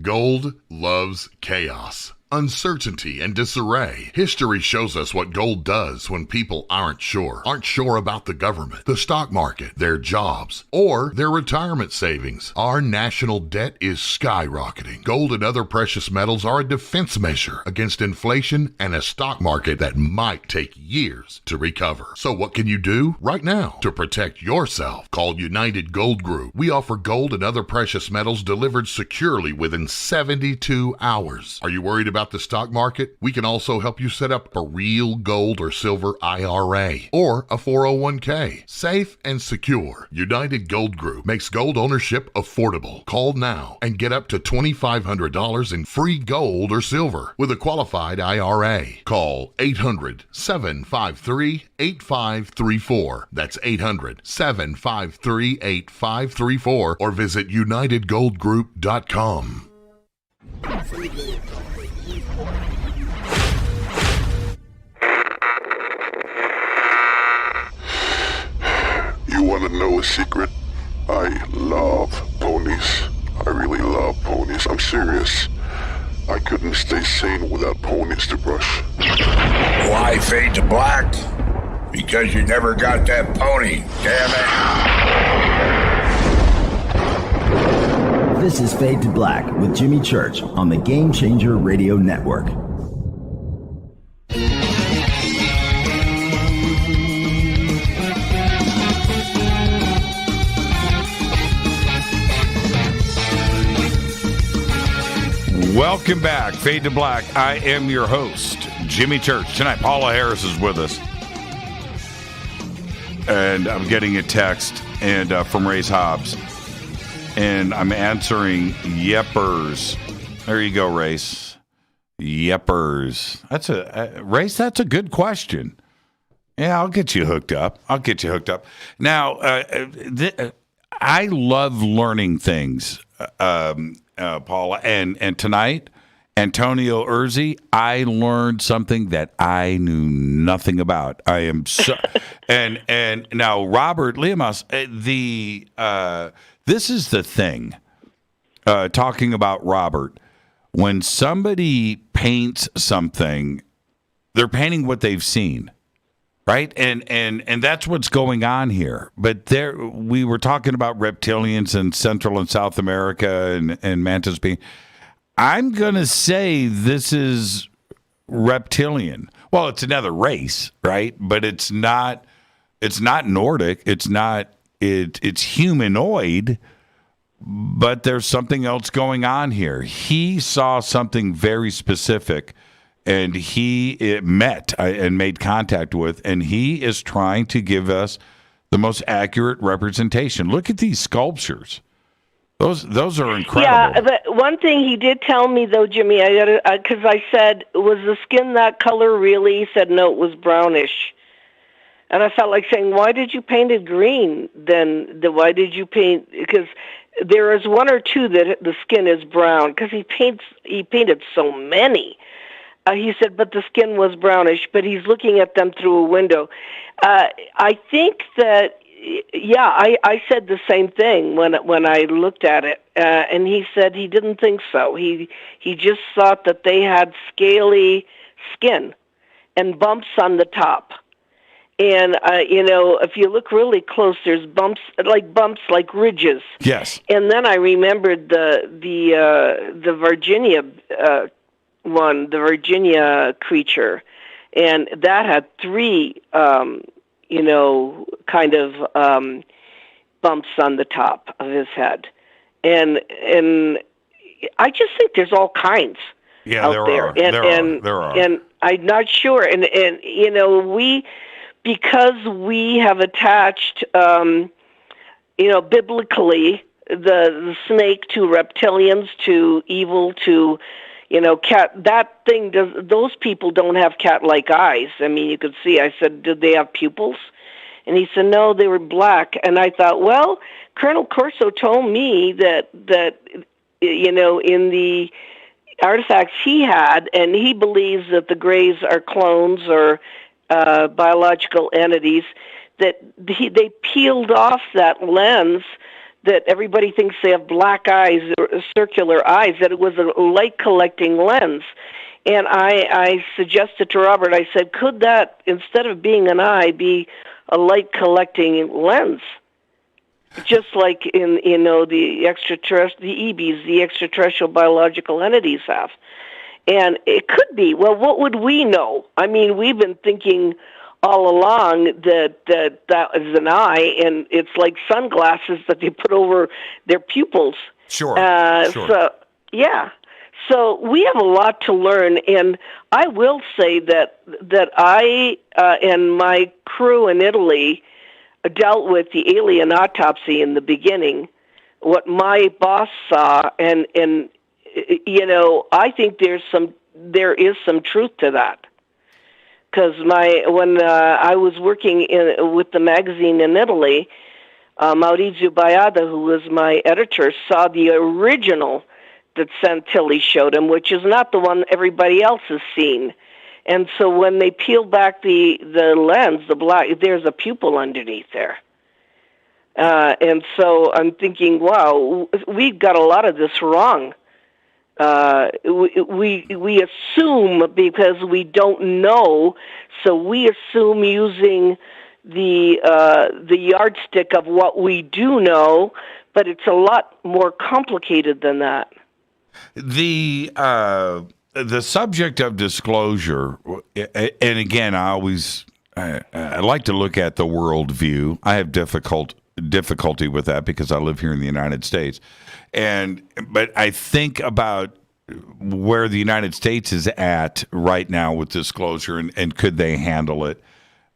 Gold loves chaos, uncertainty, and disarray. History shows us what gold does when people aren't sure about the government, the stock market, their jobs, or their retirement savings. Our national debt is skyrocketing. Gold and other precious metals are a defense measure against inflation and a stock market that might take years to recover. So what can you do right now to protect yourself? Call United Gold Group. We offer gold and other precious metals delivered securely within 72 hours. Are you worried about the stock market? We can also help you set up a real gold or silver IRA or a 401k. Safe and secure. United Gold Group makes gold ownership affordable. Call now and get up to $2,500 in free gold or silver with a qualified IRA. Call 800-753-8534. That's 800-753-8534 or visit unitedgoldgroup.com. You want to know a secret? I love ponies. I really love ponies. I'm serious. I couldn't stay sane without ponies to brush. Why Fade to Black? Because you never got that pony, damn it. This is Fade to Black with Jimmy Church on the Game Changer Radio Network. Welcome back, Fade to Black. I am your host, Jimmy Church. Tonight, Paula Harris is with us. And I'm getting a text from Ray's Hobbs. And I'm answering Yepers. There you go, Race. Yepers. Race, that's a good question. Yeah, I'll get you hooked up. Now, I love learning things, Paula. And tonight, Antonio Urzi, I learned something that I knew nothing about. I am so... and now, Robert Leamas, this is the thing, talking about Robert. When somebody paints something, they're painting what they've seen, right? And that's what's going on here. But we were talking about reptilians in Central and South America and mantis being. I'm going to say this is reptilian. Well, it's another race, right? But it's not Nordic. It's humanoid, but there's something else going on here. He saw something very specific, and he met and made contact with, and he is trying to give us the most accurate representation. Look at these sculptures. Those are incredible. Yeah, but one thing he did tell me, though, Jimmy, because I said, was the skin that color really? He said, no, it was brownish. And I felt like saying, why did you paint it green? Then why did you paint? Because there is one or two that the skin is brown, because he painted so many. He said, but the skin was brownish, but he's looking at them through a window. I think that, I said the same thing when I looked at it, and he said he didn't think so. He just thought that they had scaly skin and bumps on the top. And, if you look really close, there's bumps like ridges. Yes. And then I remembered the Virginia one, the Virginia creature, and that had 3, kind of bumps on the top of his head. And I just think there's all kinds out there. There are. And I'm not sure. And because we have attached, biblically, the snake to reptilians, to evil, to, cat, that thing those people don't have cat-like eyes. I mean, you could see, I said, did they have pupils? And he said, no, they were black. And I thought, well, Colonel Corso told me that in the artifacts he had, and he believes that the Greys are clones or biological entities, that they peeled off that lens that everybody thinks they have black eyes or circular eyes, that it was a light-collecting lens. And I suggested to Robert, I said, could that, instead of being an eye, be a light-collecting lens? Just like in, the EBs, the extraterrestrial biological entities have. And it could be. Well, what would we know? I mean, we've been thinking all along that is an eye, and it's like sunglasses that they put over their pupils. Sure. So, yeah. So we have a lot to learn, and I will say that I and my crew in Italy dealt with the alien autopsy in the beginning, what my boss saw, and I think there is some truth to that. Because when I was working with the magazine in Italy, Maurizio Baiada, who was my editor, saw the original that Santilli showed him, which is not the one everybody else has seen. And so when they peel back the lens, the black, there's a pupil underneath there. And so I'm thinking, wow, we've got a lot of this wrong. We assume because we don't know, so we assume using the yardstick of what we do know, but it's a lot more complicated than that. The subject of disclosure, and again, I like to look at the worldview. I have difficulty with that because I live here in the United States. But I think about where the United States is at right now with disclosure, and could they handle it?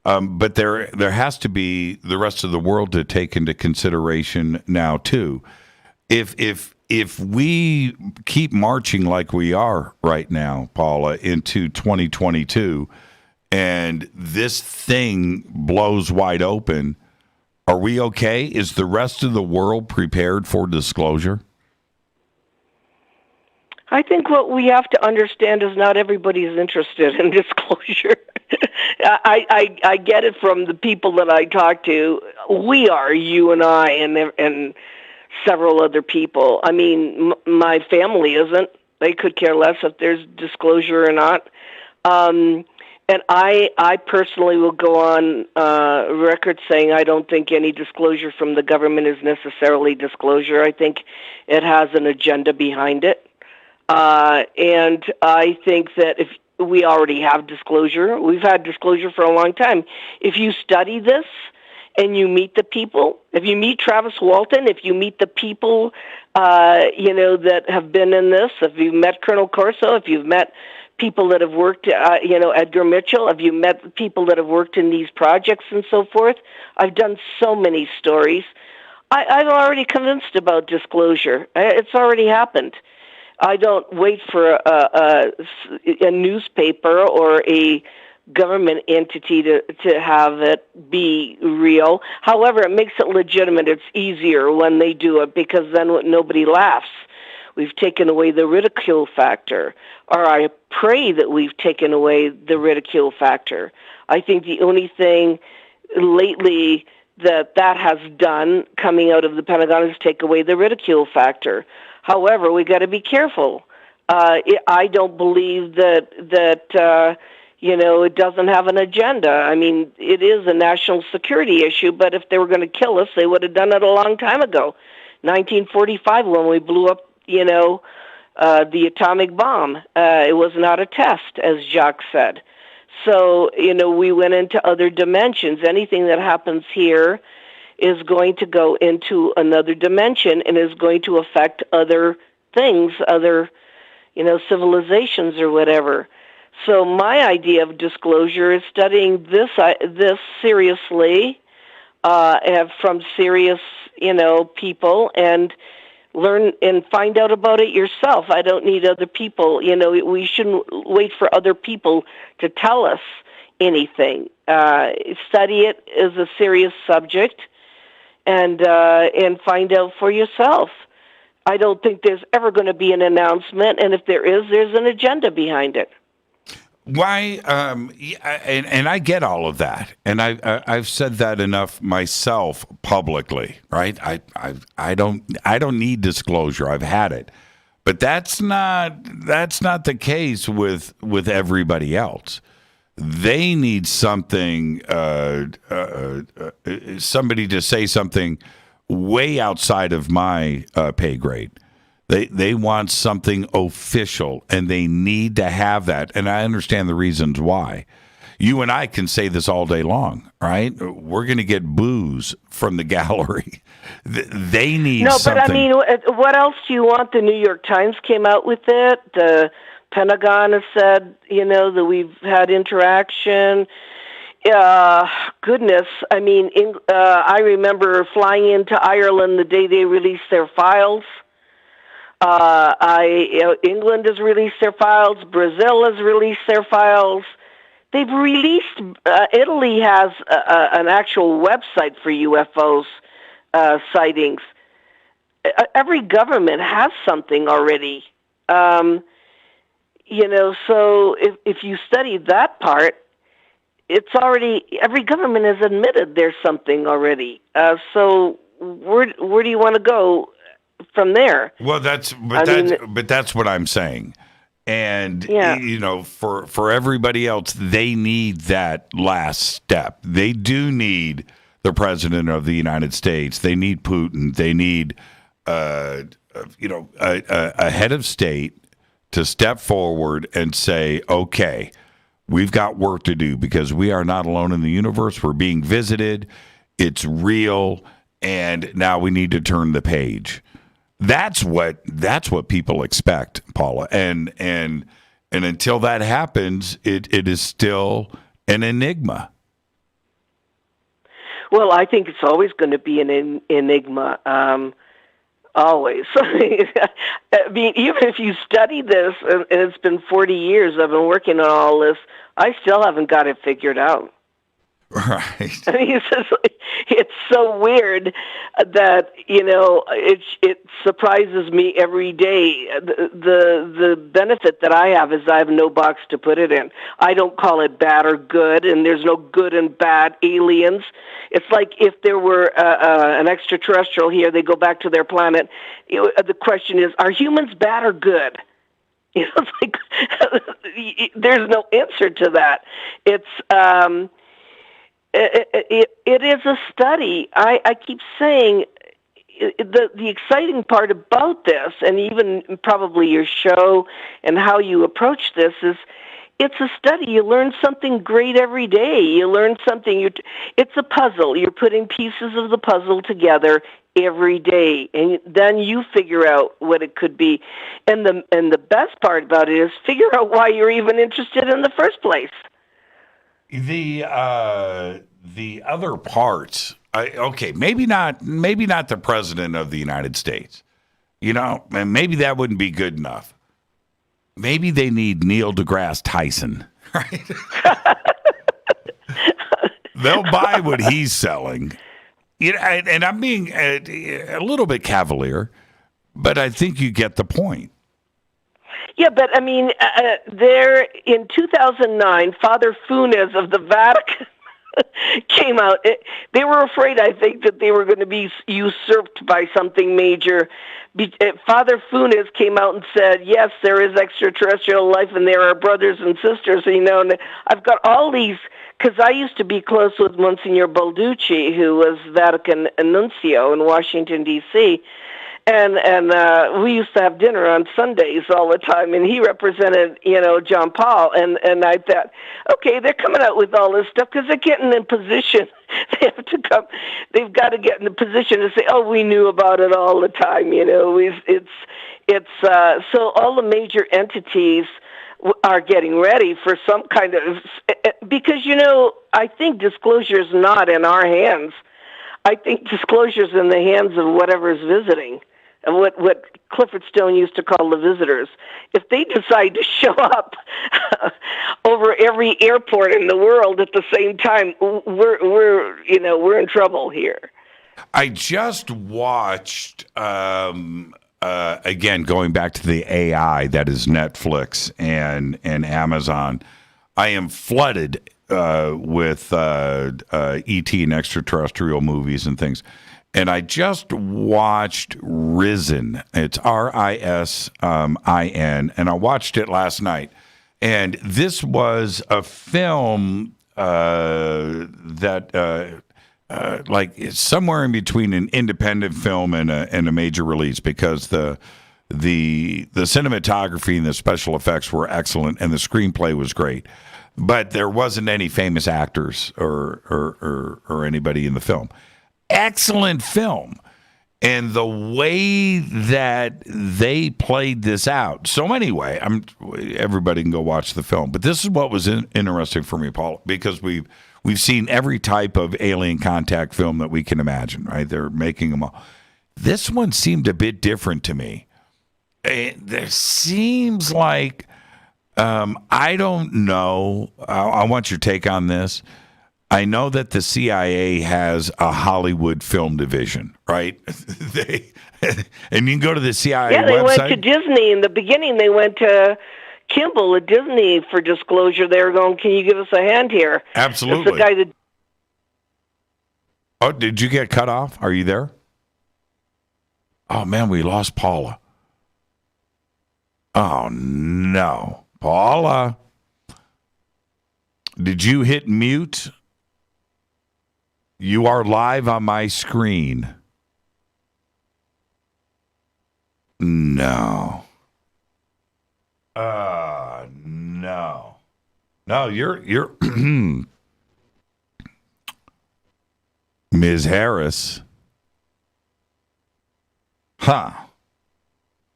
But there has to be the rest of the world to take into consideration now too. If we keep marching like we are right now, Paula, into 2022, and this thing blows wide open, are we okay? Is the rest of the world prepared for disclosure? I think what we have to understand is not everybody is interested in disclosure. I get it from the people that I talk to. We are, you and I, and several other people. I mean, my family isn't. They could care less if there's disclosure or not. And I personally will go on record saying I don't think any disclosure from the government is necessarily disclosure. I think it has an agenda behind it. And I think that if we already have disclosure, we've had disclosure for a long time. If you study this and you meet the people, if you meet Travis Walton, if you meet the people, that have been in this, if you've met Colonel Corso, if you've met people that have worked, Edgar Mitchell, if you met people that have worked in these projects and so forth, I've done so many stories. I'm already convinced about disclosure. It's already happened. I don't wait for a newspaper or a government entity to have it be real. However, it makes it legitimate. It's easier when they do it because then nobody laughs. We've taken away the ridicule factor, or I pray that we've taken away the ridicule factor. I think the only thing lately that has done coming out of the Pentagon is take away the ridicule factor. However, we got to be careful. I don't believe that it doesn't have an agenda. I mean, it is a national security issue, but if they were going to kill us, they would have done it a long time ago. 1945, when we blew up, the atomic bomb. It was not a test, as Jacques said. So, we went into other dimensions. Anything that happens here is going to go into another dimension and is going to affect other things, other, civilizations or whatever. So my idea of disclosure is studying this seriously, from serious, people, and learn and find out about it yourself. I don't need other people. We shouldn't wait for other people to tell us anything. Study it as a serious subject, and find out for yourself. I don't think there's ever going to be an announcement, and if there is, there's an agenda behind it. Why? And I get all of that, and I've said that enough myself publicly, right? I don't need disclosure. I've had it, but that's not the case with everybody else. They need something, somebody to say something way outside of my pay grade. They want something official, and they need to have that. And I understand the reasons why. You and I can say this all day long, right? We're going to get boos from the gallery. They need something. No, but I mean, what else do you want? The New York Times came out with it. The Pentagon has said, that we've had interaction. Goodness, I mean, I remember flying into Ireland the day they released their files. England has released their files. Brazil has released their files. They've released. Italy has an actual website for UFOs sightings. Every government has something already. So if you study that part, it's already, every government has admitted there's something already. So where do you want to go from there? Well, that's what I'm saying. And for everybody else, they need that last step. They do need the president of the United States. They need Putin. They need a head of state to step forward and say, okay, we've got work to do because we are not alone in the universe. We're being visited. It's real. And now we need to turn the page. That's what people expect, Paula. And until that happens, it is still an enigma. Well, I think it's always going to be an enigma. Always. I mean, even if you study this, and it's been 40 years I've been working on all this, I still haven't got it figured out. Right. I mean, it's so weird that it surprises me every day. The benefit that I have is I have no box to put it in. I don't call it bad or good, and there's no good and bad aliens. It's like if there were an extraterrestrial here, they go back to their planet. The question is, are humans bad or good? It's like there's no answer to that. It's It is a study. I keep saying the exciting part about this, and even probably your show and how you approach this, is it's a study. You learn something great every day. You learn something. It's a puzzle. You're putting pieces of the puzzle together every day, and then you figure out what it could be. And the best part about it is figure out why you're even interested in the first place. The other parts, maybe not the president of the United States, and maybe that wouldn't be good enough. Maybe they need Neil deGrasse Tyson, right? They'll buy what he's selling. You know, and I'm being a little bit cavalier, but I think you get the point. Yeah, but I mean, there in 2009, Father Funes of the Vatican came out. They were afraid, I think, that they were going to be usurped by something major. Father Funes came out and said, yes, there is extraterrestrial life and there are brothers and sisters, you know, and I've got all these, because I used to be close with Monsignor Balducci, who was Vatican nuncio in Washington, D.C., and we used to have dinner on Sundays all the time, and he represented, you know, John Paul, and I thought, okay, they're coming out with all this stuff because they're getting in position. They have to come. They've got to get in the position to say, oh, we knew about it all the time. You know, it's so all the major entities are getting ready for some kind of, because, you know, I think disclosure is not in our hands. I think disclosure is in the hands of whatever's visiting, and what Clifford Stone used to call the visitors. If they decide to show up over every airport in the world at the same time, we're in trouble here. I just watched again, going back to the AI that is Netflix and Amazon. I am flooded with E.T. and extraterrestrial movies and things. And I just watched Risen. It's RISIN, and I watched it last night. And this was a film that, like, it's somewhere in between an independent film and a major release, because the cinematography and the special effects were excellent, and the screenplay was great. But there wasn't any famous actors or anybody in the film. Excellent film. And the way that they played this out. So anyway, everybody can go watch the film. But this is what was interesting for me, Paul, because we've seen every type of alien contact film that we can imagine, right? They're making them all. This one seemed a bit different to me. There seems like, I don't know. I want your take on this. I know that the CIA has a Hollywood film division, right? And you can go to the CIA website. Yeah, they went to Disney. In the beginning, they went to Kimball at Disney for disclosure. They were going, can you give us a hand here? Absolutely. That's the guy that... Oh, did you get cut off? Are you there? Oh, man, we lost Paula. Oh, no. Paula, did you hit mute? You are live on my screen. No. No. No, you're Ms. Harris. Huh.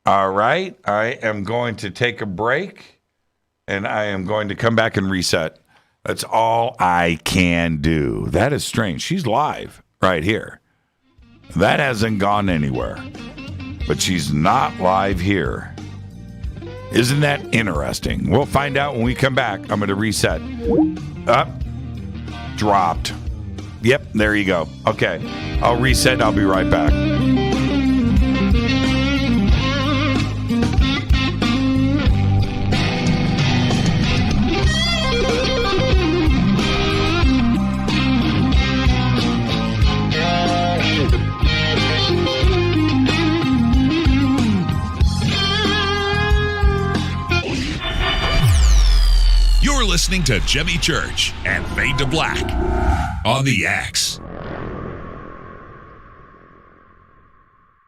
All right. I am going to take a break, and I am going to come back and reset. That's all I can do. That is strange. She's live right here. That hasn't gone anywhere. But she's not live here. Isn't that interesting? We'll find out when we come back. I'm going to reset. Up. Dropped. Yep, there you go. Okay. I'll reset. I'll be right back. Listening to Jimmy Church and Fade to Black on the X.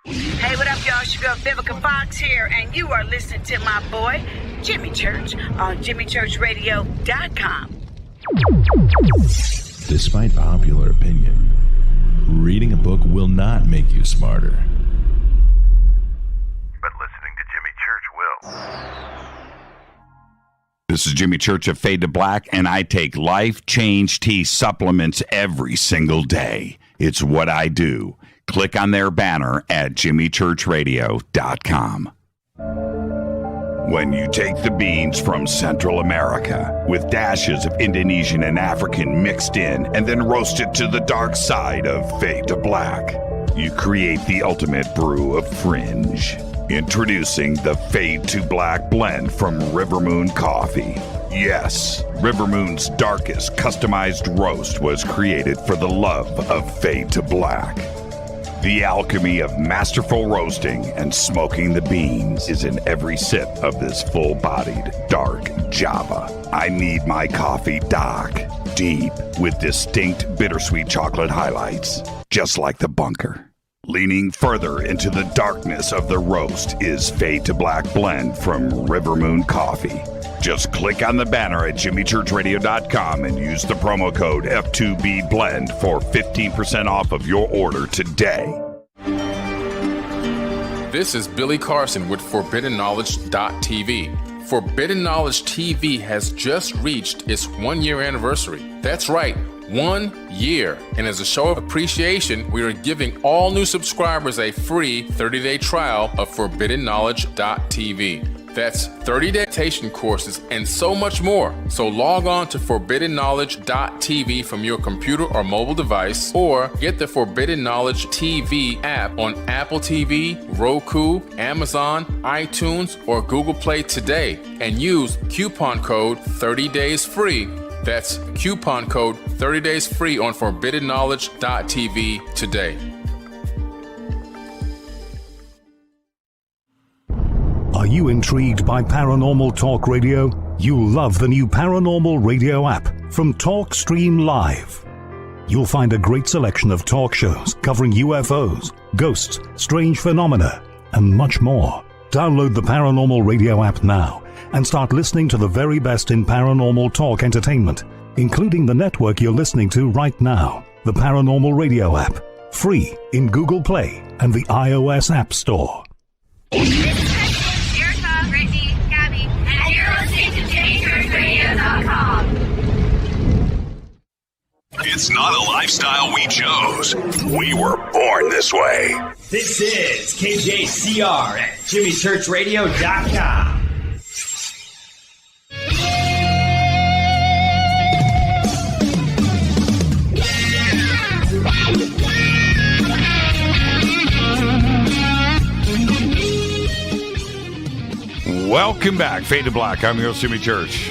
Hey, what up, y'all? It's your girl Vivica Fox here, and you are listening to my boy, Jimmy Church, on JimmyChurchRadio.com. Despite popular opinion, reading a book will not make you smarter. But listening to Jimmy Church will. This is Jimmy Church of Fade to Black, and I take Life Change Tea supplements every single day. It's what I do. Click on their banner at JimmyChurchRadio.com. When you take the beans from Central America with dashes of Indonesian and African mixed in and then roast it to the dark side of Fade to Black, you create the ultimate brew of fringe. Introducing the Fade to Black blend from Rivermoon Coffee. Yes, Rivermoon's darkest customized roast was created for the love of Fade to Black. The alchemy of masterful roasting and smoking the beans is in every sip of this full-bodied, dark Java. I need my coffee dark, deep, with distinct bittersweet chocolate highlights, just like the bunker. Leaning further into the darkness of the roast is Fade to Black blend from Rivermoon Coffee. Just click on the banner at jimmychurchradio.com and use the promo code F2B blend for 15% off of your order today. This is Billy Carson with ForbiddenKnowledge.tv. Forbidden Knowledge TV has just reached its 1-year anniversary. That's right, 1 year. And as a show of appreciation, we are giving all new subscribers a free 30-day trial of ForbiddenKnowledge.tv. That's 30-day meditation courses and so much more. So log on to ForbiddenKnowledge.tv from your computer or mobile device, or get the Forbidden Knowledge TV app on Apple TV, Roku, Amazon, iTunes, or Google Play today and use coupon code 30daysfree. That's coupon code 30daysfree on ForbiddenKnowledge.tv today. Are you intrigued by Paranormal Talk Radio? You'll love the new Paranormal Radio app from TalkStream Live. You'll find a great selection of talk shows covering UFOs, ghosts, strange phenomena, and much more. Download the Paranormal Radio app now and start listening to the very best in paranormal talk entertainment, including the network you're listening to right now, the Paranormal Radio app, free in Google Play and the iOS App Store. It's not a lifestyle we chose. We were born this way. This is KJCR at JimmyChurchRadio.com. Welcome back, Fade to Black. I'm your host, Jimmy Church.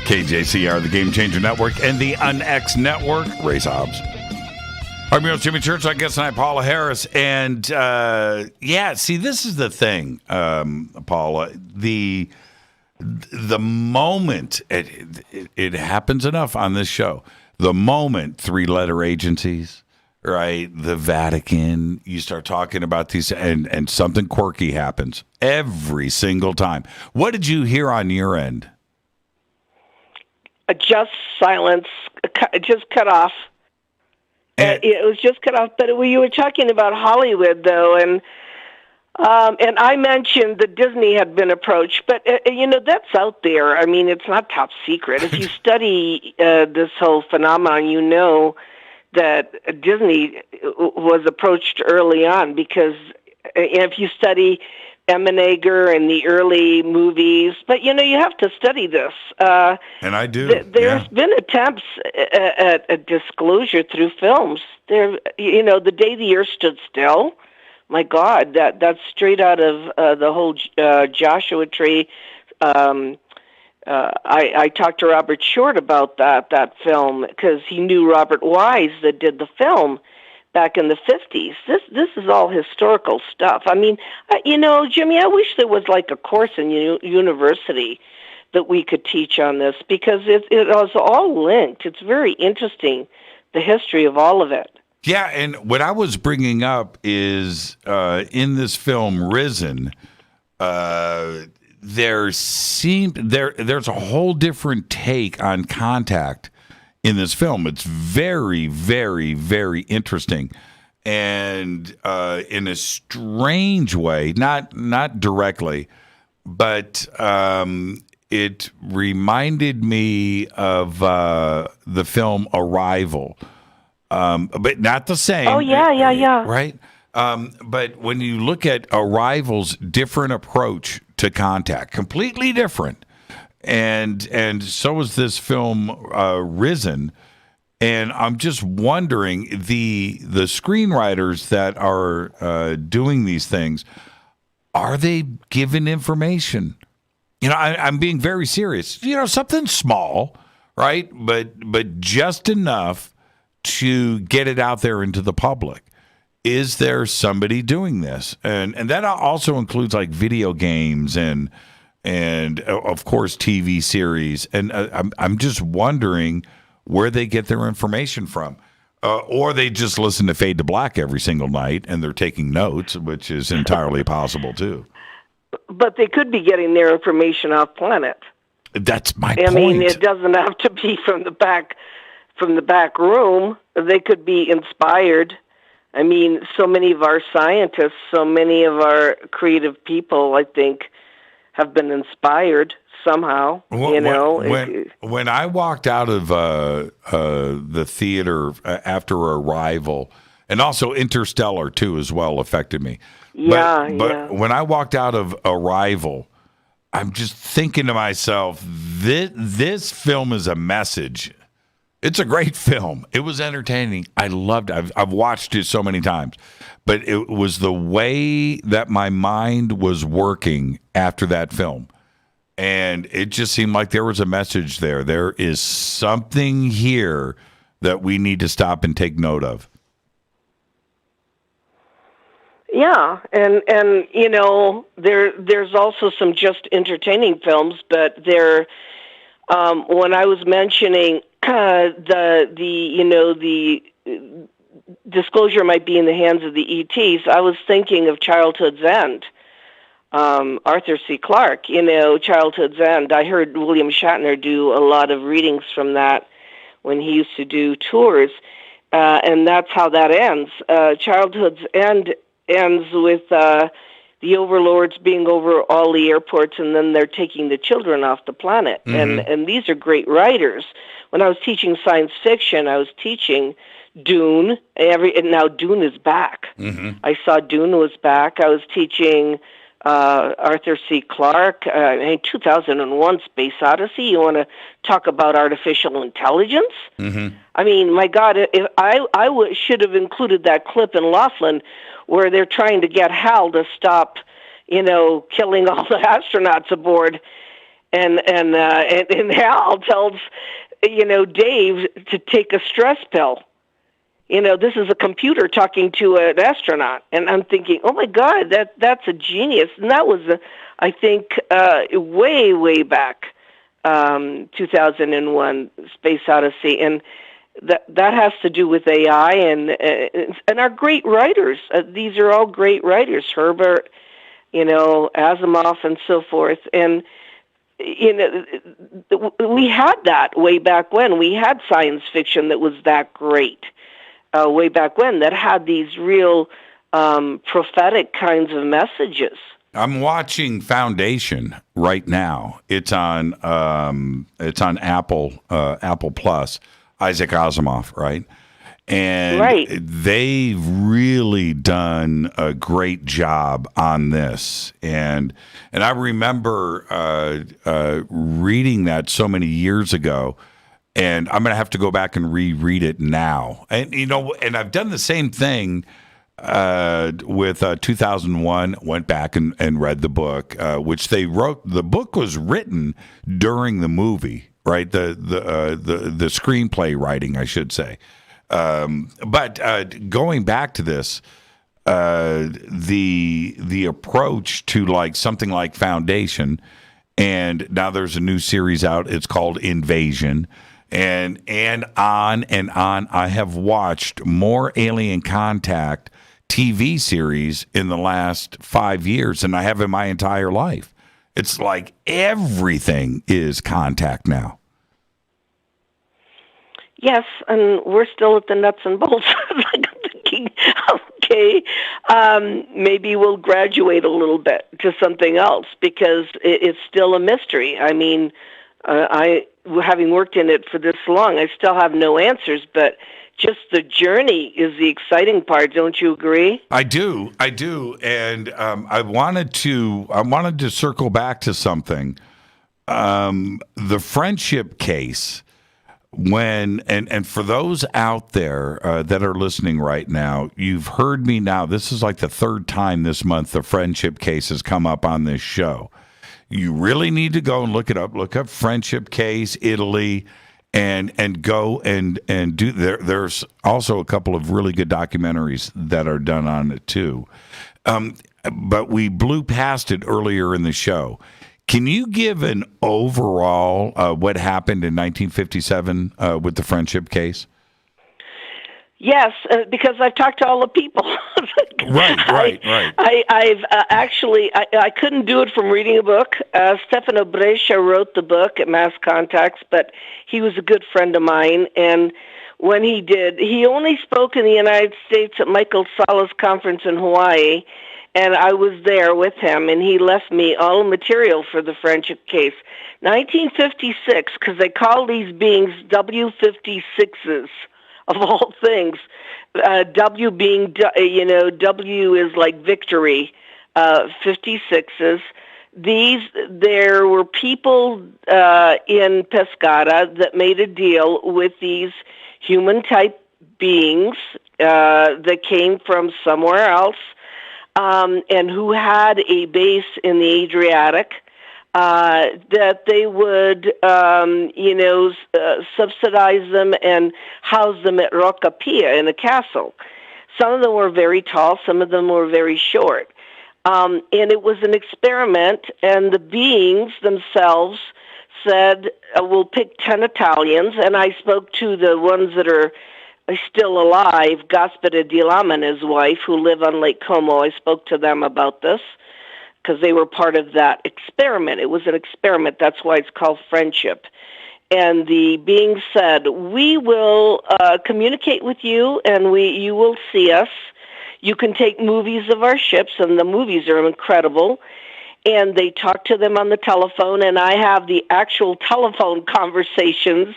KJCR, the Game Changer Network, and the UNX Network. Ray Hobbs. I'm your host, Jimmy Church. I guess tonight, Paula Harris. And, see, this is the thing, Paula. The moment, it happens enough on this show, the moment three-letter agencies, right, the Vatican, you start talking about these, and something quirky happens every single time. What did you hear on your end? Just silence, just cut off. It was just cut off. But you were talking about Hollywood, though, and I mentioned that Disney had been approached. But, that's out there. I mean, it's not top secret. If you study this whole phenomenon, you know that Disney was approached early on because if you study Emenager and the early movies, but you have to study this. And I do. There's been attempts at a disclosure through films. The Day the Earth Stood Still. My God, that's straight out of the whole Joshua Tree. I talked to Robert Short about that film because he knew Robert Wise that did the film back in the 50s. This is all historical stuff. I mean, Jimmy, I wish there was like a course in university that we could teach on this because it was all linked. It's very interesting, the history of all of it. Yeah, and what I was bringing up is in this film, Risen, there's a whole different take on contact in this film. It's very, very, very interesting, and in a strange way, not directly, but it reminded me of the film Arrival, but not the same. Oh yeah. Right? But when you look at Arrival's different approach to contact, completely different, and so is this film Risen. And I'm just wondering, the screenwriters that are doing these things, are they given information? I'm being very serious. Something small, right? But just enough to get it out there into the public. Is there somebody doing this? And that also includes like video games and of course TV series. And I'm just wondering where they get their information from. Or they just listen to Fade to Black every single night and they're taking notes, which is entirely possible too. But they could be getting their information off planet. That's my point. I mean, it doesn't have to be from the back room. They could be inspired. I mean, so many of our scientists, so many of our creative people, I think, have been inspired somehow. When I walked out of the theater after Arrival, and also Interstellar too, as well, affected me. But when I walked out of Arrival, I'm just thinking to myself, this film is a message. It's a great film. It was entertaining. I loved it. I've watched it so many times. But it was the way that my mind was working after that film. And it just seemed like there was a message there. There is something here that we need to stop and take note of. Yeah, and there's also some just entertaining films, but there. When I was mentioning the disclosure might be in the hands of the ETs, I was thinking of Childhood's End. Arthur C. Clarke, Childhood's End. I heard William Shatner do a lot of readings from that when he used to do tours, and that's how that ends. Childhood's End ends with the overlords being over all the airports, and then they're taking the children off the planet. Mm-hmm. And these are great writers. When I was teaching science fiction, I was teaching Dune. And now Dune is back. Mm-hmm. I saw Dune was back. I was teaching Arthur C. Clarke, 2001 Space Odyssey. You want to talk about artificial intelligence? Mm-hmm. I mean, my God, if I should have included that clip in Laughlin where they're trying to get Hal to stop, killing all the astronauts aboard, and Hal tells, Dave to take a stress pill. This is a computer talking to an astronaut, and I'm thinking, oh my God, that's a genius, and that was, I think, way back, 2001 Space Odyssey, and that has to do with AI and our great writers. These are all great writers, Herbert, Asimov, and so forth. And we had that way back when. We had science fiction that was that great way back when, that had these real prophetic kinds of messages. I'm watching Foundation right now. It's on Apple Plus. Isaac Asimov, right? And they've really done a great job on this. And I remember reading that so many years ago, and I'm going to have to go back and reread it now. And and I've done the same thing with 2001. Went back and read the book, which they wrote. The book was written during the movie. Right, the screenplay writing, I should say. But going back to this, the approach to like something like Foundation, and now there's a new series out. It's called Invasion, and on and on. I have watched more Alien Contact TV series in the last 5 years than I have in my entire life. It's like everything is contact now. Yes, and we're still at the nuts and bolts. I'm thinking, okay, maybe we'll graduate a little bit to something else because it's still a mystery. I mean, having worked in it for this long, I still have no answers, but just the journey is the exciting part. Don't you agree? I do, and I wanted to circle back to something. The friendship case. And for those out there that are listening right now, you've heard me now. This is like the third time this month the friendship case has come up on this show. You really need to go and look it up. Look up friendship case Italy, and go and do. There's also a couple of really good documentaries that are done on it too. But we blew past it earlier in the show. Can you give an overall what happened in 1957 with the friendship case? Yes, because I've talked to all the people. Right. I've actually, I couldn't do it from reading a book. Stefano Brescia wrote the book at Mass Contacts, but he was a good friend of mine. And when he did, he only spoke in the United States at Michael Sala's conference in Hawaii. And I was there with him, and he left me all the material for the friendship case. 1956, because they call these beings W56s, of all things. W being, W is like victory, 56s. There were people in Pescara that made a deal with these human-type beings that came from somewhere else, and who had a base in the Adriatic, that they would, subsidize them and house them at Rocca Pia in a castle. Some of them were very tall, some of them were very short. And it was an experiment, and the beings themselves said, we'll pick 10 Italians, and I spoke to the ones that are still alive, Gaspare di Lama and his wife, who live on Lake Como. I spoke to them about this because they were part of that experiment. It was an experiment. That's why it's called friendship. And the being said, we will communicate with you, and you will see us. You can take movies of our ships, and the movies are incredible. And they talk to them on the telephone, and I have the actual telephone conversations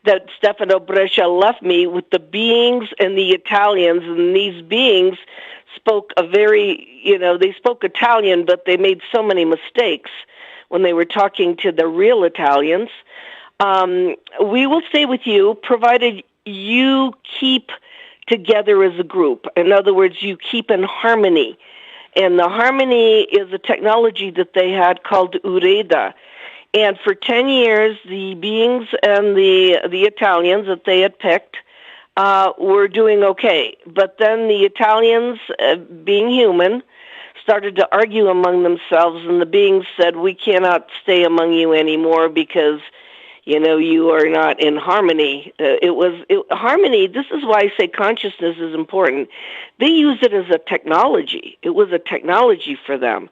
that Stefano Brescia left me with the beings and the Italians. And these beings spoke they spoke Italian, but they made so many mistakes when they were talking to the real Italians. We will stay with you, provided you keep together as a group. In other words, you keep in harmony. And the harmony is a technology that they had called Ureda. And for 10 years, the beings and the Italians that they had picked were doing okay. But then the Italians, being human, started to argue among themselves, and the beings said, we cannot stay among you anymore because you are not in harmony. Harmony, this is why I say consciousness is important. They used it as a technology. It was a technology for them.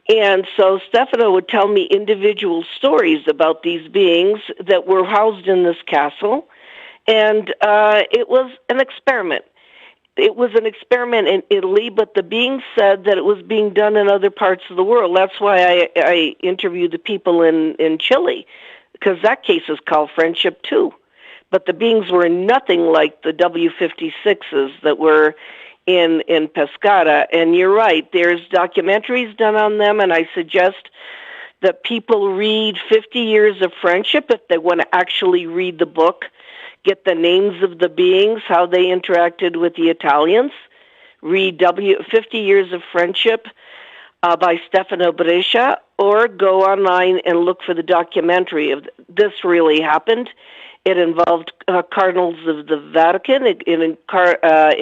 And so Stefano would tell me individual stories about these beings that were housed in this castle. And it was an experiment. It was an experiment in Italy, but the beings said that it was being done in other parts of the world. That's why I interviewed the people in Chile, because that case is called friendship too. But the beings were nothing like the W56s that were in Pescara. And you're right, there's documentaries done on them, and I suggest that people read 50 Years of Friendship if they want to actually read the book, get the names of the beings, how they interacted with the Italians. Read 50 Years of Friendship by Stefano Brescia, or go online and look for the documentary of This Really Happened. It involved cardinals of the Vatican. It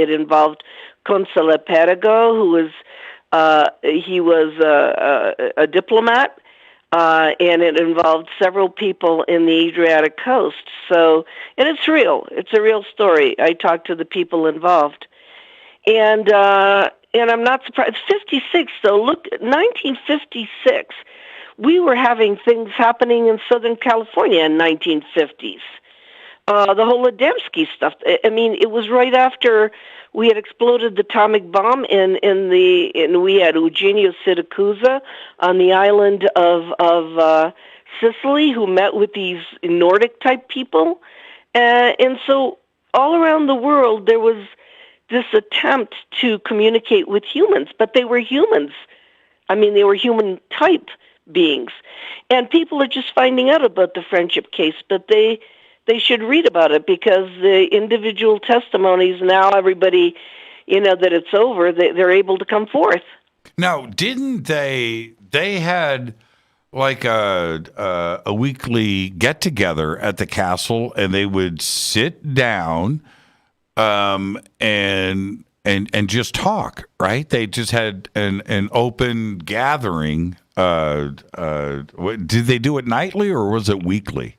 involved Console Perigo, who was a diplomat, and it involved several people in the Adriatic coast. So, and it's real. It's a real story. I talked to the people involved, and I'm not surprised. 56, though. Look, 1956. We were having things happening in Southern California in 1950s. The whole Adamski stuff. I mean, it was right after we had exploded the atomic bomb, and we had Eugenio Siracusa on the island of Sicily, who met with these Nordic type people, and so all around the world there was this attempt to communicate with humans, but they were humans. I mean, they were human type beings. And people are just finding out about the friendship case, but they should read about it, because the individual testimonies, now everybody, that it's over, they're able to come forth. Now, didn't they had like a weekly get-together at the castle, and they would sit down and just talk, right? They just had an open gathering. Did they do it nightly, or was it weekly?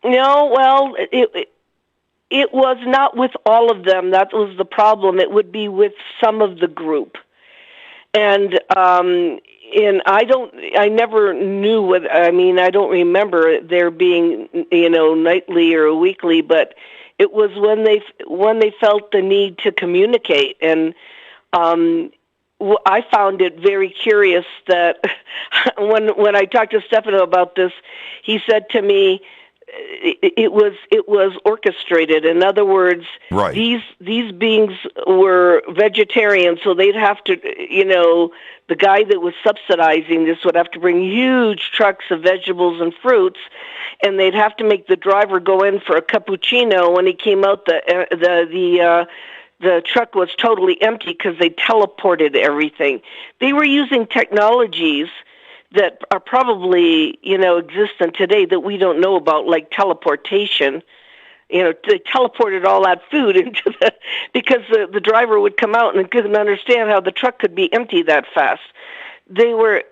No, well, it was not with all of them. That was the problem. It would be with some of the group. And I never knew what, I don't remember there being, nightly or weekly, but it was when they felt the need to communicate. And I found it very curious that when I talked to Stefano about this, he said to me, it was orchestrated. In other words, right. These beings were vegetarians, so they'd have to, the guy that was subsidizing this would have to bring huge trucks of vegetables and fruits, and they'd have to make the driver go in for a cappuccino. When he came out, the truck was totally empty because they teleported everything. They were using technologies that are probably, existent today that we don't know about, like teleportation. They teleported all that food into because the driver would come out and couldn't understand how the truck could be empty that fast. They were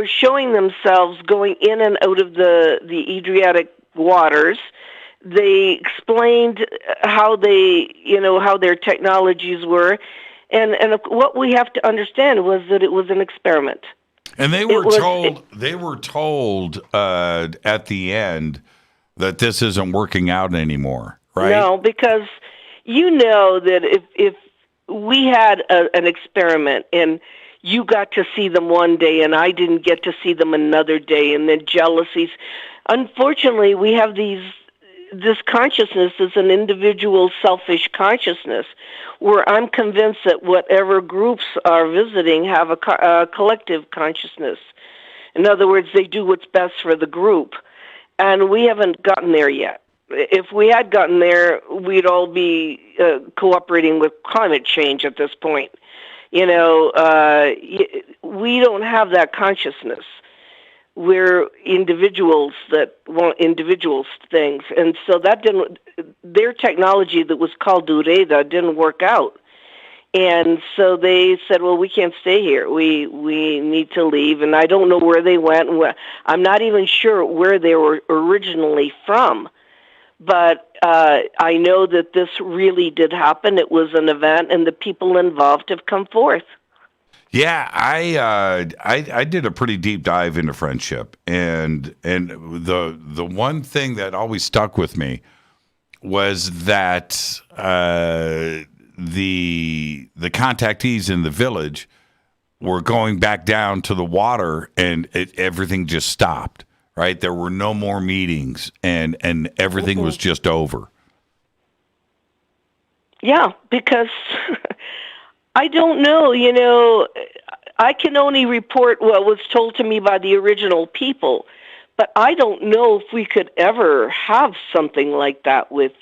showing themselves going in and out of the Adriatic waters. They explained how how their technologies were, and what we have to understand was that it was an experiment. And they were told at the end that this isn't working out anymore, right? No, because that if we had an experiment and you got to see them one day and I didn't get to see them another day, and then jealousies. Unfortunately, we have this consciousness is an individual selfish consciousness, where I'm convinced that whatever groups are visiting have a collective consciousness. In other words, they do what's best for the group. And we haven't gotten there yet. If we had gotten there, we'd all be cooperating with climate change at this point. We don't have that consciousness. We're individuals that want individuals things. And so their technology that was called Dureda didn't work out. And so they said, well, we can't stay here. We need to leave. And I don't know where they went. I'm not even sure where they were originally from. But I know that this really did happen. It was an event, and the people involved have come forth. Yeah, I did a pretty deep dive into friendship, and the one thing that always stuck with me was that the contactees in the village were going back down to the water, and everything just stopped. Right, there were no more meetings, and everything was just over. Yeah, because I don't know, I can only report what was told to me by the original people, but I don't know if we could ever have something like that with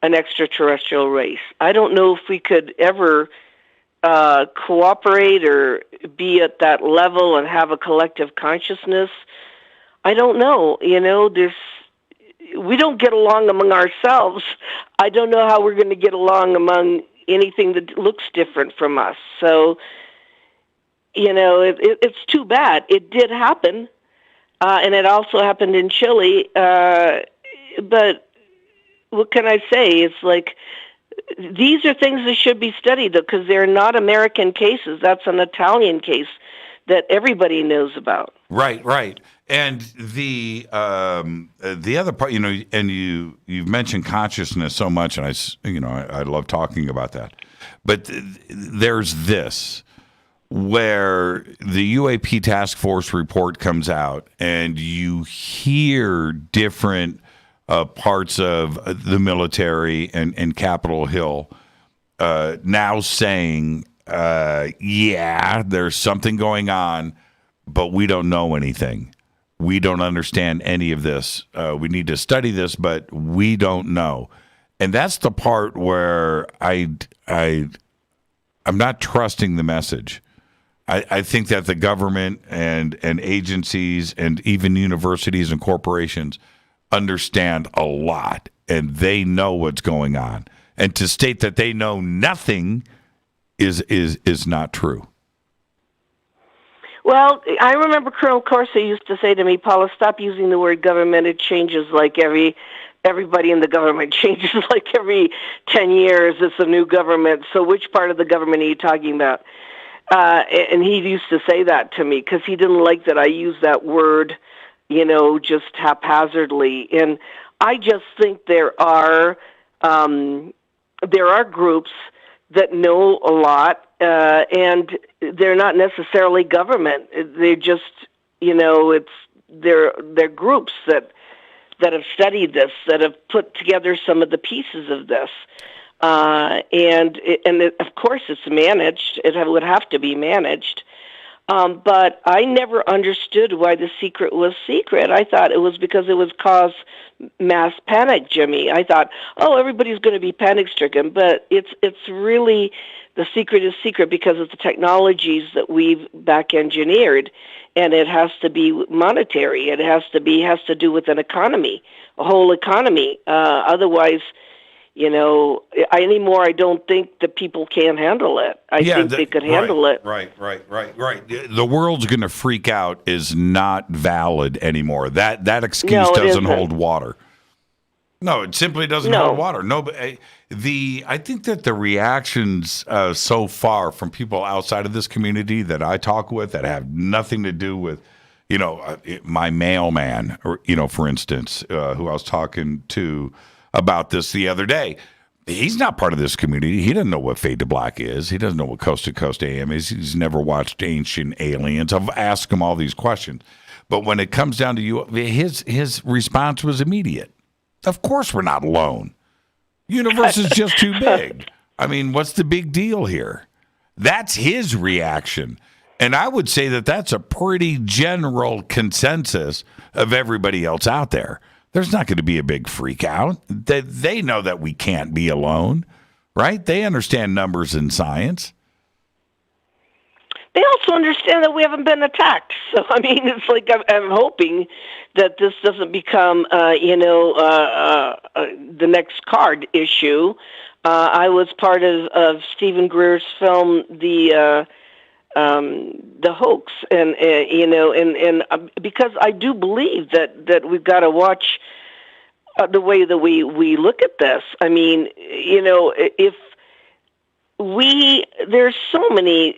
an extraterrestrial race. I don't know if we could ever cooperate or be at that level and have a collective consciousness. I don't know, we don't get along among ourselves. I don't know how we're going to get along among anything that looks different from us. So, it's too bad. It did happen, and it also happened in Chile. But what can I say? It's like, these are things that should be studied, though, because they're not American cases. That's an Italian case that everybody knows about. Right. And the other part, and you've mentioned consciousness so much, and I love talking about that. But there's this, where the UAP task force report comes out, and you hear different parts of the military and Capitol Hill now saying, yeah, there's something going on, but we don't know anything. We don't understand any of this. We need to study this, but we don't know. And that's the part where I'm not trusting the message. I think that the government and agencies and even universities and corporations understand a lot, and they know what's going on. And to state that they know nothing is not true. Well, I remember Colonel Corso used to say to me, Paula, stop using the word government. It changes like everybody in the government changes like every 10 years. It's a new government. So which part of the government are you talking about? And he used to say that to me because he didn't like that I used that word, just haphazardly. And I just think there are groups that know a lot, and they're not necessarily government. They're just, they're groups that have studied this, that have put together some of the pieces of this. Of course it's managed. It would have to be managed. But I never understood why the secret was secret. I thought it was because it would cause mass panic, Jimmy. I thought, everybody's going to be panic-stricken. But it's really, the secret is secret because of the technologies that we've back-engineered. And it has to be monetary. It has to do with an economy, a whole economy. Otherwise, anymore, I don't think that people can handle it. I think they could handle it. Right. The world's going to freak out is not valid anymore. That excuse doesn't hold water. No, it simply doesn't hold water. No, but I think that the reactions so far from people outside of this community that I talk with that have nothing to do with, my mailman, or for instance, who I was talking to about this the other day. He's not part of this community. He doesn't know what Fade to Black is. He doesn't know what Coast to Coast AM is. He's never watched Ancient Aliens. I've asked him all these questions. But when it comes down to you, his response was immediate. Of course we're not alone. Universe is just too big. I mean, what's the big deal here? That's his reaction. And I would say that that's a pretty general consensus of everybody else out there. There's not going to be a big freak out. They know that we can't be alone, right? They understand numbers and science. They also understand that we haven't been attacked. So, I mean, it's like I'm hoping that this doesn't become, the next card issue. I was part of Stephen Greer's film, The Hoax, and because I do believe that we've got to watch the way that we look at this. I mean, if there's so many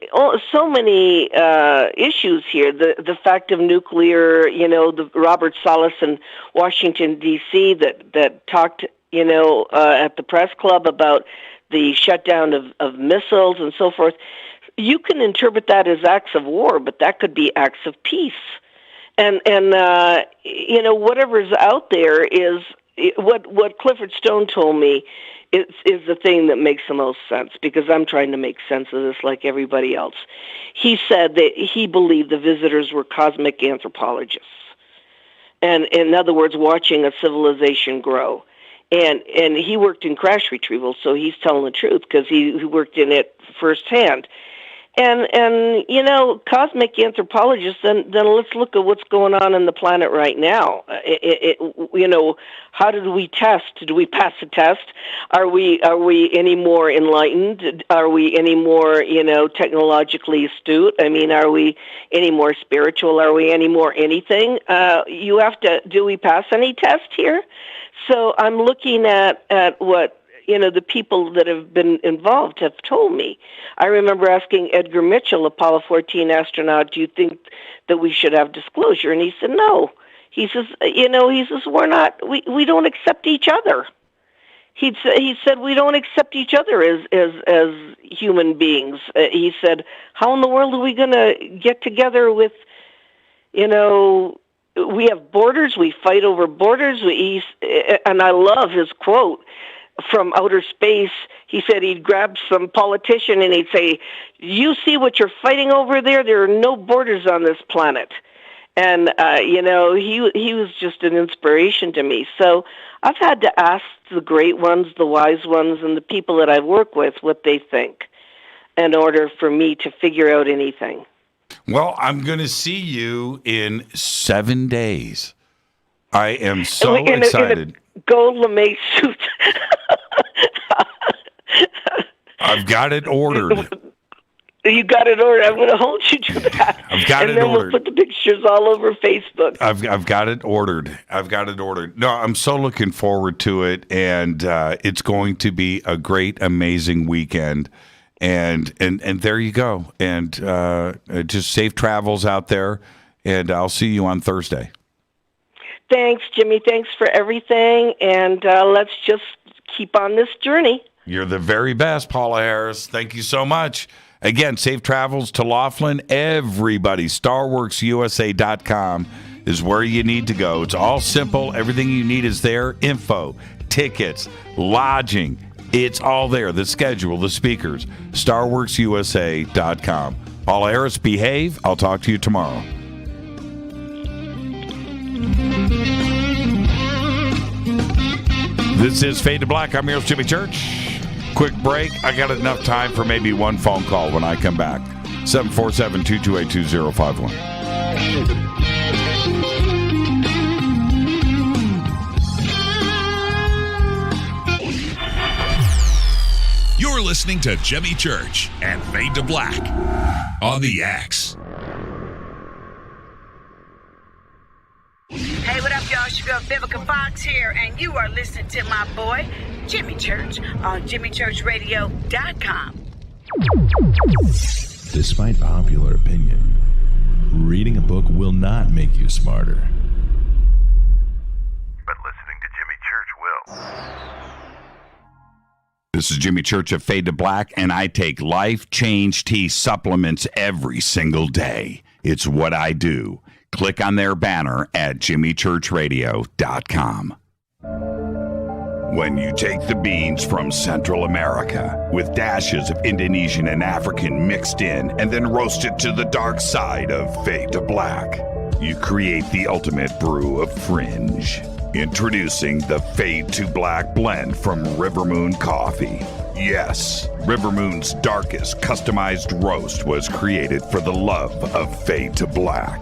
issues here. The fact of nuclear, the Robert Salas in Washington D.C. that talked, at the press club about the shutdown of missiles and so forth. You can interpret that as acts of war, but that could be acts of peace. And whatever's out there is what Clifford Stone told me is the thing that makes the most sense, because I'm trying to make sense of this like everybody else. He said that he believed the visitors were cosmic anthropologists. And in other words, watching a civilization grow. And he worked in crash retrieval, so he's telling the truth because he worked in it firsthand. And cosmic anthropologists, then let's look at what's going on in the planet right now. How did we test? Did we pass a test? Are we any more enlightened? Are we any more, technologically astute? I mean, are we any more spiritual? Are we any more anything? Do we pass any test here? So I'm looking at what, the people that have been involved have told me. I remember asking Edgar Mitchell, Apollo 14 astronaut, do you think that we should have disclosure? And he said, no. He says, we're not, we don't accept each other. He said, we don't accept each other as human beings. He said, how in the world are we going to get together with, we have borders. We fight over borders. And I love his quote from outer space. He said he'd grab some politician and he'd say, "You see what you're fighting over there? There are no borders on this planet." And, he was just an inspiration to me. So I've had to ask the great ones, the wise ones, and the people that I work with what they think in order for me to figure out anything. Well, I'm going to see you in 7 days. I am so excited. In a gold lame suit. I've got it ordered. You got it ordered. I'm going to hold you to that. I've got it ordered. And then we'll put the pictures all over Facebook. I've got it ordered. No, I'm so looking forward to it, and it's going to be a great, amazing weekend. And there you go. And just safe travels out there, and I'll see you on Thursday. Thanks, Jimmy. Thanks for everything, and let's just keep on this journey. You're the very best, Paula Harris. Thank you so much. Again, safe travels to Laughlin. Everybody, StarWorksUSA.com is where you need to go. It's all simple. Everything you need is there. Info, tickets, lodging. It's all there. The schedule, the speakers. StarWorksUSA.com. Paula Harris, behave. I'll talk to you tomorrow. This is Fade to Black. I'm your host, Jimmy Church. Quick break. I got enough time for maybe one phone call when I come back. 747-228-2051. You're listening to Jimmy Church and Fade to Black on the X. Hey, what up, y'all? It's your girl Vivica Fox here, and you are listening to my boy, Jimmy Church, on JimmyChurchRadio.com. Despite popular opinion, reading a book will not make you smarter. But listening to Jimmy Church will. This is Jimmy Church of Fade to Black, and I take Life Change Tea supplements every single day. It's what I do. Click on their banner at JimmyChurchRadio.com. When you take the beans from Central America with dashes of Indonesian and African mixed in and then roast it to the dark side of Fade to Black, you create the ultimate brew of fringe. Introducing the Fade to Black blend from Rivermoon Coffee. Yes, Rivermoon's darkest customized roast was created for the love of Fade to Black.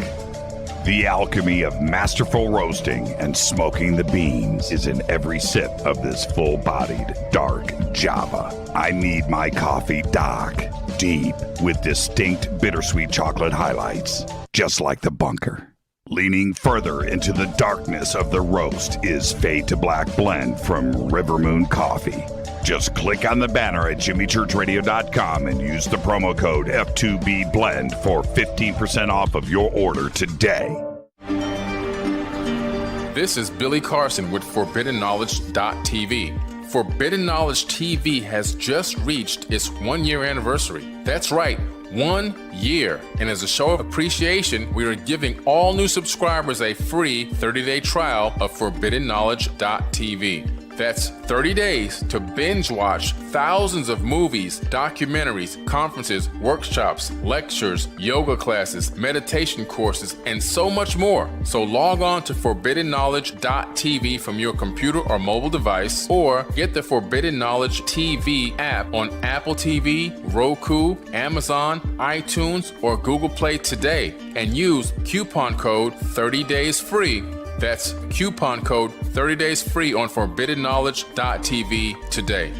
The alchemy of masterful roasting and smoking the beans is in every sip of this full-bodied, dark Java. I need my coffee dark, deep, with distinct bittersweet chocolate highlights, just like the bunker. Leaning further into the darkness of the roast is Fade to Black blend from Rivermoon Coffee. Just click on the banner at JimmyChurchRadio.com and use the promo code F2B Blend for 15% off of your order today. This is Billy Carson with ForbiddenKnowledge.tv. Forbidden Knowledge TV has just reached its 1-year anniversary. That's right, 1 year. And as a show of appreciation, we are giving all new subscribers a free 30-day trial of ForbiddenKnowledge.tv. That's 30 days to binge watch thousands of movies, documentaries, conferences, workshops, lectures, yoga classes, meditation courses, and so much more. So log on to ForbiddenKnowledge.tv from your computer or mobile device, or get the Forbidden Knowledge TV app on Apple TV, Roku, Amazon, iTunes, or Google Play today, and use coupon code 30daysfree. That's coupon code 30 days free on ForbiddenKnowledge.tv today.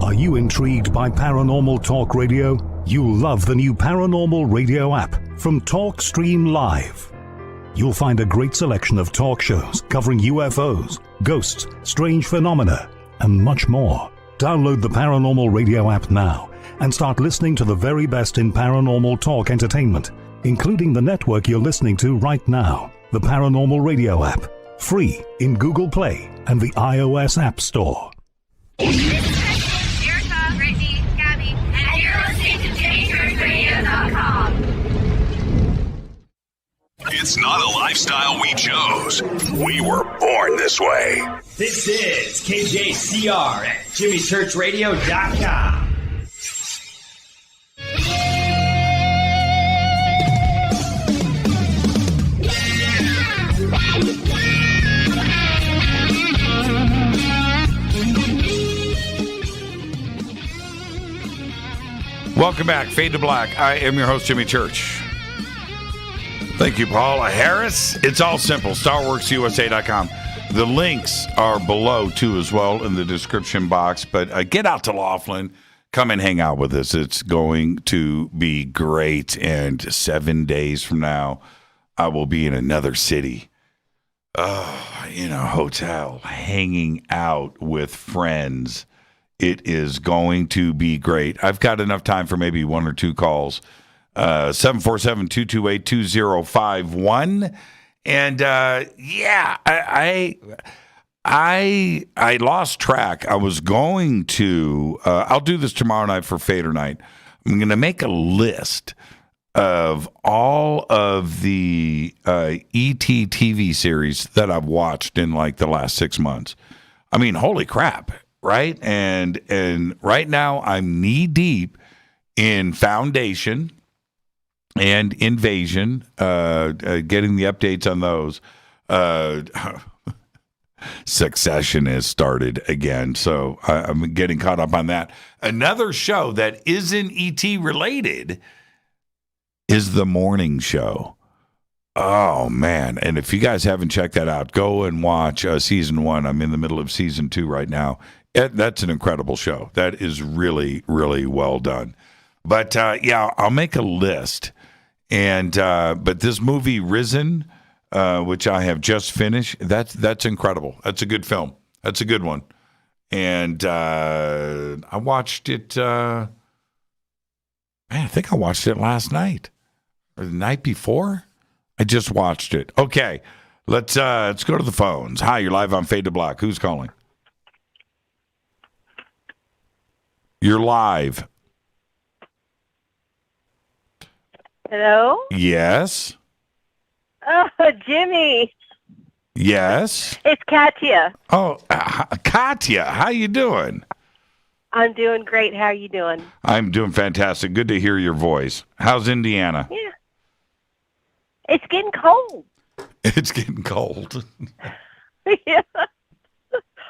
Are you intrigued by Paranormal Talk Radio? You'll love the new Paranormal Radio app from TalkStream Live. You'll find a great selection of talk shows covering UFOs, ghosts, strange phenomena, and much more. Download the Paranormal Radio app now and start listening to the very best in paranormal talk entertainment, including the network you're listening to right now, the Paranormal Radio app, free in Google Play and the iOS App Store. Erica, Brittany, Gabby, and you're listening to JimmyChurchRadio.com. It's not a lifestyle we chose. We were born this way. This is KJCR at JimmyChurchRadio.com. Welcome back, Fade to Black. I am your host, Jimmy Church. Thank you, Paula Harris. It's all simple. StarWorksUSA.com. The links are below, too, as well, in the description box. But get out to Laughlin. Come and hang out with us. It's going to be great. And 7 days from now, I will be in another city. Hotel, hanging out with friends. It is going to be great. I've got enough time for maybe one or two calls. 747-228-2051. And I lost track. I was going to, I'll do this tomorrow night for Fader Night. I'm going to make a list of all of the ET TV series that I've watched in like the last 6 months. I mean, holy crap, right? And right now I'm knee deep in Foundation and Invasion, getting the updates on those. Succession has started again, so I'm getting caught up on that. Another show that isn't ET related is The Morning Show. Oh, man. And if you guys haven't checked that out, go and watch season 1. I'm in the middle of season 2 right now. That's an incredible show. That is really, really well done. But, I'll make a list. And but this movie, Risen, which I have just finished, that's incredible. That's a good film. That's a good one. And I watched it, I think I watched it last night. Or the night before? I just watched it. Okay, let's go to the phones. Hi, you're live on Fade to Black. Who's calling? You're live. Hello? Yes. Oh, Jimmy. Yes. It's Katya. Oh, Katya, how you doing? I'm doing great. How are you doing? I'm doing fantastic. Good to hear your voice. How's Indiana? Yeah. It's getting cold. It's getting cold. Yeah.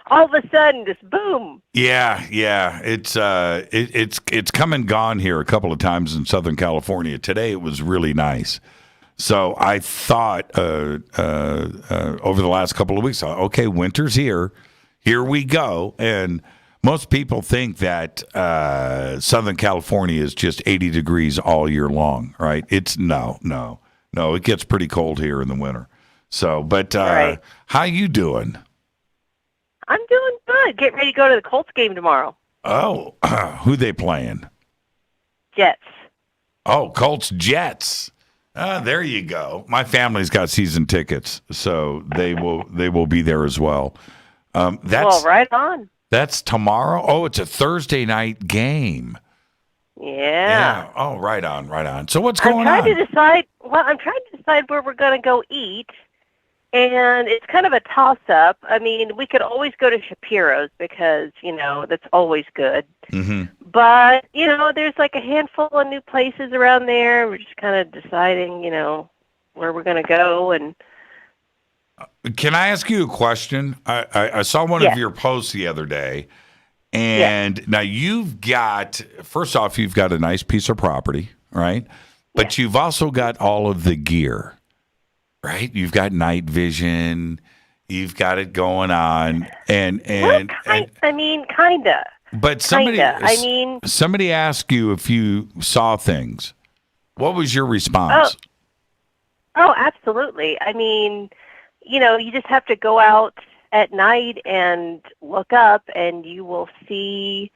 All of a sudden, just boom. Yeah. It's come and gone here a couple of times in Southern California. Today it was really nice. So I thought over the last couple of weeks, okay, winter's here. Here we go. And most people think that Southern California is just 80 degrees all year long, right? It's no. It gets pretty cold here in the winter. So, but right. How you doing? I'm doing good. Getting ready to go to the Colts game tomorrow. Oh, who they playing? Jets. Oh, Colts Jets. There you go. My family's got season tickets, so they will be there as well. That's right on. That's tomorrow. Oh, it's a Thursday night game. Yeah. Oh, right on. So what's going on? I'm trying to decide where we're going to go eat, and it's kind of a toss-up. I mean, we could always go to Shapiro's because, that's always good. Mm-hmm. But, there's like a handful of new places around there. We're just kind of deciding, where we're going to go. And can I ask you a question? I saw one of your posts the other day. And now first off, you've got a nice piece of property, right? But you've also got all of the gear, right? You've got night vision. You've got it going on. And kind of. But somebody asked you if you saw things. What was your response? Oh, absolutely. I mean, you just have to go out at night and look up and you will see,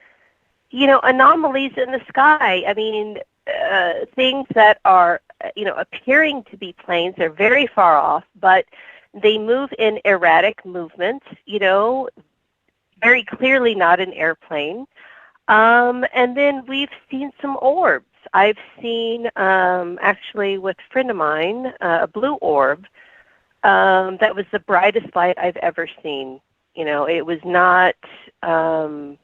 anomalies in the sky. I mean, things that are, appearing to be planes. They're very far off, but they move in erratic movements, very clearly not an airplane. And then we've seen some orbs. I've seen, actually with a friend of mine, a blue orb that was the brightest light I've ever seen. It was not a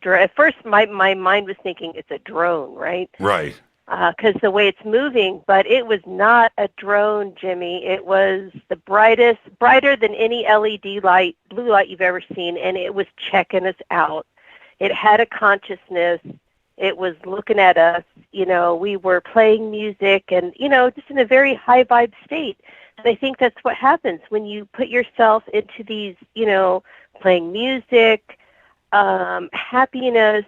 drone. At first, my mind was thinking it's a drone, right? Right. Because the way it's moving, but it was not a drone, Jimmy. It was the brighter than any LED light, blue light you've ever seen, and it was checking us out. It had a consciousness. It was looking at us. We were playing music and, just in a very high vibe state. And I think that's what happens when you put yourself into these, playing music, happiness,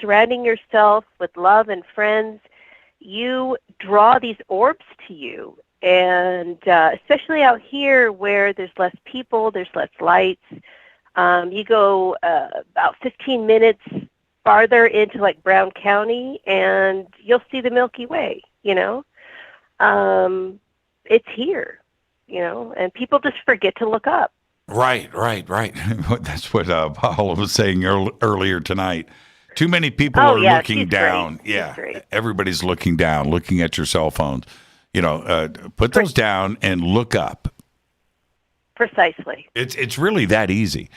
surrounding yourself with love and friends. You draw these orbs to you, and especially out here where there's less people, there's less lights. You go about 15 minutes farther into like Brown County, and you'll see the Milky Way. It's here, and people just forget to look up. Right. That's what Paula was saying earlier tonight. Too many people are looking down. Great. Yeah, everybody's looking down, looking at your cell phones. Put those down and look up. Precisely. It's really that easy.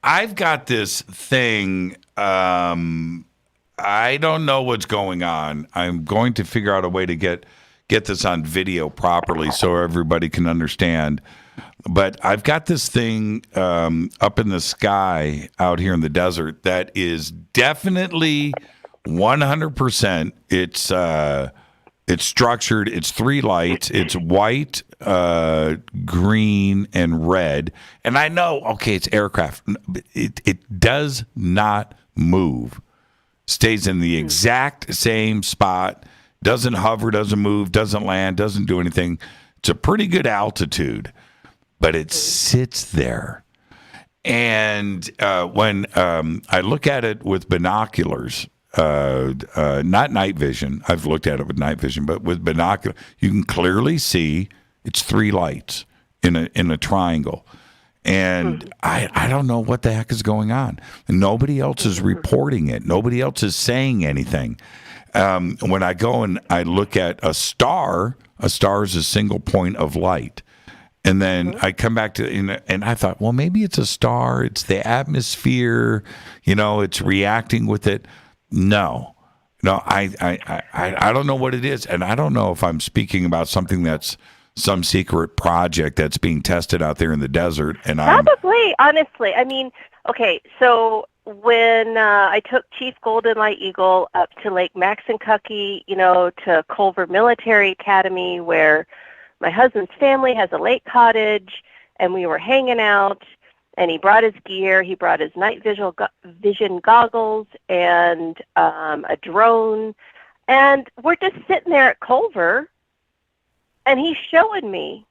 I've got this thing. I don't know what's going on. I'm going to figure out a way to get this on video properly so everybody can understand. But I've got this thing up in the sky out here in the desert that is definitely 100%. It's structured. It's 3 lights. It's white, green, and red. And I know, okay, it's aircraft. It does not move. Stays in the exact same spot. Doesn't hover, doesn't move, doesn't land, doesn't do anything. It's a pretty good altitude, but it sits there. And when I look at it with binoculars, not night vision, I've looked at it with night vision, but with binoculars, you can clearly see it's 3 lights in a triangle. And I don't know what the heck is going on. Nobody else is reporting it. Nobody else is saying anything. When I go and I look at a star is a single point of light. And then I come back to, and I thought, well, maybe it's a star. It's the atmosphere, it's reacting with it. No, I don't know what it is. And I don't know if I'm speaking about something that's some secret project that's being tested out there in the desert. And Probably, honestly. I mean, okay, so when I took Chief Golden Light Eagle up to Lake Maxinkuckee, to Culver Military Academy, where my husband's family has a lake cottage, and we were hanging out, and he brought his gear. He brought his night vision goggles and a drone, and we're just sitting there at Culver, and he's showing me,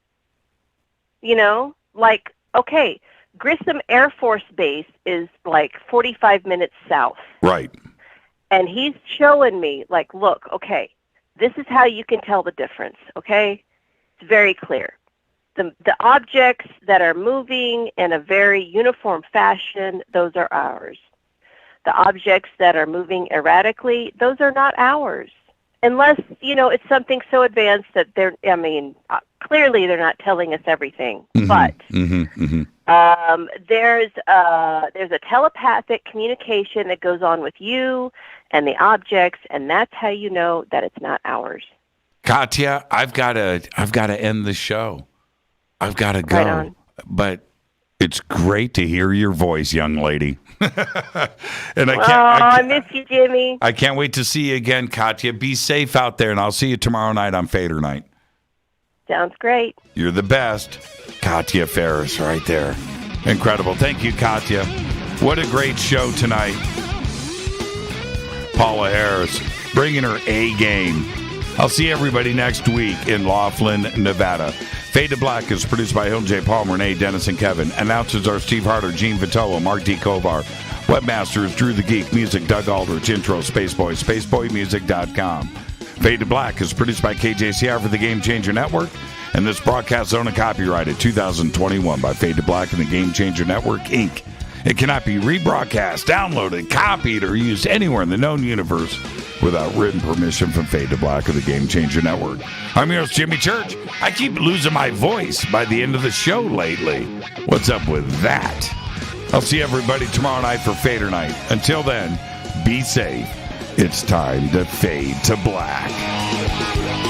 like, okay, Grissom Air Force Base is like 45 minutes south. Right. And he's showing me, like, look, okay, this is how you can tell the difference, okay? It's very clear. The objects that are moving in a very uniform fashion, those are ours. The objects that are moving erratically, those are not ours. Unless, it's something so advanced that clearly they're not telling us everything. Mm-hmm. But there's a telepathic communication that goes on with you and the objects, and that's how you know that it's not ours. Katya, I've got to end the show. I've got to go. Right on. But it's great to hear your voice, young lady. And I miss you, Jimmy. I can't wait to see you again, Katya. Be safe out there, and I'll see you tomorrow night on Fader Night. Sounds great. You're the best. Katya Ferris right there. Incredible. Thank you, Katya. What a great show tonight. Paula Harris bringing her A game. I'll see everybody next week in Laughlin, Nevada. Fade to Black is produced by Hill J. Palmer, Renee, Dennis, and Kevin. Announcers are Steve Harder, Gene Vitola, Mark D. Kovar. Webmaster is Drew the Geek. Music, Doug Aldrich. Intro, Spaceboy, spaceboymusic.com. Fade to Black is produced by KJCR for the Game Changer Network. And this broadcast owned and copyrighted 2021 by Fade to Black and the Game Changer Network, Inc. It cannot be rebroadcast, downloaded, copied, or used anywhere in the known universe without written permission from Fade to Black or the Game Changer Network. I'm your host, Jimmy Church. I keep losing my voice by the end of the show lately. What's up with that? I'll see everybody tomorrow night for Fader Night. Until then, be safe. It's time to fade to black.